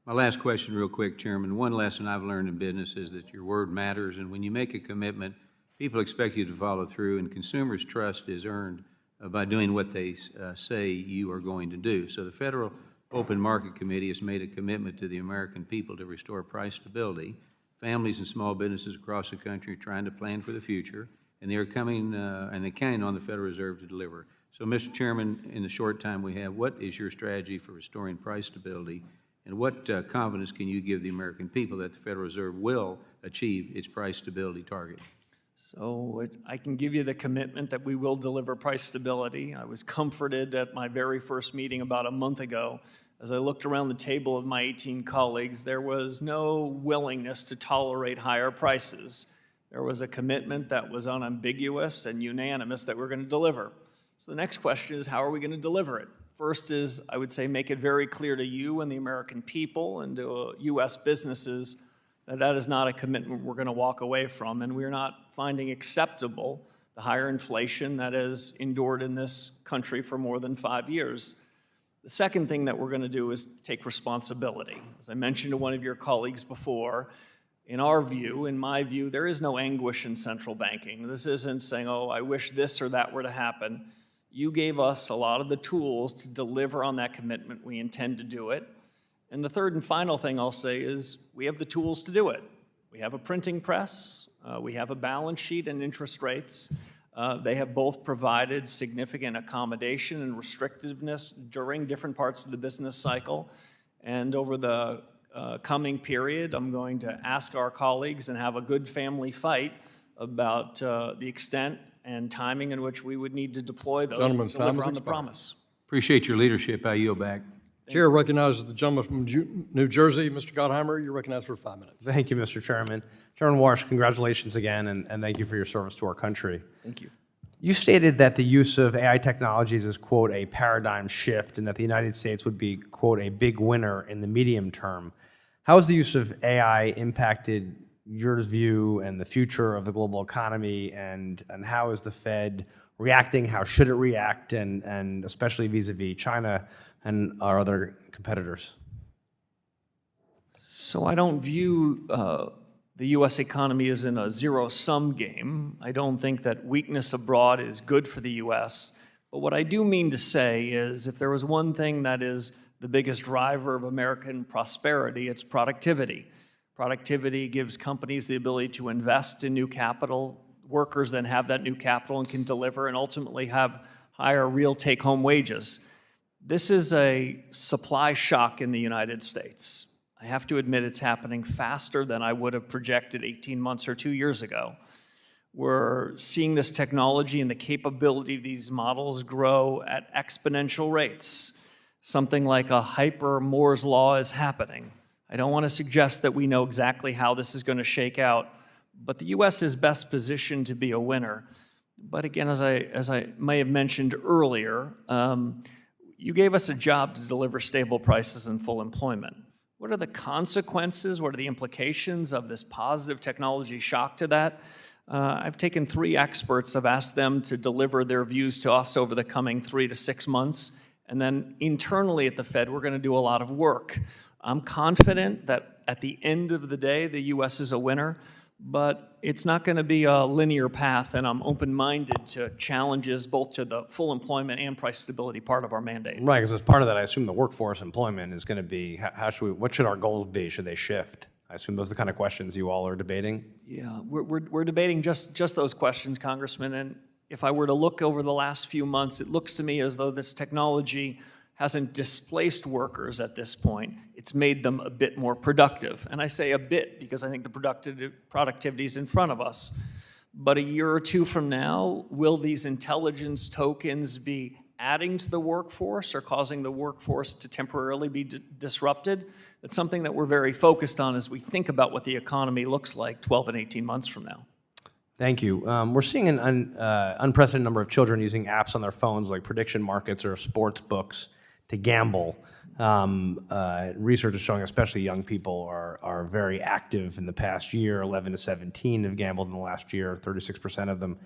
My last question real quick, Chairman. One lesson I've learned in business is that your word matters, and when you make a commitment, people expect you to follow through, and consumers' trust is earned by doing what they say you are going to do. So the Federal Open Market Committee has made a commitment to the American people to restore price stability. Families and small businesses across the country are trying to plan for the future, and they're coming and they're counting on the Federal Reserve to deliver. So, Mr. Chairman, in the short time we have, what is your strategy for restoring price stability, and what confidence can you give the American people that the Federal Reserve will achieve its price stability target? So I can give you the commitment that we will deliver price stability. I was comforted at my very first meeting about a month ago. As I looked around the table of my 18 colleagues, there was no willingness to tolerate higher prices. There was a commitment that was unambiguous and unanimous that we're going to deliver. So the next question is, how are we going to deliver it? First is, I would say, make it very clear to you and the American people and to U.S. businesses that that is not a commitment we're going to walk away from, and we're not finding acceptable the higher inflation that has endured in this country for more than 5 years. The second thing that we're going to do is take responsibility. As I mentioned to one of your colleagues before, in our view, in my view, there is no anguish in central banking. This isn't saying, oh, I wish this or that were to happen. You gave us a lot of the tools to deliver on that commitment. We intend to do it. And the third and final thing I'll say is we have the tools to do it. We have a printing press, we have a balance sheet and interest rates. They have both provided significant accommodation and restrictiveness during different parts of the business cycle. And over the coming period, I'm going to ask our colleagues and have a good family fight about the extent and timing in which we would need to deploy those to deliver on the promise. Appreciate your leadership. I yield back. Chair recognizes the gentleman from New Jersey, Mr. Gottheimer. You're recognized for 5 minutes. Thank you, Mr. Chairman. Chairman Warsh, congratulations again, and thank you for your service to our country. Thank you. You stated that the use of AI technologies is, quote, a paradigm shift, and that the United States would be, quote, a big winner in the medium term. How has the use of AI impacted your view and the future of the global economy, and how is the Fed reacting? How should it react, and especially vis-a-vis China and our other competitors? So I don't view the U.S. economy as in a zero-sum game. I don't think that weakness abroad is good for the U.S. But what I do mean to say is if there was one thing that is the biggest driver of American prosperity, it's productivity. Productivity gives companies the ability to invest in new capital. Workers then have that new capital and can deliver and ultimately have higher real take-home wages. This is a supply shock in the United States. I have to admit it's happening faster than I would have projected 18 months or 2 years ago. We're seeing this technology and the capability of these models grow at exponential rates. Something like a hyper Moore's Law is happening. I don't want to suggest that we know exactly how this is going to shake out, but the U.S. is best positioned to be a winner. But again, as I may have mentioned earlier, you gave us a job to deliver stable prices and full employment. What are the consequences? What are the implications of this positive technology shock to that? I've taken 3 experts. I've asked them to deliver their views to us over the coming 3 to 6 months. And then internally at the Fed, we're going to do a lot of work. I'm confident that at the end of the day, the U.S. is a winner, but it's not going to be a linear path, and I'm open-minded to challenges both to the full employment and price stability part of our mandate. Right, because as part of that, I assume the workforce employment is going to be, what should our goals be? Should they shift? I assume those are the kind of questions you all are debating? Yeah, we're debating just those questions, Congressman, and if I were to look over the last few months, it looks to me as though this technology hasn't displaced workers at this point. It's made them a bit more productive. And I say a bit because I think the productivity is in front of us. But a year or 2 from now, will these intelligence tokens be adding to the workforce or causing the workforce to temporarily be disrupted? That's something that we're very focused on as we think about what the economy looks like 12 and 18 months from now. Thank you. We're seeing an unprecedented number of children using apps on their phones like prediction markets or sports books to gamble. Research is showing especially young people are very active in the past year. 11 to 17 have gambled in the last year, 36% of them.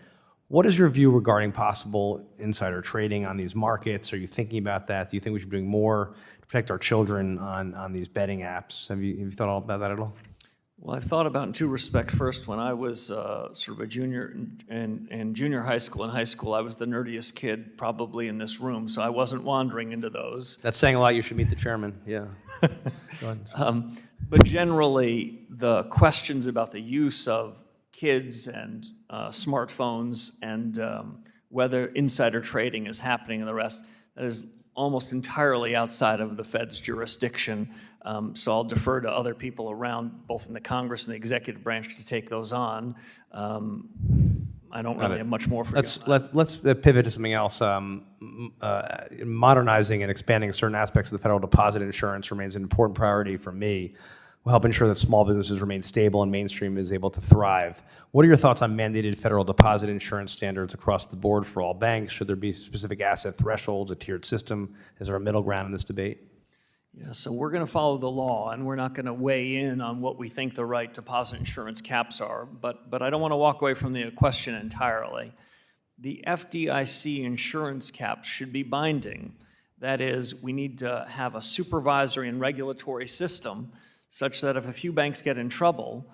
What is your view regarding possible insider trading on these markets? Are you thinking about that? Do you think we should be doing more to protect our children on these betting apps? Have you thought about that at all? Well, I've thought about in two respects. First, when I was sort of a junior in junior high school and high school, I was the nerdiest kid probably in this room, so I wasn't wandering into those. That's saying a lot. You should meet the chairman. Yeah. Go ahead. But generally, the questions about the use of kids and smartphones and whether insider trading is happening and the rest, that is almost entirely outside of the Fed's jurisdiction. So I'll defer to other people around, both in the Congress and the executive branch, to take those on. I don't really have much more for you. Let's pivot to something else. Modernizing and expanding certain aspects of the federal deposit insurance remains an important priority for me. Will help ensure that small businesses remain stable and mainstream is able to thrive. What are your thoughts on mandated federal deposit insurance standards across the board for all banks? Should there be specific asset thresholds, a tiered system? Is there a middle ground in this debate? Yeah, so we're going to follow the law, and we're not going to weigh in on what we think the right deposit insurance caps are. But I don't want to walk away from the question entirely. The FDIC insurance caps should be binding. That is, we need to have a supervisory and regulatory system such that if a few banks get in trouble,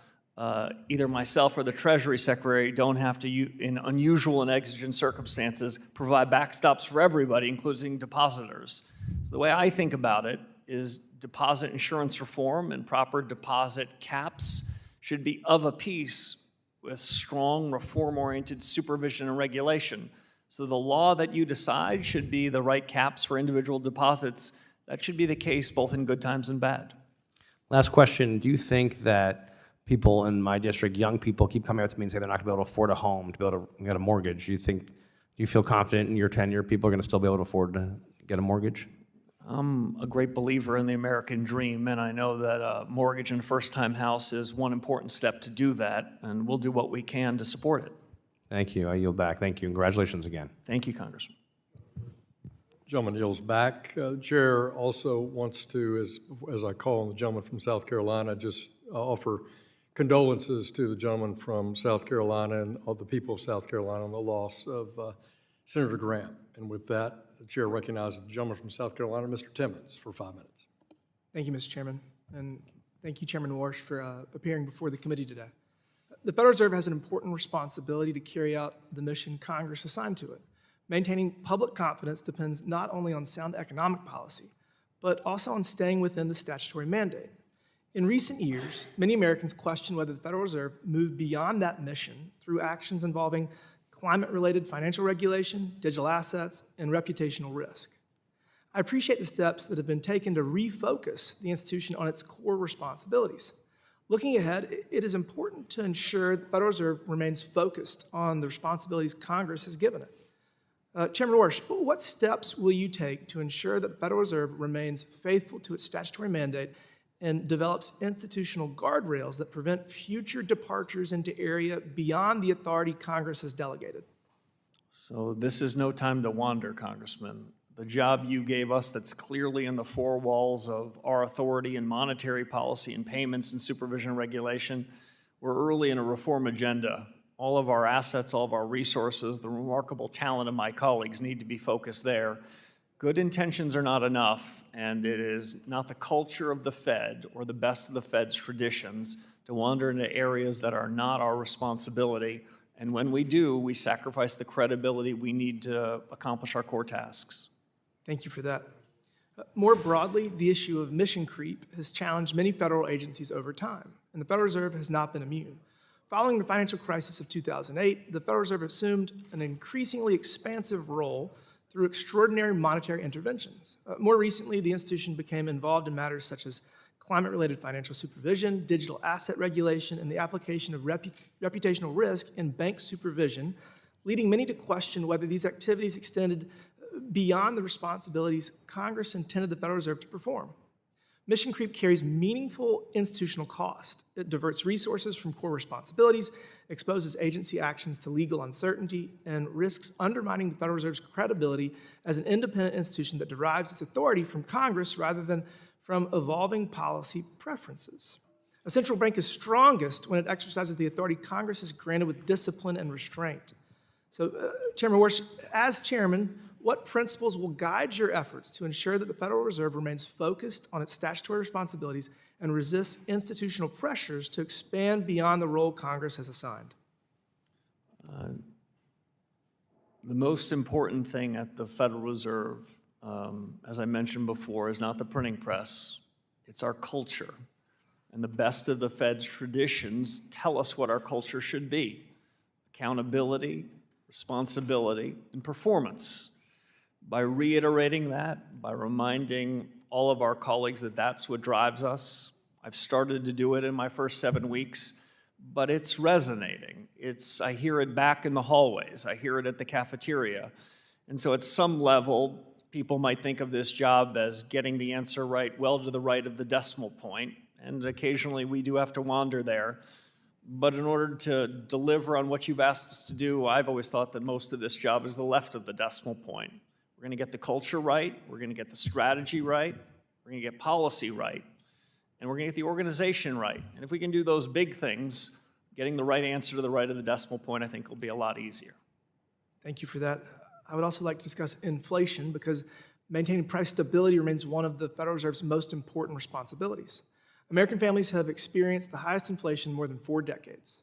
either myself or the Treasury Secretary don't have to, in unusual and exigent circumstances, provide backstops for everybody, including depositors. So the way I think about it is deposit insurance reform and proper deposit caps should be of a piece with strong reform-oriented supervision and regulation. So the law that you decide should be the right caps for individual deposits. That should be the case both in good times and bad. Last question. Do you think that people in my district, young people, keep coming up to me and say they're not going to be able to afford a home, to be able to get a mortgage? Do you feel confident in your tenure people are going to still be able to afford to get a mortgage? I'm a great believer in the American dream, and I know that a mortgage and first-time house is one important step to do that, and we'll do what we can to support it. Thank you. I yield back. Thank you. Congratulations again. Thank you, Congressman. Gentleman yields back. The chair also wants to, as I call on the gentleman from South Carolina, just offer condolences to the gentleman from South Carolina and all the people of South Carolina on the loss of Senator Grant. And with that, the chair recognizes the gentleman from South Carolina, Mr. Timmons, for 5 minutes. Thank you, Mr. Chairman, and thank you, Chairman Warsh, for appearing before the committee today. The Federal Reserve has an important responsibility to carry out the mission Congress assigned to it. Maintaining public confidence depends not only on sound economic policy, but also on staying within the statutory mandate. In recent years, many Americans question whether the Federal Reserve moved beyond that mission through actions involving climate-related financial regulation, digital assets, and reputational risk. I appreciate the steps that have been taken to refocus the institution on its core responsibilities. Looking ahead, it is important to ensure the Federal Reserve remains focused on the responsibilities Congress has given it. Chairman Warsh, what steps will you take to ensure that the Federal Reserve remains faithful to its statutory mandate and develops institutional guardrails that prevent future departures into area beyond the authority Congress has delegated? So this is no time to wander, Congressman. The job you gave us that's clearly in the four walls of our authority in monetary policy and payments and supervision and regulation, we're early in a reform agenda. All of our assets, all of our resources, the remarkable talent of my colleagues need to be focused there. Good intentions are not enough, and it is not the culture of the Fed or the best of the Fed's traditions to wander into areas that are not our responsibility. And when we do, we sacrifice the credibility we need to accomplish our core tasks. Thank you for that. More broadly, the issue of mission creep has challenged many federal agencies over time, and the Federal Reserve has not been immune. Following the financial crisis of 2008, the Federal Reserve assumed an increasingly expansive role through extraordinary monetary interventions. More recently, the institution became involved in matters such as climate-related financial supervision, digital asset regulation, and the application of reputational risk in bank supervision, leading many to question whether these activities extended beyond the responsibilities Congress intended the Federal Reserve to perform. Mission creep carries meaningful institutional cost. It diverts resources from core responsibilities, exposes agency actions to legal uncertainty, and risks undermining the Federal Reserve's credibility as an independent institution that derives its authority from Congress rather than from evolving policy preferences. A central bank is strongest when it exercises the authority Congress has granted with discipline and restraint. So, Chairman Warsh, as chairman, what principles will guide your efforts to ensure that the Federal Reserve remains focused on its statutory responsibilities and resists institutional pressures to expand beyond the role Congress has assigned? The most important thing at the Federal Reserve, as I mentioned before, is not the printing press, it's our culture. And the best of the Fed's traditions tell us what our culture should be: accountability, responsibility, and performance. By reiterating that, by reminding all of our colleagues that that's what drives us, I've started to do it in my first 7 weeks, but it's resonating. I hear it back in the hallways. I hear it at the cafeteria. And so at some level, people might think of this job as getting the answer right, well to the right of the decimal point, and occasionally we do have to wander there. But in order to deliver on what you've asked us to do, I've always thought that most of this job is the left of the decimal point. We're going to get the culture right, we're going to get the strategy right, we're going to get policy right, and we're going to get the organization right. And if we can do those big things, getting the right answer to the right of the decimal point, I think will be a lot easier. Thank you for that. I would also like to discuss inflation, because maintaining price stability remains one of the Federal Reserve's most important responsibilities. American families have experienced the highest inflation in more than 4 decades.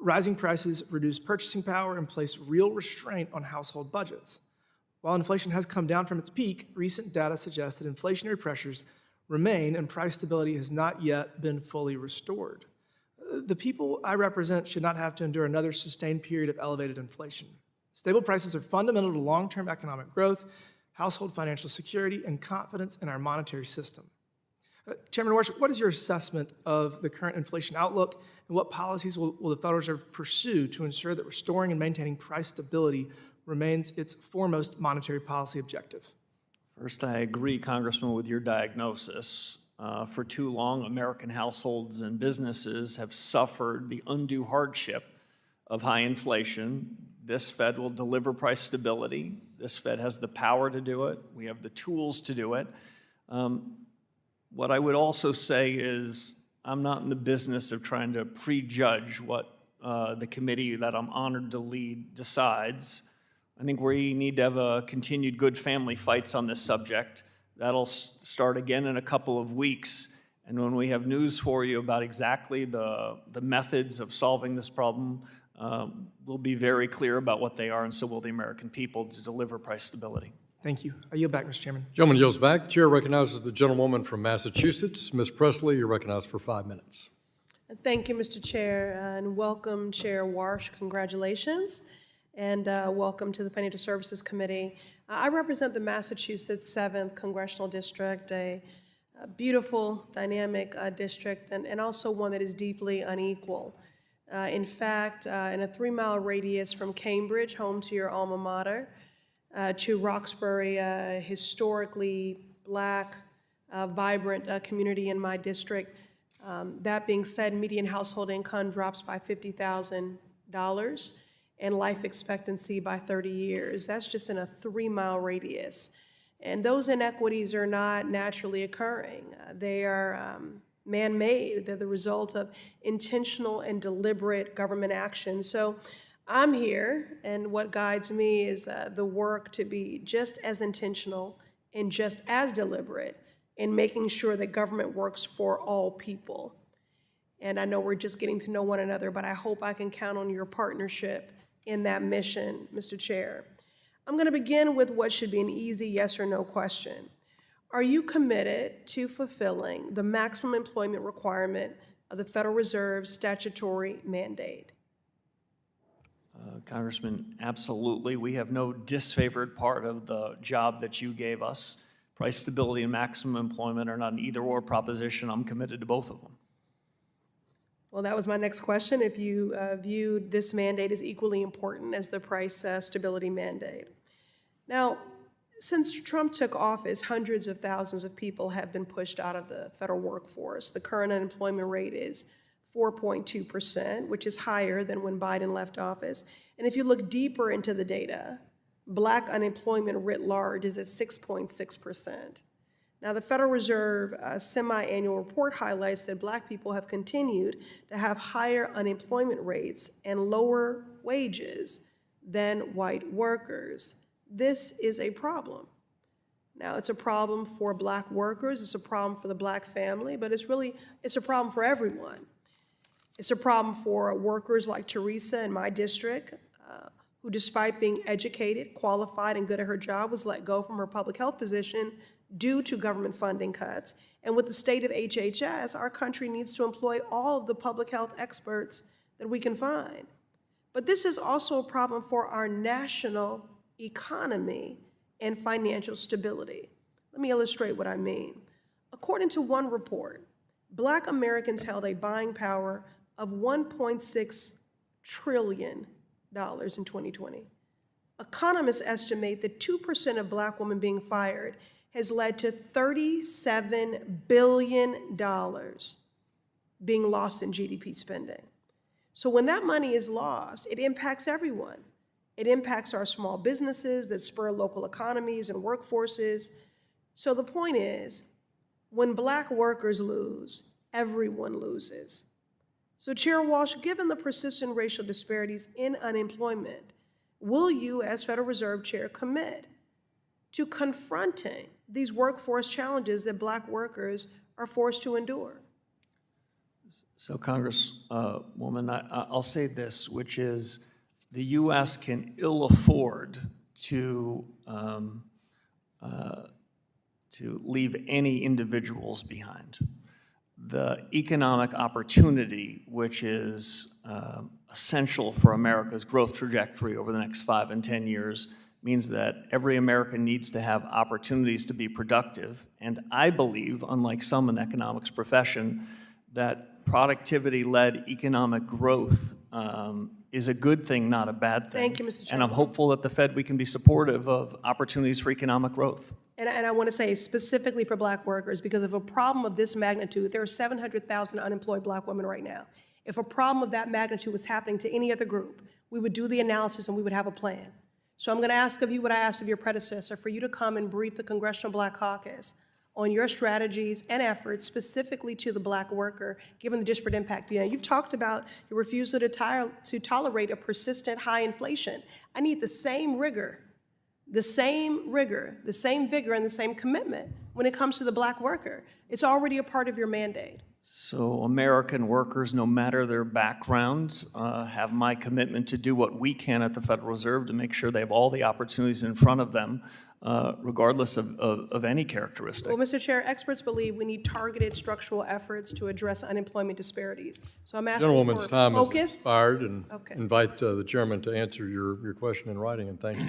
Rising prices reduce purchasing power and place real restraint on household budgets. While inflation has come down from its peak, recent data suggests that inflationary pressures remain and price stability has not yet been fully restored. The people I represent should not have to endure another sustained period of elevated inflation. Stable prices are fundamental to long-term economic growth, household financial security, and confidence in our monetary system. Chairman Warsh, what is your assessment of the current inflation outlook, and what policies will the Federal Reserve pursue to ensure that restoring and maintaining price stability remains its foremost monetary policy objective? First, I agree, Congressman, with your diagnosis. For too long, American households and businesses have suffered the undue hardship of high inflation. This Fed will deliver price stability. This Fed has the power to do it. We have the tools to do it. What I would also say is I'm not in the business of trying to prejudge what the committee that I'm honored to lead decides. I think we need to have a continued good family fights on this subject. That'll start again in a couple of weeks. And when we have news for you about exactly the methods of solving this problem, we'll be very clear about what they are, and so will the American people, to deliver price stability. Thank you. I yield back, Mr. Chairman. Gentleman yields back. The chair recognizes the gentlewoman from Massachusetts. Ms. Presley, you're recognized for 5 minutes. Thank you, Mr. Chair, and welcome, Chair Warsh. Congratulations, and welcome to the Financial Services Committee. I represent the Massachusetts 7th Congressional District, a beautiful, dynamic district, and also one that is deeply unequal. In fact, in a 3-mile radius from Cambridge, home to your alma mater, to Roxbury, a historically Black, vibrant community in my district. That being said, median household income drops by $50,000 and life expectancy by 30 years. That's just in a 3-mile radius. And those inequities are not naturally occurring. They are man-made. They're the result of intentional and deliberate government action. So I'm here, and what guides me is the work to be just as intentional and just as deliberate in making sure that government works for all people. And I know we're just getting to know one another, but I hope I can count on your partnership in that mission, Mr. Chair. I'm going to begin with what should be an easy yes or no question. Are you committed to fulfilling the maximum employment requirement of the Federal Reserve's statutory mandate? Congressman, absolutely. We have no disfavored part of the job that you gave us. Price stability and maximum employment are not an either-or proposition. I'm committed to both of them. Well, that was my next question, if you viewed this mandate as equally important as the price stability mandate. Now, Since Trump took office, hundreds of thousands of people have been pushed out of the federal workforce. The current unemployment rate is 4.2%, which is higher than when Biden left office. And if you look deeper into the data, Black unemployment writ large is at 6.6%. Now, the Federal Reserve semi-annual report highlights that Black people have continued to have higher unemployment rates and lower wages than white workers. This is a problem. Now, it's a problem for Black workers, it's a problem for the Black family, but it's a problem for everyone. It's a problem for workers like Teresa in my district, who despite being educated, qualified, and good at her job, was let go from her public health position due to government funding cuts. And with the state of HHS, our country needs to employ all of the public health experts that we can find. But this is also a problem for our national economy and financial stability. Let me illustrate what I mean. According to one report, Black Americans held a buying power of $1.6 trillion in 2020. Economists estimate that 2% of Black women being fired has led to $37 billion being lost in GDP spending. So when that money is lost, it impacts everyone. It impacts our small businesses that spur local economies and workforces. So the point is, when Black workers lose, everyone loses. So Chair Walsh, given the persistent racial disparities in unemployment, will you, as Federal Reserve Chair, commit to confronting these workforce challenges that Black workers are forced to endure? So Congresswoman, I'll say this, which is the U.S. can ill afford to leave any individuals behind. The economic opportunity, which is essential for America's growth trajectory over the next 5 and 10 years, means that every American needs to have opportunities to be productive. And I believe, unlike some in the economics profession, that productivity-led economic growth is a good thing, not a bad thing. Thank you, Mr. Chairman. And I'm hopeful that the Fed, we can be supportive of opportunities for economic growth. And I want to say specifically for Black workers, because of a problem of this magnitude, there are 700,000 unemployed Black women right now. If a problem of that magnitude was happening to any other group, we would do the analysis and we would have a plan. So I'm going to ask of you what I asked of your predecessor, for you to come and brief the Congressional Black Caucus on your strategies and efforts specifically to the Black worker, given the disparate impact. You know, you've talked about your refusal to tolerate a persistent high inflation. I need the same rigor, the same vigor, and the same commitment when it comes to the Black worker. It's already a part of your mandate. So American workers, no matter their backgrounds, have my commitment to do what we can at the Federal Reserve to make sure they have all the opportunities in front of them, regardless of any characteristic. Well, Mr. Chair, experts believe we need targeted structural efforts to address unemployment disparities. So I'm asking Gentlewoman's for time focus. is expired, and Okay. invite the chairman to answer your question in writing, and thank you.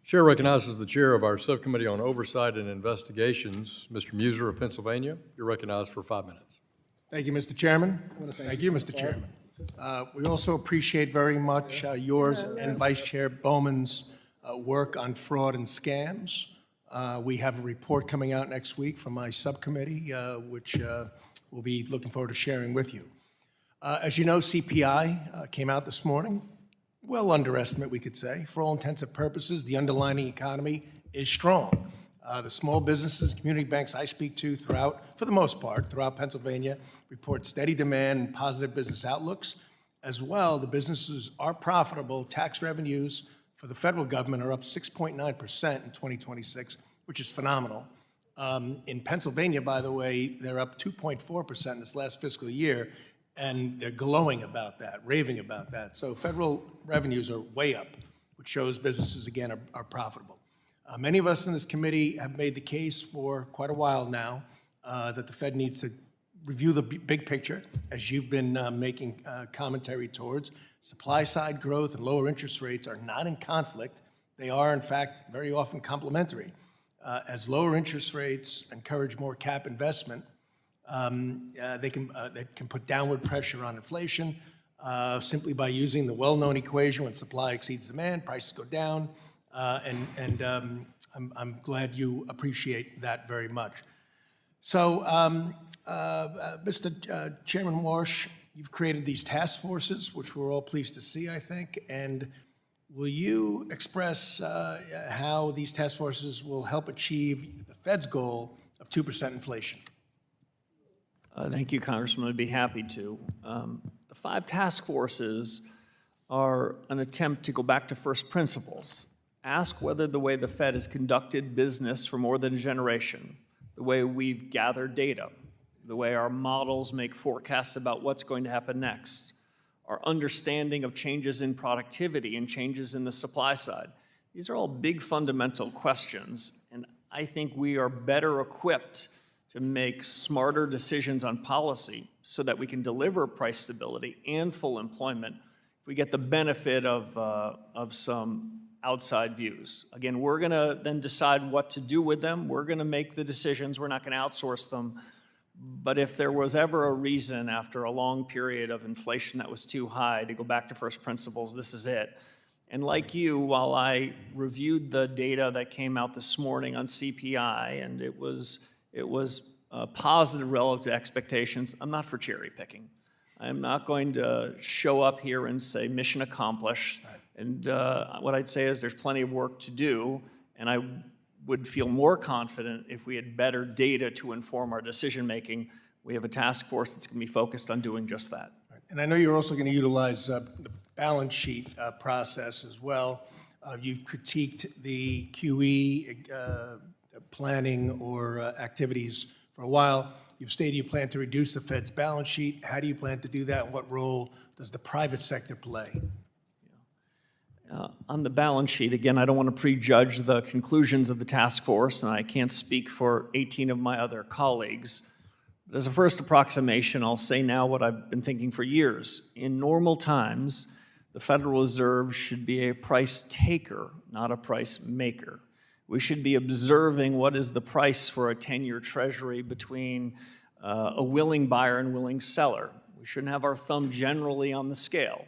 Chair recognizes the chair of our Subcommittee on Oversight and Investigations, Mr. Muser of Pennsylvania. You're recognized for 5 minutes. Thank you, Mr. Chairman. Thank you, Mr. Chairman. We also appreciate very much yours and Vice Chair Bowman's work on fraud and scams. We have a report coming out next week from my subcommittee, which we'll be looking forward to sharing with you. As you know, CPI came out this morning. Well, underestimate, we could say. For all intents and purposes, the underlying economy is strong. The small businesses, community banks I speak to for the most part, throughout Pennsylvania, report steady demand and positive business outlooks. As well, the businesses are profitable. Tax revenues for the federal government are up 6.9% in 2026, which is phenomenal. In Pennsylvania, by the way, they're up 2.4% this last fiscal year, and they're glowing about that, raving about that. So federal revenues are way up, which shows businesses, again, are profitable. Many of us in this committee have made the case for quite a while now that the Fed needs to review the big picture, as you've been making commentary towards. Supply-side growth and lower interest rates are not in conflict. They are, in fact, very often complementary. As lower interest rates encourage more cap investment, they can put downward pressure on inflation simply by using the well-known equation: when supply exceeds demand, prices go down. I'm glad you appreciate that very much. So, Mr. Chairman Warsh, you've created these task forces, which we're all pleased to see, I think, and will you express how these task forces will help achieve the Fed's goal of 2% inflation? Thank you, Congressman. I'd be happy to. The 5 task forces are an attempt to go back to first principles, ask whether the way the Fed has conducted business for more than a generation, the way we've gathered data, the way our models make forecasts about what's going to happen next, our understanding of changes in productivity and changes in the supply side. These are all big fundamental questions, and I think we are better equipped to make smarter decisions on policy so that we can deliver price stability and full employment if we get the benefit of some outside views. Again, we're going to then decide what to do with them. We're going to make the decisions. We're not going to outsource them. But if there was ever a reason after a long period of inflation that was too high to go back to first principles, this is it. And like you, while I reviewed the data that came out this morning on CPI, and it was positive relative to expectations, I'm not for cherry picking. I'm not going to show up here and say mission accomplished. And what I'd say is there's plenty of work to do, and I would feel more confident if we had better data to inform our decision making. We have a task force that's going to be focused on doing just that. And I know you're also going to utilize the balance sheet process as well. You've critiqued the QE planning or activities for a while. You've stated you plan to reduce the Fed's balance sheet. How do you plan to do that, and what role does the private sector play? On the balance sheet, again, I don't want to prejudge the conclusions of the task force, and I can't speak for 18 of my other colleagues. But as a first approximation, I'll say now what I've been thinking for years. In normal times, the Federal Reserve should be a price taker, not a price maker. We should be observing what is the price for a 10-year treasury between a willing buyer and willing seller. We shouldn't have our thumb generally on the scale.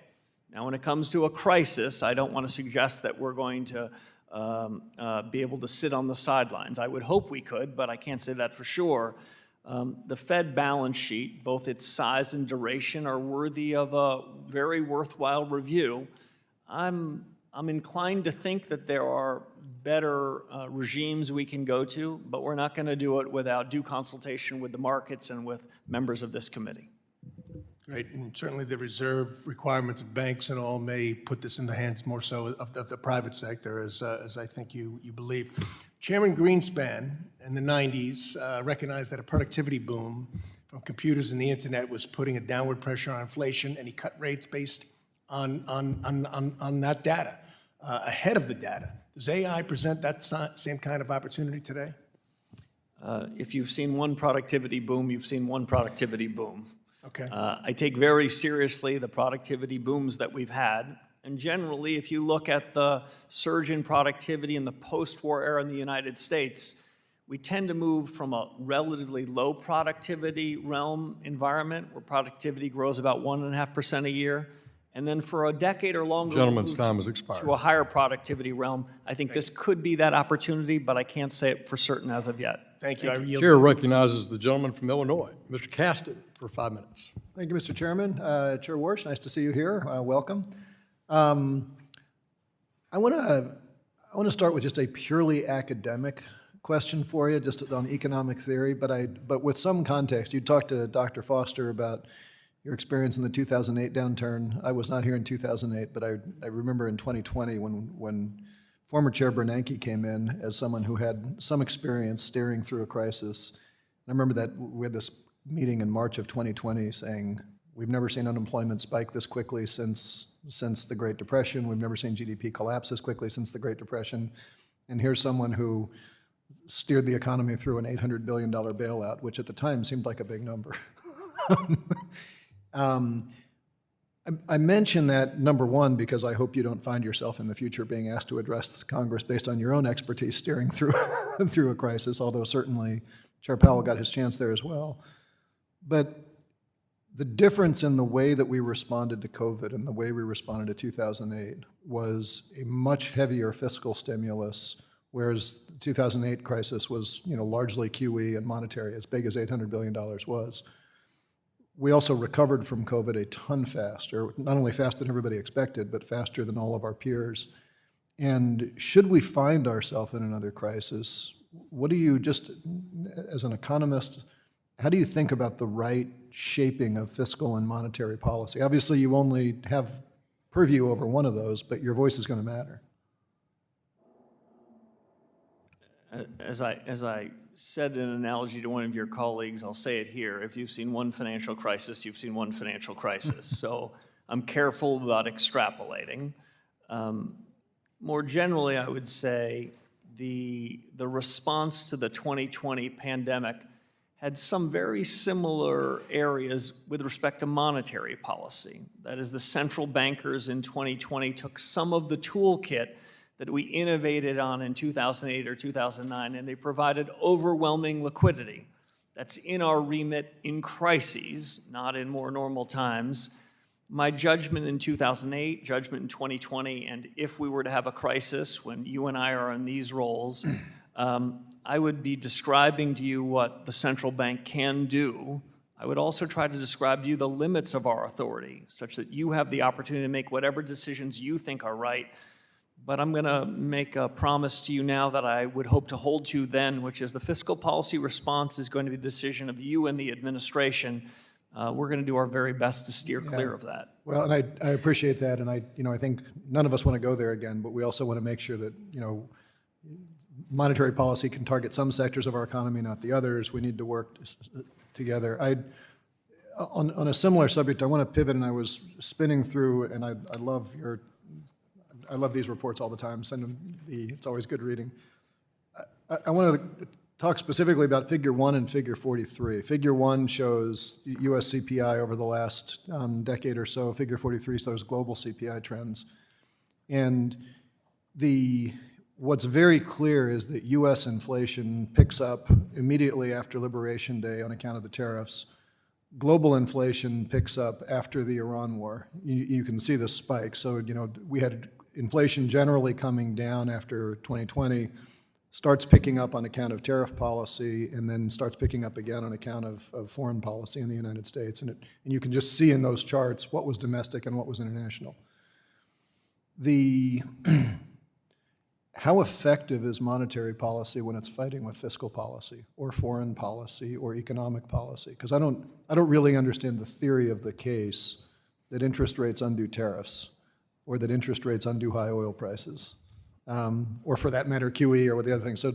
Now, when it comes to a crisis, I don't want to suggest that we're going to be able to sit on the sidelines. I would hope we could, but I can't say that for sure. The Fed balance sheet, both its size and duration, are worthy of a very worthwhile review. I'm inclined to think that there are better regimes we can go to, but we're not going to do it without due consultation with the markets and with members of this committee. Great, and certainly the reserve requirements of banks and all may put this in the hands more so of the private sector, as I think you believe. Chairman Greenspan in the 90s recognized that a productivity boom from computers and the internet was putting a downward pressure on inflation, and he cut rates based on that data, ahead of the data. Does AI present that same kind of opportunity today? If you've seen one productivity boom, you've seen one productivity boom. Okay. I take very seriously the productivity booms that we've had. And generally, if you look at the surge in productivity in the post-war era in the United States, we tend to move from a relatively low productivity realm environment where productivity grows about 1.5% a year. And then for a decade or longer, Gentleman's time has expired. to a higher productivity realm. I think this could be that opportunity, but I can't say it for certain as of yet. Thank you. I yield. Chair recognizes the gentleman from Illinois, Mr. Caston, for 5 minutes. Thank you, Mr. Chairman. Chair Warsh, nice to see you here. Welcome. I want to start with just a purely academic question for you, just on economic theory, but with some context. You talked to Dr. Foster about your experience in the 2008 downturn. I was not here in 2008, but I remember in 2020 when former Chair Bernanke came in as someone who had some experience steering through a crisis. I remember that we had this meeting in March of 2020 saying, we've never seen unemployment spike this quickly since the Great Depression. We've never seen GDP collapse this quickly since the Great Depression. And here's someone who steered the economy through an $800 billion bailout, which at the time seemed like a big number. I mention that, number one, because I hope you don't find yourself in the future being asked to address Congress based on your own expertise steering through through a crisis, although certainly Chair Powell got his chance there as well. But The difference in the way that we responded to COVID and the way we responded to 2008 was a much heavier fiscal stimulus, whereas the 2008 crisis was, largely QE and monetary, as big as $800 billion was. We also recovered from COVID a ton faster, not only faster than everybody expected, but faster than all of our peers. And should we find ourselves in another crisis, what do you, just as an economist, how do you think about the right shaping of fiscal and monetary policy? Obviously, you only have purview over one of those, but your voice is going to matter. As I said in an analogy to one of your colleagues, I'll say it here. If you've seen one financial crisis, you've seen one financial crisis. So I'm careful about extrapolating. More generally, I would say the response to the 2020 pandemic had some very similar areas with respect to monetary policy. That is, the central bankers in 2020 took some of the toolkit that we innovated on in 2008 or 2009, and they provided overwhelming liquidity. That's in our remit in crises, not in more normal times. My judgment in 2008, judgment in 2020, and if we were to have a crisis when you and I are in these roles, I would be describing to you what the central bank can do. I would also try to describe to you the limits of our authority, such that you have the opportunity to make whatever decisions you think are right. But I'm going to make a promise to you now that I would hope to hold to then, which is the fiscal policy response is going to be the decision of you and the administration. We're going to do our very best to steer clear of that. Well, and I appreciate that, and I think none of us want to go there again, but we also want to make sure that, monetary policy can target some sectors of our economy, not the others. We need to work together. On a similar subject, I want to pivot, and I was spinning through, and I love these reports all the time. Send them it's always good reading. I want to talk specifically about Figure 1 and Figure 43. Figure 1 shows U.S. CPI over the last decade or so. Figure 43 shows global CPI trends. And what's very clear is that U.S. inflation picks up immediately after Liberation Day on account of the tariffs. Global inflation picks up after the Iran war. You can see the spike. So, we had inflation generally coming down after 2020, starts picking up on account of tariff policy, and then starts picking up again on account of foreign policy in the United States. And you can just see in those charts what was domestic and what was international. How effective is monetary policy when it's fighting with fiscal policy or foreign policy or economic policy? Because I don't really understand the theory of the case that interest rates undo tariffs or that interest rates undo high oil prices, or for that matter, QE or the other things. So,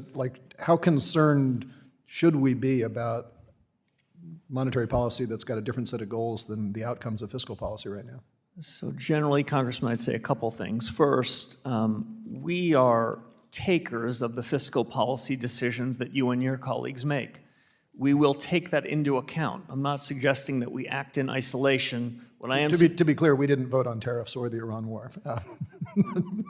how concerned should we be about monetary policy that's got a different set of goals than the outcomes of fiscal policy right now? So generally, Congressman, I'd say a couple things. First, we are takers of the fiscal policy decisions that you and your colleagues make. We will take that into account. I'm not suggesting that we act in isolation. What I am to be clear, we didn't vote on tariffs or the Iran war.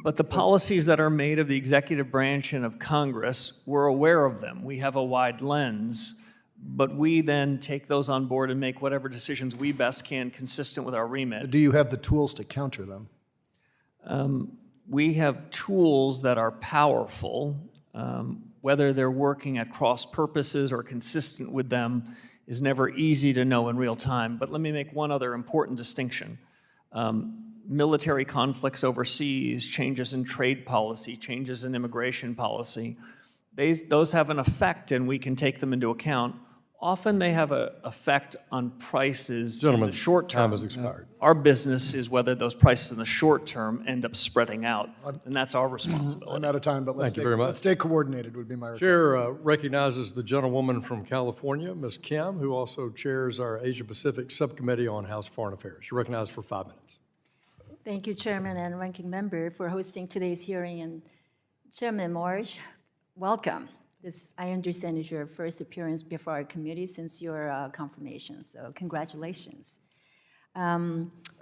But the policies that are made of the executive branch and of Congress, we're aware of them. We have a wide lens. But we then take those on board and make whatever decisions we best can consistent with our remit. Do you have the tools to counter them? We have tools that are powerful. Whether they're working at cross purposes or consistent with them is never easy to know in real time. But let me make one other important distinction. Military conflicts overseas, changes in trade policy, changes in immigration policy, those have an effect and we can take them into account. Often they have an effect on prices in the short term. Time has expired. Our business is whether those prices in the short term end up spreading out, and that's our responsibility. I'm out of time, but let's stay coordinated would be my request. Chair recognizes the gentlewoman from California, Ms. Kim, who also chairs our Asia Pacific Subcommittee on House Foreign Affairs. You're recognized for 5 minutes. Thank you, Chairman and Ranking Member, for hosting today's hearing. And Chairman Warsh, welcome. This, I understand, is your first appearance before our committee since your confirmation, so congratulations.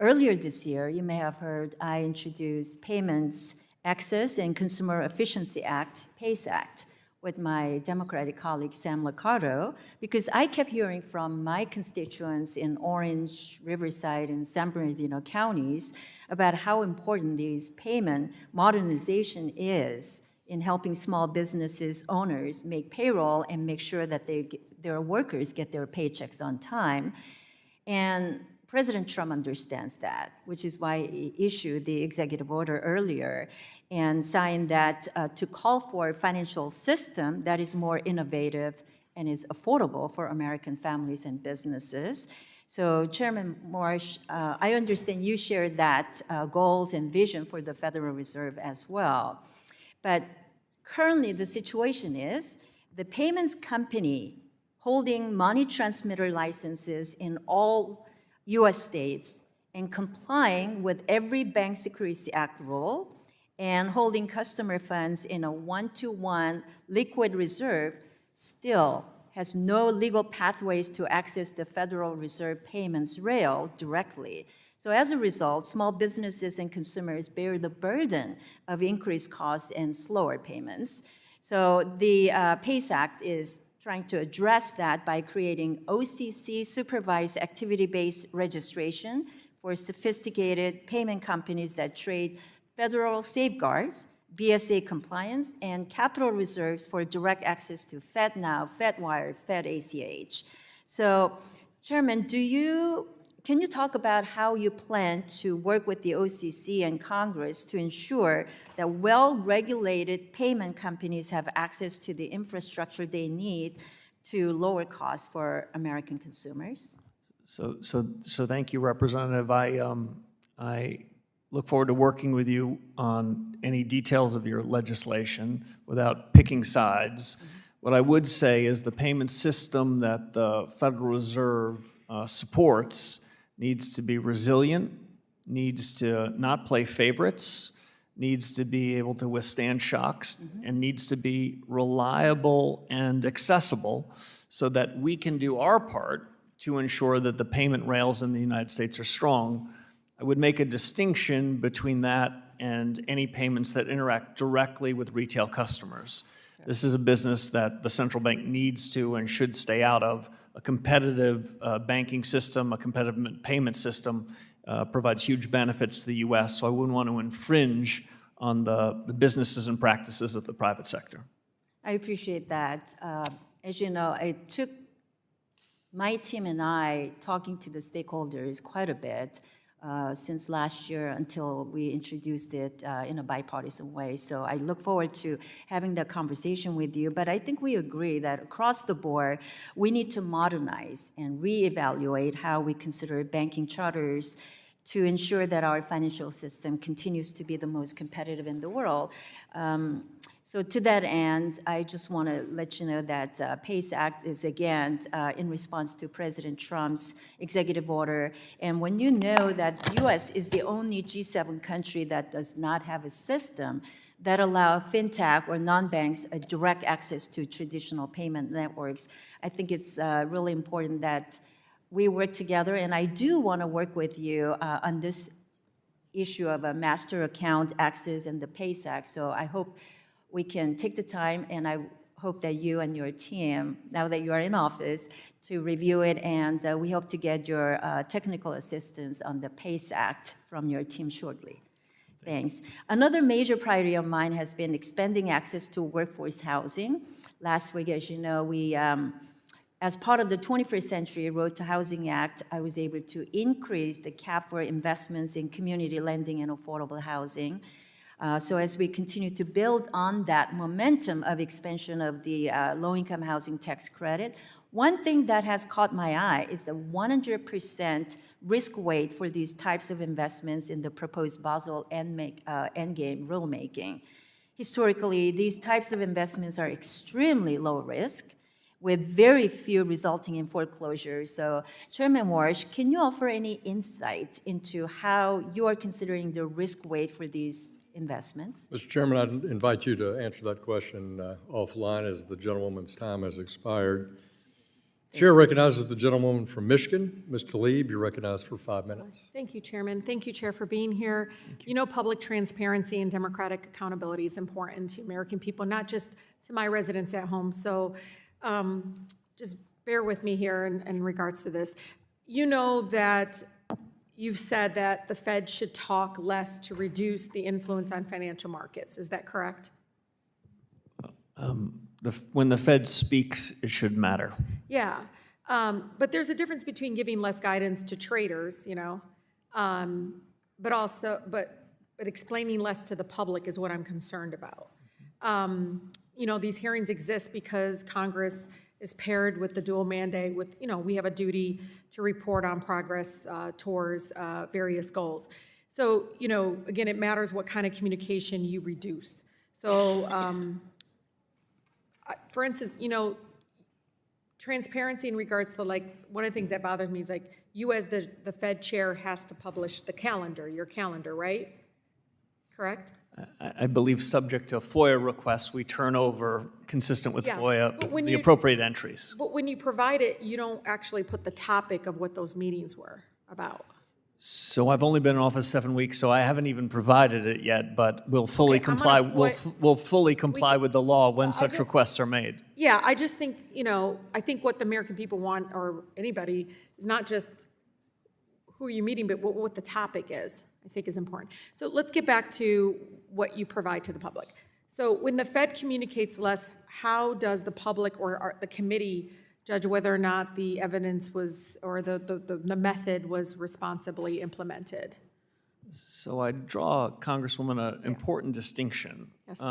Earlier this year, you may have heard I introduced Payments Access and Consumer Efficiency Act, PACE Act, with my Democratic colleague Sam Liccardo, because I kept hearing from my constituents in Orange, Riverside, and San Bernardino counties about how important these payment modernization is in helping small businesses owners make payroll and make sure that their workers get their paychecks on time. And President Trump understands that, which is why he issued the executive order earlier and signed that to call for a financial system that is more innovative and is affordable for American families and businesses. So Chairman Warsh, I understand you share that goals and vision for the Federal Reserve as well. But currently the situation is the payments company holding money transmitter licenses in all U.S. states and complying with every Bank Secrecy Act rule and holding customer funds in a one-to-one liquid reserve still has no legal pathways to access the Federal Reserve payments rail directly. So as a result, small businesses and consumers bear the burden of increased costs and slower payments. So the PACE Act is trying to address that by creating OCC-supervised activity-based registration for sophisticated payment companies that trade federal safeguards, BSA compliance, and capital reserves for direct access to FedNow, FedWire, FedACH. So, Chairman, can you talk about how you plan to work with the OCC and Congress to ensure that well-regulated payment companies have access to the infrastructure they need to lower costs for American consumers? So thank you, Representative. I look forward to working with you on any details of your legislation without picking sides. What I would say is the payment system that the Federal Reserve supports needs to be resilient, needs to not play favorites, needs to be able to withstand shocks, and needs to be reliable and accessible so that we can do our part to ensure that the payment rails in the United States are strong. I would make a distinction between that and any payments that interact directly with retail customers. This is a business that the central bank needs to and should stay out of. A competitive banking system, a competitive payment system provides huge benefits to the U.S., so I wouldn't want to infringe on the businesses and practices of the private sector. I appreciate that. As you know, I took my team and I talking to the stakeholders quite a bit since last year until we introduced it in a bipartisan way. So I look forward to having that conversation with you. But I think we agree that across the board, we need to modernize and reevaluate how we consider banking charters to ensure that our financial system continues to be the most competitive in the world. So to that end, I just want to let you know that PACE Act is, again, in response to President Trump's executive order. And when you know that the U.S. is the only G7 country that does not have a system that allow fintech or non-banks a direct access to traditional payment networks, I think it's really important that we work together. And I do want to work with you on this issue of a master account access and the PACE Act. So I hope we can take the time, and I hope that you and your team, now that you are in office, to review it, and we hope to get your technical assistance on the PACE Act from your team shortly. Thanks. Another major priority of mine has been expanding access to workforce housing. Last week, as you know, we, as part of the 21st Century Road to Housing Act, I was able to increase the cap for investments in community lending and affordable housing. So as we continue to build on that momentum of expansion of the low-income housing tax credit, one thing that has caught my eye is the 100% risk weight for these types of investments in the proposed Basel Endgame rulemaking. Historically, these types of investments are extremely low risk, with very few resulting in foreclosure. So, Chairman Warsh, can you offer any insight into how you are considering the risk weight for these investments? Mr. Chairman, I'd invite you to answer that question offline as the gentlewoman's time has expired. Chair recognizes the gentlewoman from Michigan. Ms. Tlaib, you're recognized for 5 minutes. Thank you, Chairman. Thank you, Chair, for being here. You know, public transparency and democratic accountability is important to American people, not just to my residents at home. So just bear with me here in regards to this. You know that you've said that the Fed should talk less to reduce the influence on financial markets. Is that correct? When the Fed speaks, it should matter. Yeah. But there's a difference between giving less guidance to traders, you know, but explaining less to the public is what I'm concerned about. You know, these hearings exist because Congress is paired with the dual mandate with, you know, we have a duty to report on progress towards various goals. So, you know, again, it matters what kind of communication you reduce. So, for instance, you know, transparency in regards to, like, one of the things that bothers me is, like, you as the Fed chair has to publish the calendar, your calendar, right? Correct? I believe subject to FOIA requests, we turn over, consistent with Yeah, FOIA, but when the you- appropriate entries. But when you provide it, you don't actually put the topic of what those meetings were about. So I've only been in office 7 weeks, so I haven't even provided it yet, but we'll fully Okay, I'm comply, gonna we'll fully comply with the law when such just- requests are made. Yeah, I just think, you know, I think what the American people want, or anybody, is not just who are you meeting, but what the topic is, I think is important. So let's get back to what you provide to the public. So when the Fed communicates less, how does the public or the committee judge whether or not the evidence was, or the method was responsibly implemented? So I draw, Congresswoman, an important distinction. Yes.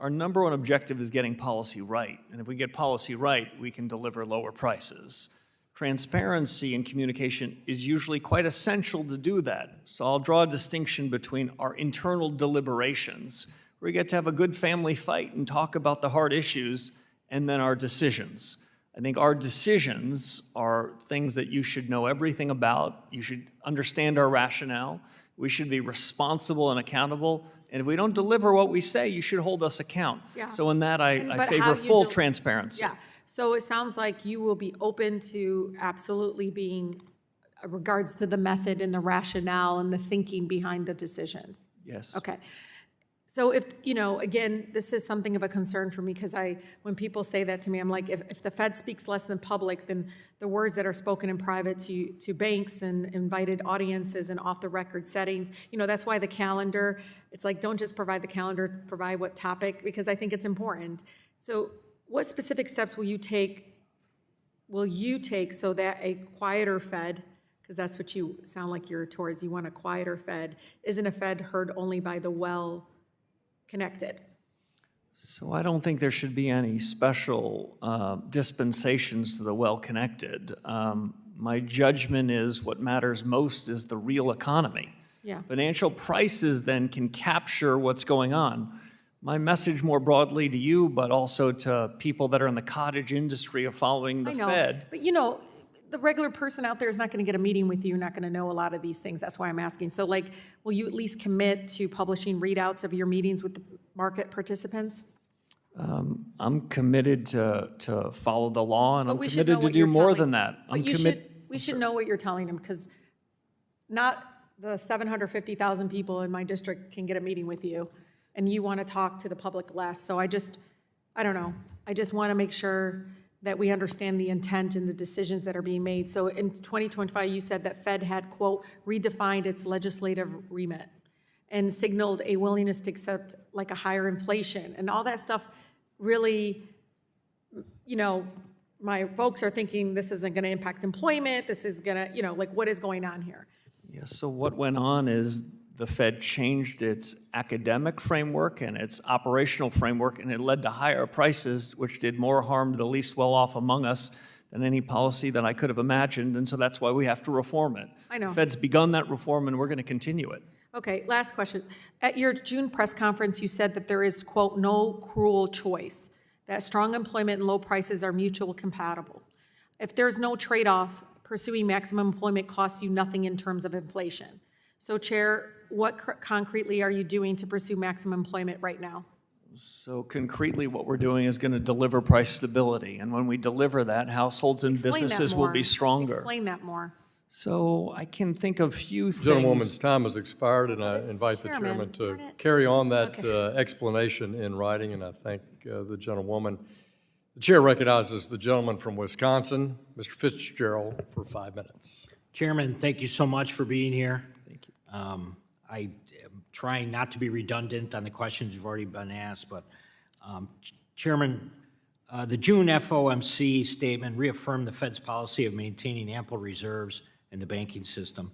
Our number one objective is getting policy right, and if we get policy right, we can deliver lower prices. Transparency and communication is usually quite essential to do that. So I'll draw a distinction between our internal deliberations, where we get to have a good family fight and talk about the hard issues, and then our decisions. I think our decisions are things that you should know everything about. You should understand our rationale. We should be responsible and accountable. And if we don't deliver what we say, you should hold us account. Yeah. So in that, I But how favor you full del- transparency. Yeah, so it sounds like you will be open to absolutely being, regards to the method and the rationale and the thinking behind the decisions. Yes. Okay. So if, you know, again, this is something of a concern for me, because when people say that to me, I'm like, if the Fed speaks less than public, then the words that are spoken in private to banks and invited audiences and off-the-record settings, you know, that's why the calendar, it's like, don't just provide the calendar, provide what topic, because I think it's important. So what specific steps will you take so that a quieter Fed, because that's what you sound like you're towards, you want a quieter Fed, isn't a Fed heard only by the well-connected? So I don't think there should be any special dispensations to the well-connected. My judgment is what matters most is the real economy. Yeah. Financial prices then can capture what's going on. My message more broadly to you, but also to people that are in the cottage industry of following the I know, Fed. but you know, the regular person out there is not going to get a meeting with you, not going to know a lot of these things. That's why I'm asking. So, like, will you at least commit to publishing readouts of your meetings with the market participants? I'm committed to follow the law, and But I'm we should committed know to what do you're more telling- than that. But we should know what you're telling them, because not the 750,000 people in my district can get a meeting with you, and you want to talk to the public less. So I don't know. I just want to make sure that we understand the intent and the decisions that are being made. So in 2025, you said that Fed had, quote, redefined its legislative remit and signaled a willingness to accept like a higher inflation, and all that stuff really, you know, my folks are thinking this isn't going to impact employment, this is going to, you know, like, what is going on here? Yeah, so what went on is the Fed changed its academic framework and its operational framework, and it led to higher prices, which did more harm to the least well-off among us than any policy that I could have imagined, and so that's why we have to reform it. I know. The Fed's begun that reform, and we're going to continue it. Okay, last question. At your June press conference, you said that there is, quote, no cruel choice, that strong employment and low prices are mutually compatible. If there's no trade-off, pursuing maximum employment costs you nothing in terms of inflation. So, Chair, what concretely are you doing to pursue maximum employment right now? So concretely, what we're doing is going to deliver price stability, and when we deliver that, households and Explain that businesses will more. be stronger. Explain that more. So I can think of few things. Gentlewoman's time has expired, and I invite the chairman to carry on that explanation in writing, and I thank the gentlewoman. The chair recognizes the gentleman from Wisconsin, Mr. Fitzgerald, for 5 minutes. Chairman, thank you so much for being here. Thank you. I am trying not to be redundant on the questions you've already been asked, but Chairman, the June FOMC statement reaffirmed the Fed's policy of maintaining ample reserves in the banking system.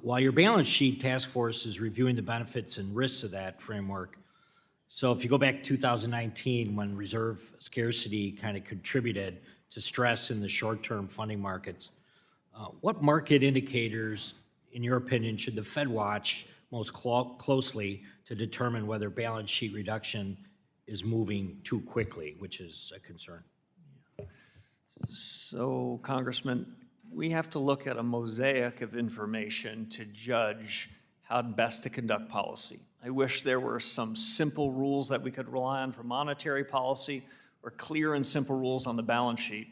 While your balance sheet task force is reviewing the benefits and risks of that framework, so if you go back to 2019, when reserve scarcity kind of contributed to stress in the short-term funding markets, what market indicators, in your opinion, should the Fed watch most closely to determine whether balance sheet reduction is moving too quickly, which is a concern? So, Congressman, we have to look at a mosaic of information to judge how best to conduct policy. I wish there were some simple rules that we could rely on for monetary policy or clear and simple rules on the balance sheet.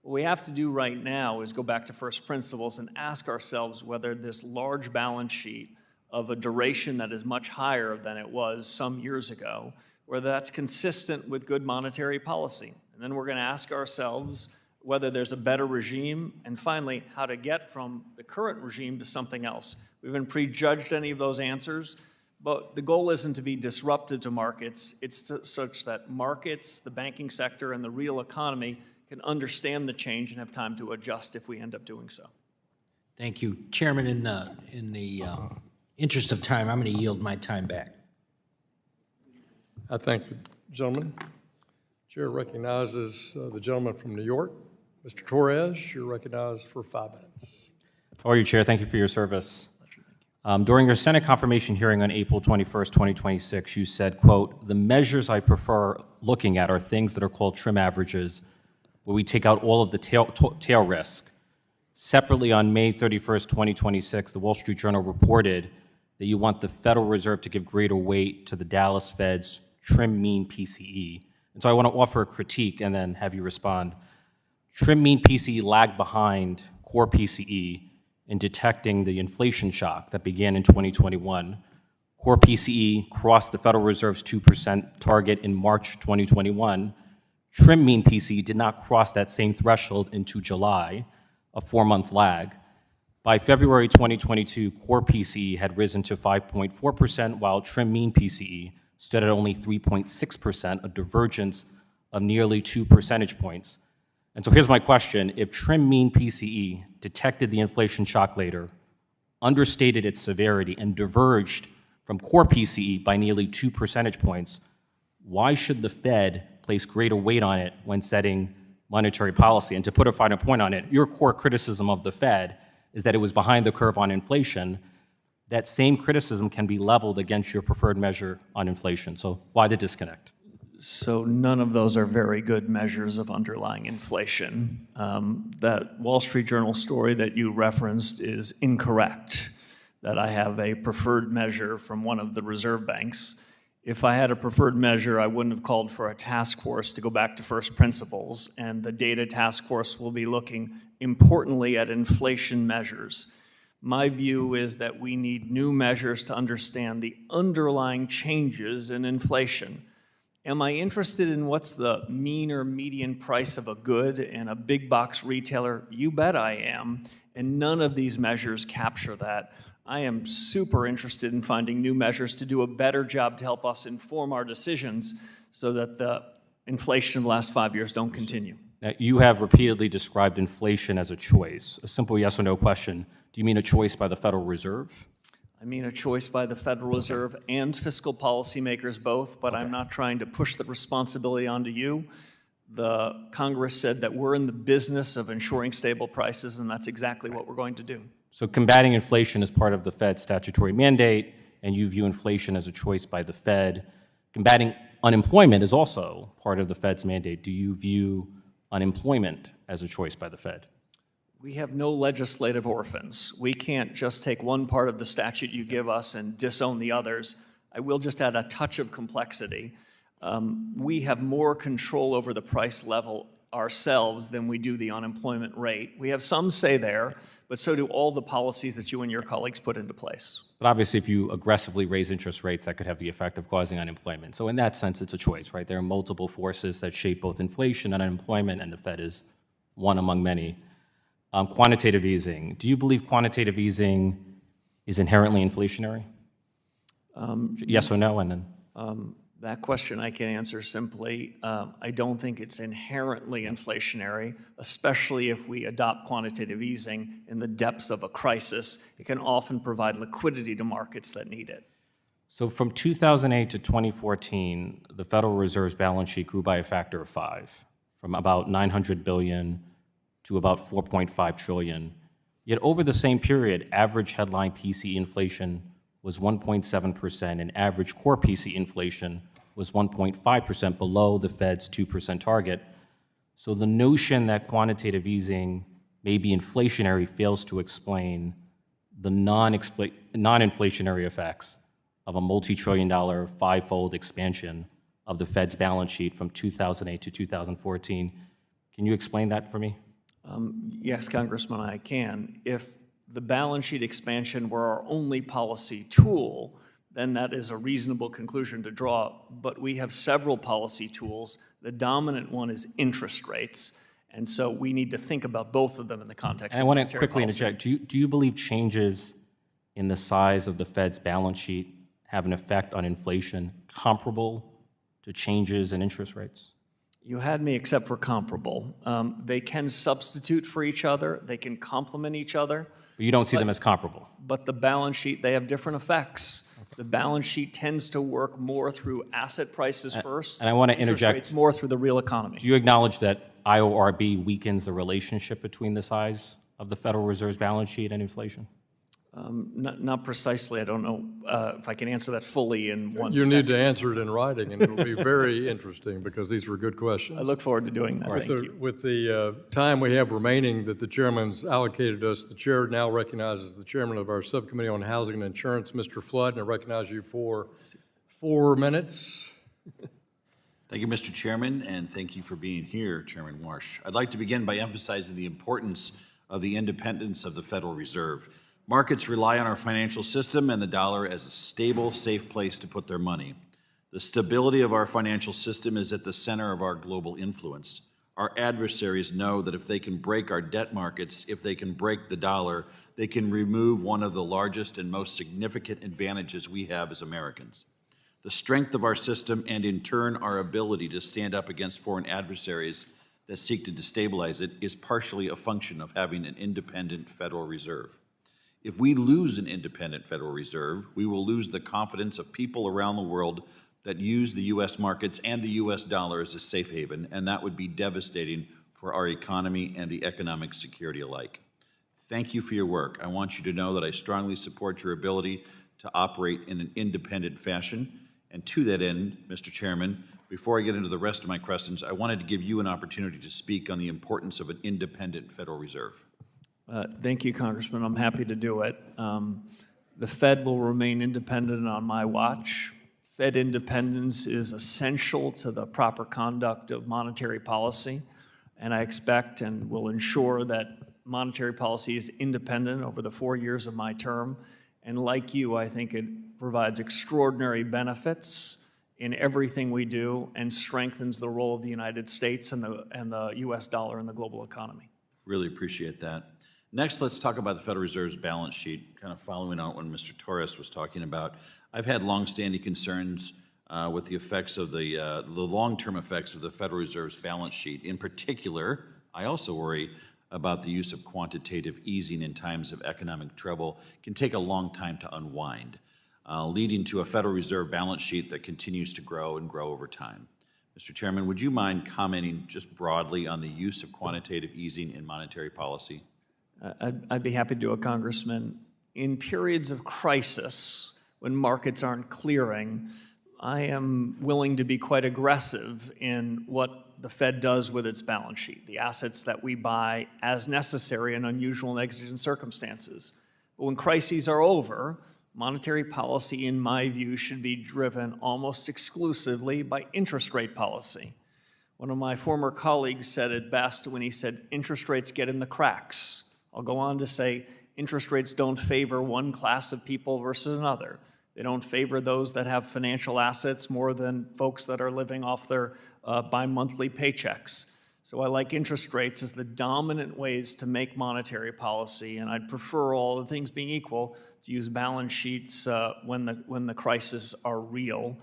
What we have to do right now is go back to first principles and ask ourselves whether this large balance sheet of a duration that is much higher than it was some years ago, whether that's consistent with good monetary policy. And then we're going to ask ourselves whether there's a better regime, and finally, how to get from the current regime to something else. We haven't prejudged any of those answers, but the goal isn't to be disruptive to markets. It's such that markets, the banking sector, and the real economy can understand the change and have time to adjust if we end up doing so. Thank you. Chairman, in the interest of time, I'm going to yield my time back. I thank the gentleman. Chair recognizes the gentleman from New York. Mr. Torres, you're recognized for 5 minutes. How are you, Chair? Thank you for your service. During your Senate confirmation hearing on April 21st, 2026, you said, quote, "The measures I prefer looking at are things that are called trim averages, where we take out all of the tail risk." Separately, on May 31st, 2026, the Wall Street Journal reported that you want the Federal Reserve to give greater weight to the Dallas Fed's trim mean PCE. And so I want to offer a critique and then have you respond. Trim mean PCE lagged behind core PCE in detecting the inflation shock that began in 2021. Core PCE crossed the Federal Reserve's 2% target in March 2021. Trim mean PCE did not cross that same threshold into July, a 4-month lag. By February 2022, core PCE had risen to 5.4%, while trim mean PCE stood at only 3.6%, a divergence of nearly 2 percentage points. And so here's my question. If trim mean PCE detected the inflation shock later, understated its severity, and diverged from core PCE by nearly 2 percentage points, why should the Fed place greater weight on it when setting monetary policy? And to put a finer point on it, your core criticism of the Fed is that it was behind the curve on inflation. That same criticism can be leveled against your preferred measure on inflation. So why the disconnect? So none of those are very good measures of underlying inflation. That Wall Street Journal story that you referenced is incorrect, that I have a preferred measure from one of the reserve banks. If I had a preferred measure, I wouldn't have called for a task force to go back to first principles, and the data task force will be looking importantly at inflation measures. My view is that we need new measures to understand the underlying changes in inflation. Am I interested in what's the mean or median price of a good in a big box retailer? You bet I am, and none of these measures capture that. I am super interested in finding new measures to do a better job to help us inform our decisions so that the inflation of the last 5 years don't continue. Now, you have repeatedly described inflation as a choice. A simple yes or no question. Do you mean a choice by the Federal Reserve? I mean a choice by the Federal Reserve and fiscal policymakers both, but I'm not trying to push the responsibility onto you. The Congress said that we're in the business of ensuring stable prices, and that's exactly what we're going to do. So combating inflation is part of the Fed's statutory mandate, and you view inflation as a choice by the Fed. Combating unemployment is also part of the Fed's mandate. Do you view unemployment as a choice by the Fed? We have no legislative orphans. We can't just take one part of the statute you give us and disown the others. I will just add a touch of complexity. We have more control over the price level ourselves than we do the unemployment rate. We have some say there, but so do all the policies that you and your colleagues put into place. But obviously, if you aggressively raise interest rates, that could have the effect of causing unemployment. So in that sense, it's a choice, right? There are multiple forces that shape both inflation and unemployment, and the Fed is one among many. Quantitative easing. Do you believe quantitative easing is inherently inflationary? Yes or no, and then? That question I can answer simply. I don't think it's inherently inflationary, especially if we adopt quantitative easing in the depths of a crisis. It can often provide liquidity to markets that need it. So from 2008 to 2014, the Federal Reserve's balance sheet grew by a factor of 5, from about $900 billion to about $4.5 trillion. Yet over the same period, average headline PCE inflation was 1.7%, and average core PCE inflation was 1.5% below the Fed's 2% target. So the notion that quantitative easing may be inflationary fails to explain the non-inflationary effects of a multi-trillion-dollar five-fold expansion of the Fed's balance sheet from 2008 to 2014. Can you explain that for me? Yes, Congressman, I can. If the balance sheet expansion were our only policy tool, then that is a reasonable conclusion to draw. But we have several policy tools. The dominant one is interest rates. And so we need to think about both of them in the context And of I want to monetary quickly policy. interject. Do you believe changes in the size of the Fed's balance sheet have an effect on inflation comparable to changes in interest rates? You had me except for comparable. They can substitute for each other. They can complement each other. But you don't see them as comparable? But the balance sheet, they have different effects. Okay. The balance sheet tends to work more through asset prices first. And I want to interest interject. rates more through the real economy. Do you acknowledge that IORB weakens the relationship between the size of the Federal Reserve's balance sheet and inflation? Not precisely. I don't know if I can answer that fully in one You second. need to answer it in writing, and it'll be very interesting because these were good questions. I look forward to doing that. Thank you. With the time we have remaining that the chairman's allocated us, the chair now recognizes the chairman of our subcommittee on housing and insurance, Mr. Flood, and I recognize you for 4 minutes. Thank you, Mr. Chairman, and thank you for being here, Chairman Warsh. I'd like to begin by emphasizing the importance of the independence of the Federal Reserve. Markets rely on our financial system and the dollar as a stable, safe place to put their money. The stability of our financial system is at the center of our global influence. Our adversaries know that if they can break our debt markets, if they can break the dollar, they can remove one of the largest and most significant advantages we have as Americans. The strength of our system and, in turn, our ability to stand up against foreign adversaries that seek to destabilize it is partially a function of having an independent Federal Reserve. If we lose an independent Federal Reserve, we will lose the confidence of people around the world that use the U.S. markets and the U.S. dollar as a safe haven, and that would be devastating for our economy and the economic security alike. Thank you for your work. I want you to know that I strongly support your ability to operate in an independent fashion. And to that end, Mr. Chairman, before I get into the rest of my questions, I wanted to give you an opportunity to speak on the importance of an independent Federal Reserve. Thank you, Congressman. I'm happy to do it. The Fed will remain independent on my watch. Fed independence is essential to the proper conduct of monetary policy, and I expect and will ensure that monetary policy is independent over the 4 years of my term. And like you, I think it provides extraordinary benefits in everything we do and strengthens the role of the United States and the U.S. dollar in the global economy. Really appreciate that. Next, let's talk about the Federal Reserve's balance sheet, kind of following on what Mr. Torres was talking about. I've had longstanding concerns with the effects of the long-term effects of the Federal Reserve's balance sheet. In particular, I also worry about the use of quantitative easing in times of economic trouble. It can take a long time to unwind, leading to a Federal Reserve balance sheet that continues to grow and grow over time. Mr. Chairman, would you mind commenting just broadly on the use of quantitative easing in monetary policy? I'd be happy to do it, Congressman. In periods of crisis, when markets aren't clearing, I am willing to be quite aggressive in what the Fed does with its balance sheet, the assets that we buy as necessary in unusual and exigent circumstances. But when crises are over, monetary policy, in my view, should be driven almost exclusively by interest rate policy. One of my former colleagues said it best when he said, interest rates get in the cracks. I'll go on to say, interest rates don't favor one class of people versus another. They don't favor those that have financial assets more than folks that are living off their bi-monthly paychecks. So I like interest rates as the dominant ways to make monetary policy, and I'd prefer, all the things being equal, to use balance sheets when the crises are real.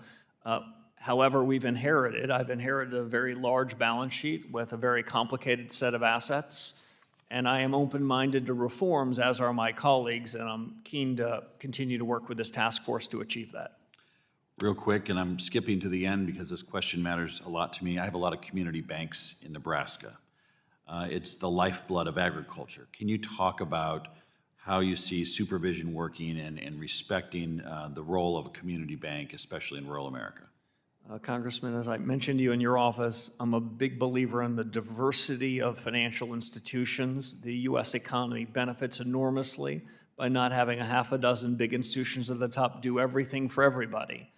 However, I've inherited a very large balance sheet with a very complicated set of assets, and I am open-minded to reforms, as are my colleagues, and I'm keen to continue to work with this task force to achieve that. Real quick, and I'm skipping to the end because this question matters a lot to me. I have a lot of community banks in Nebraska. It's the lifeblood of agriculture. Can you talk about how you see supervision working and respecting the role of a community bank, especially in rural America? Congressman, as I mentioned to you in your office, I'm a big believer in the diversity of financial institutions. The U.S. economy benefits enormously by not having a half a dozen big institutions at the top do everything for everybody.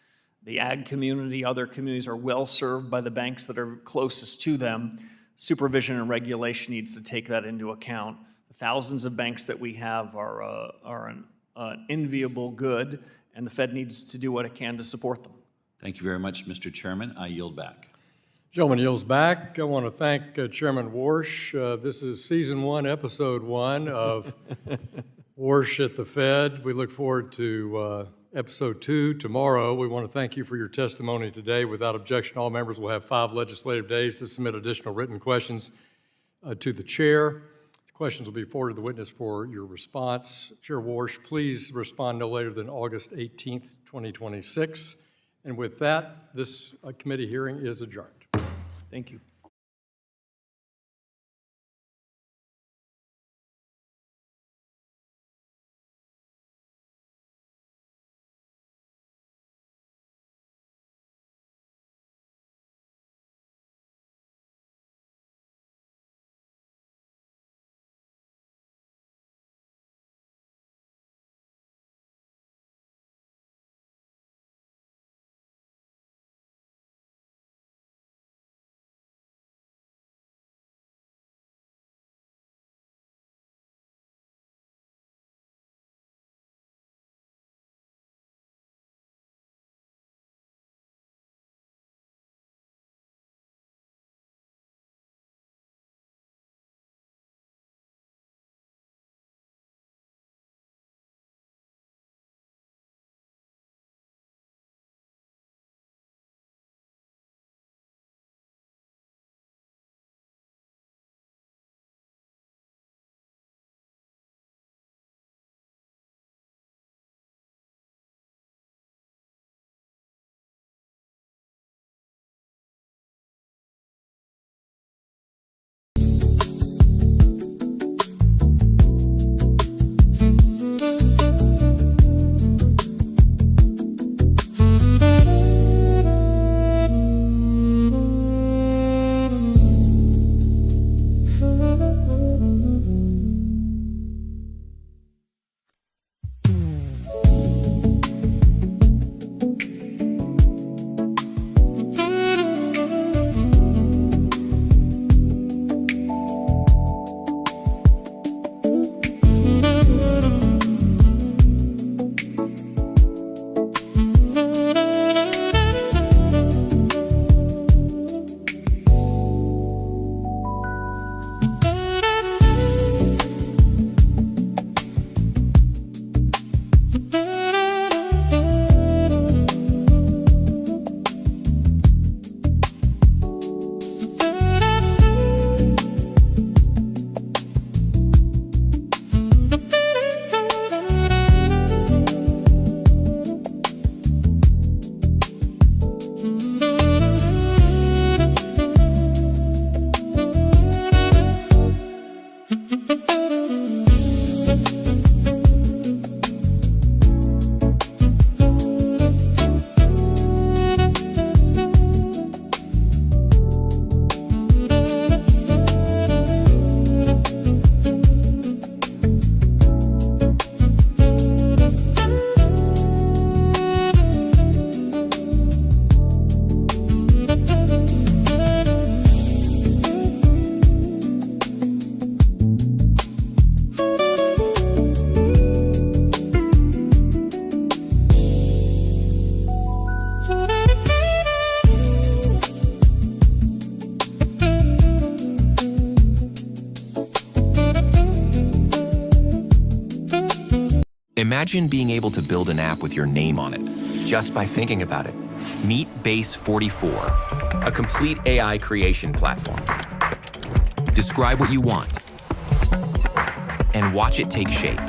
The ag community, other communities are well served by the banks that are closest to them. Supervision and regulation needs to take that into account. The thousands of banks that we have are an enviable good, and the Fed needs to do what it can to support them. Thank you very much, Mr. Chairman. I yield back. Gentleman yields back. I want to thank Chairman Warsh. This is season 1, episode 1 of Warsh at the Fed. We look forward to episode 2 tomorrow. We want to thank you for your testimony today. Without objection, all members will have 5 legislative days to submit additional written questions to the chair. The questions will be forwarded to the witness for your response. Chair Warsh, please respond no later than August 18th, 2026. And with that, this committee hearing is adjourned. Thank you. Imagine being able to build an app with your name on it, just by thinking about it. Meet Base 44, a complete AI creation platform. Describe what you want, and watch it take shape.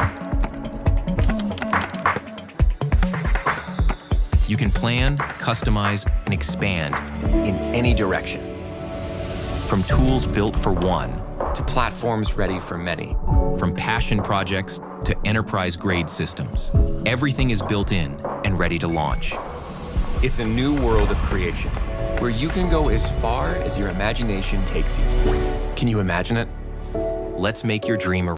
You can plan, customize, and expand in any direction. From tools built for one to platforms ready for many. From passion projects to enterprise-grade systems. Everything is built in and ready to launch. It's a new world of creation, where you can go as far as your imagination takes you. Can you imagine it? Let's make your dream a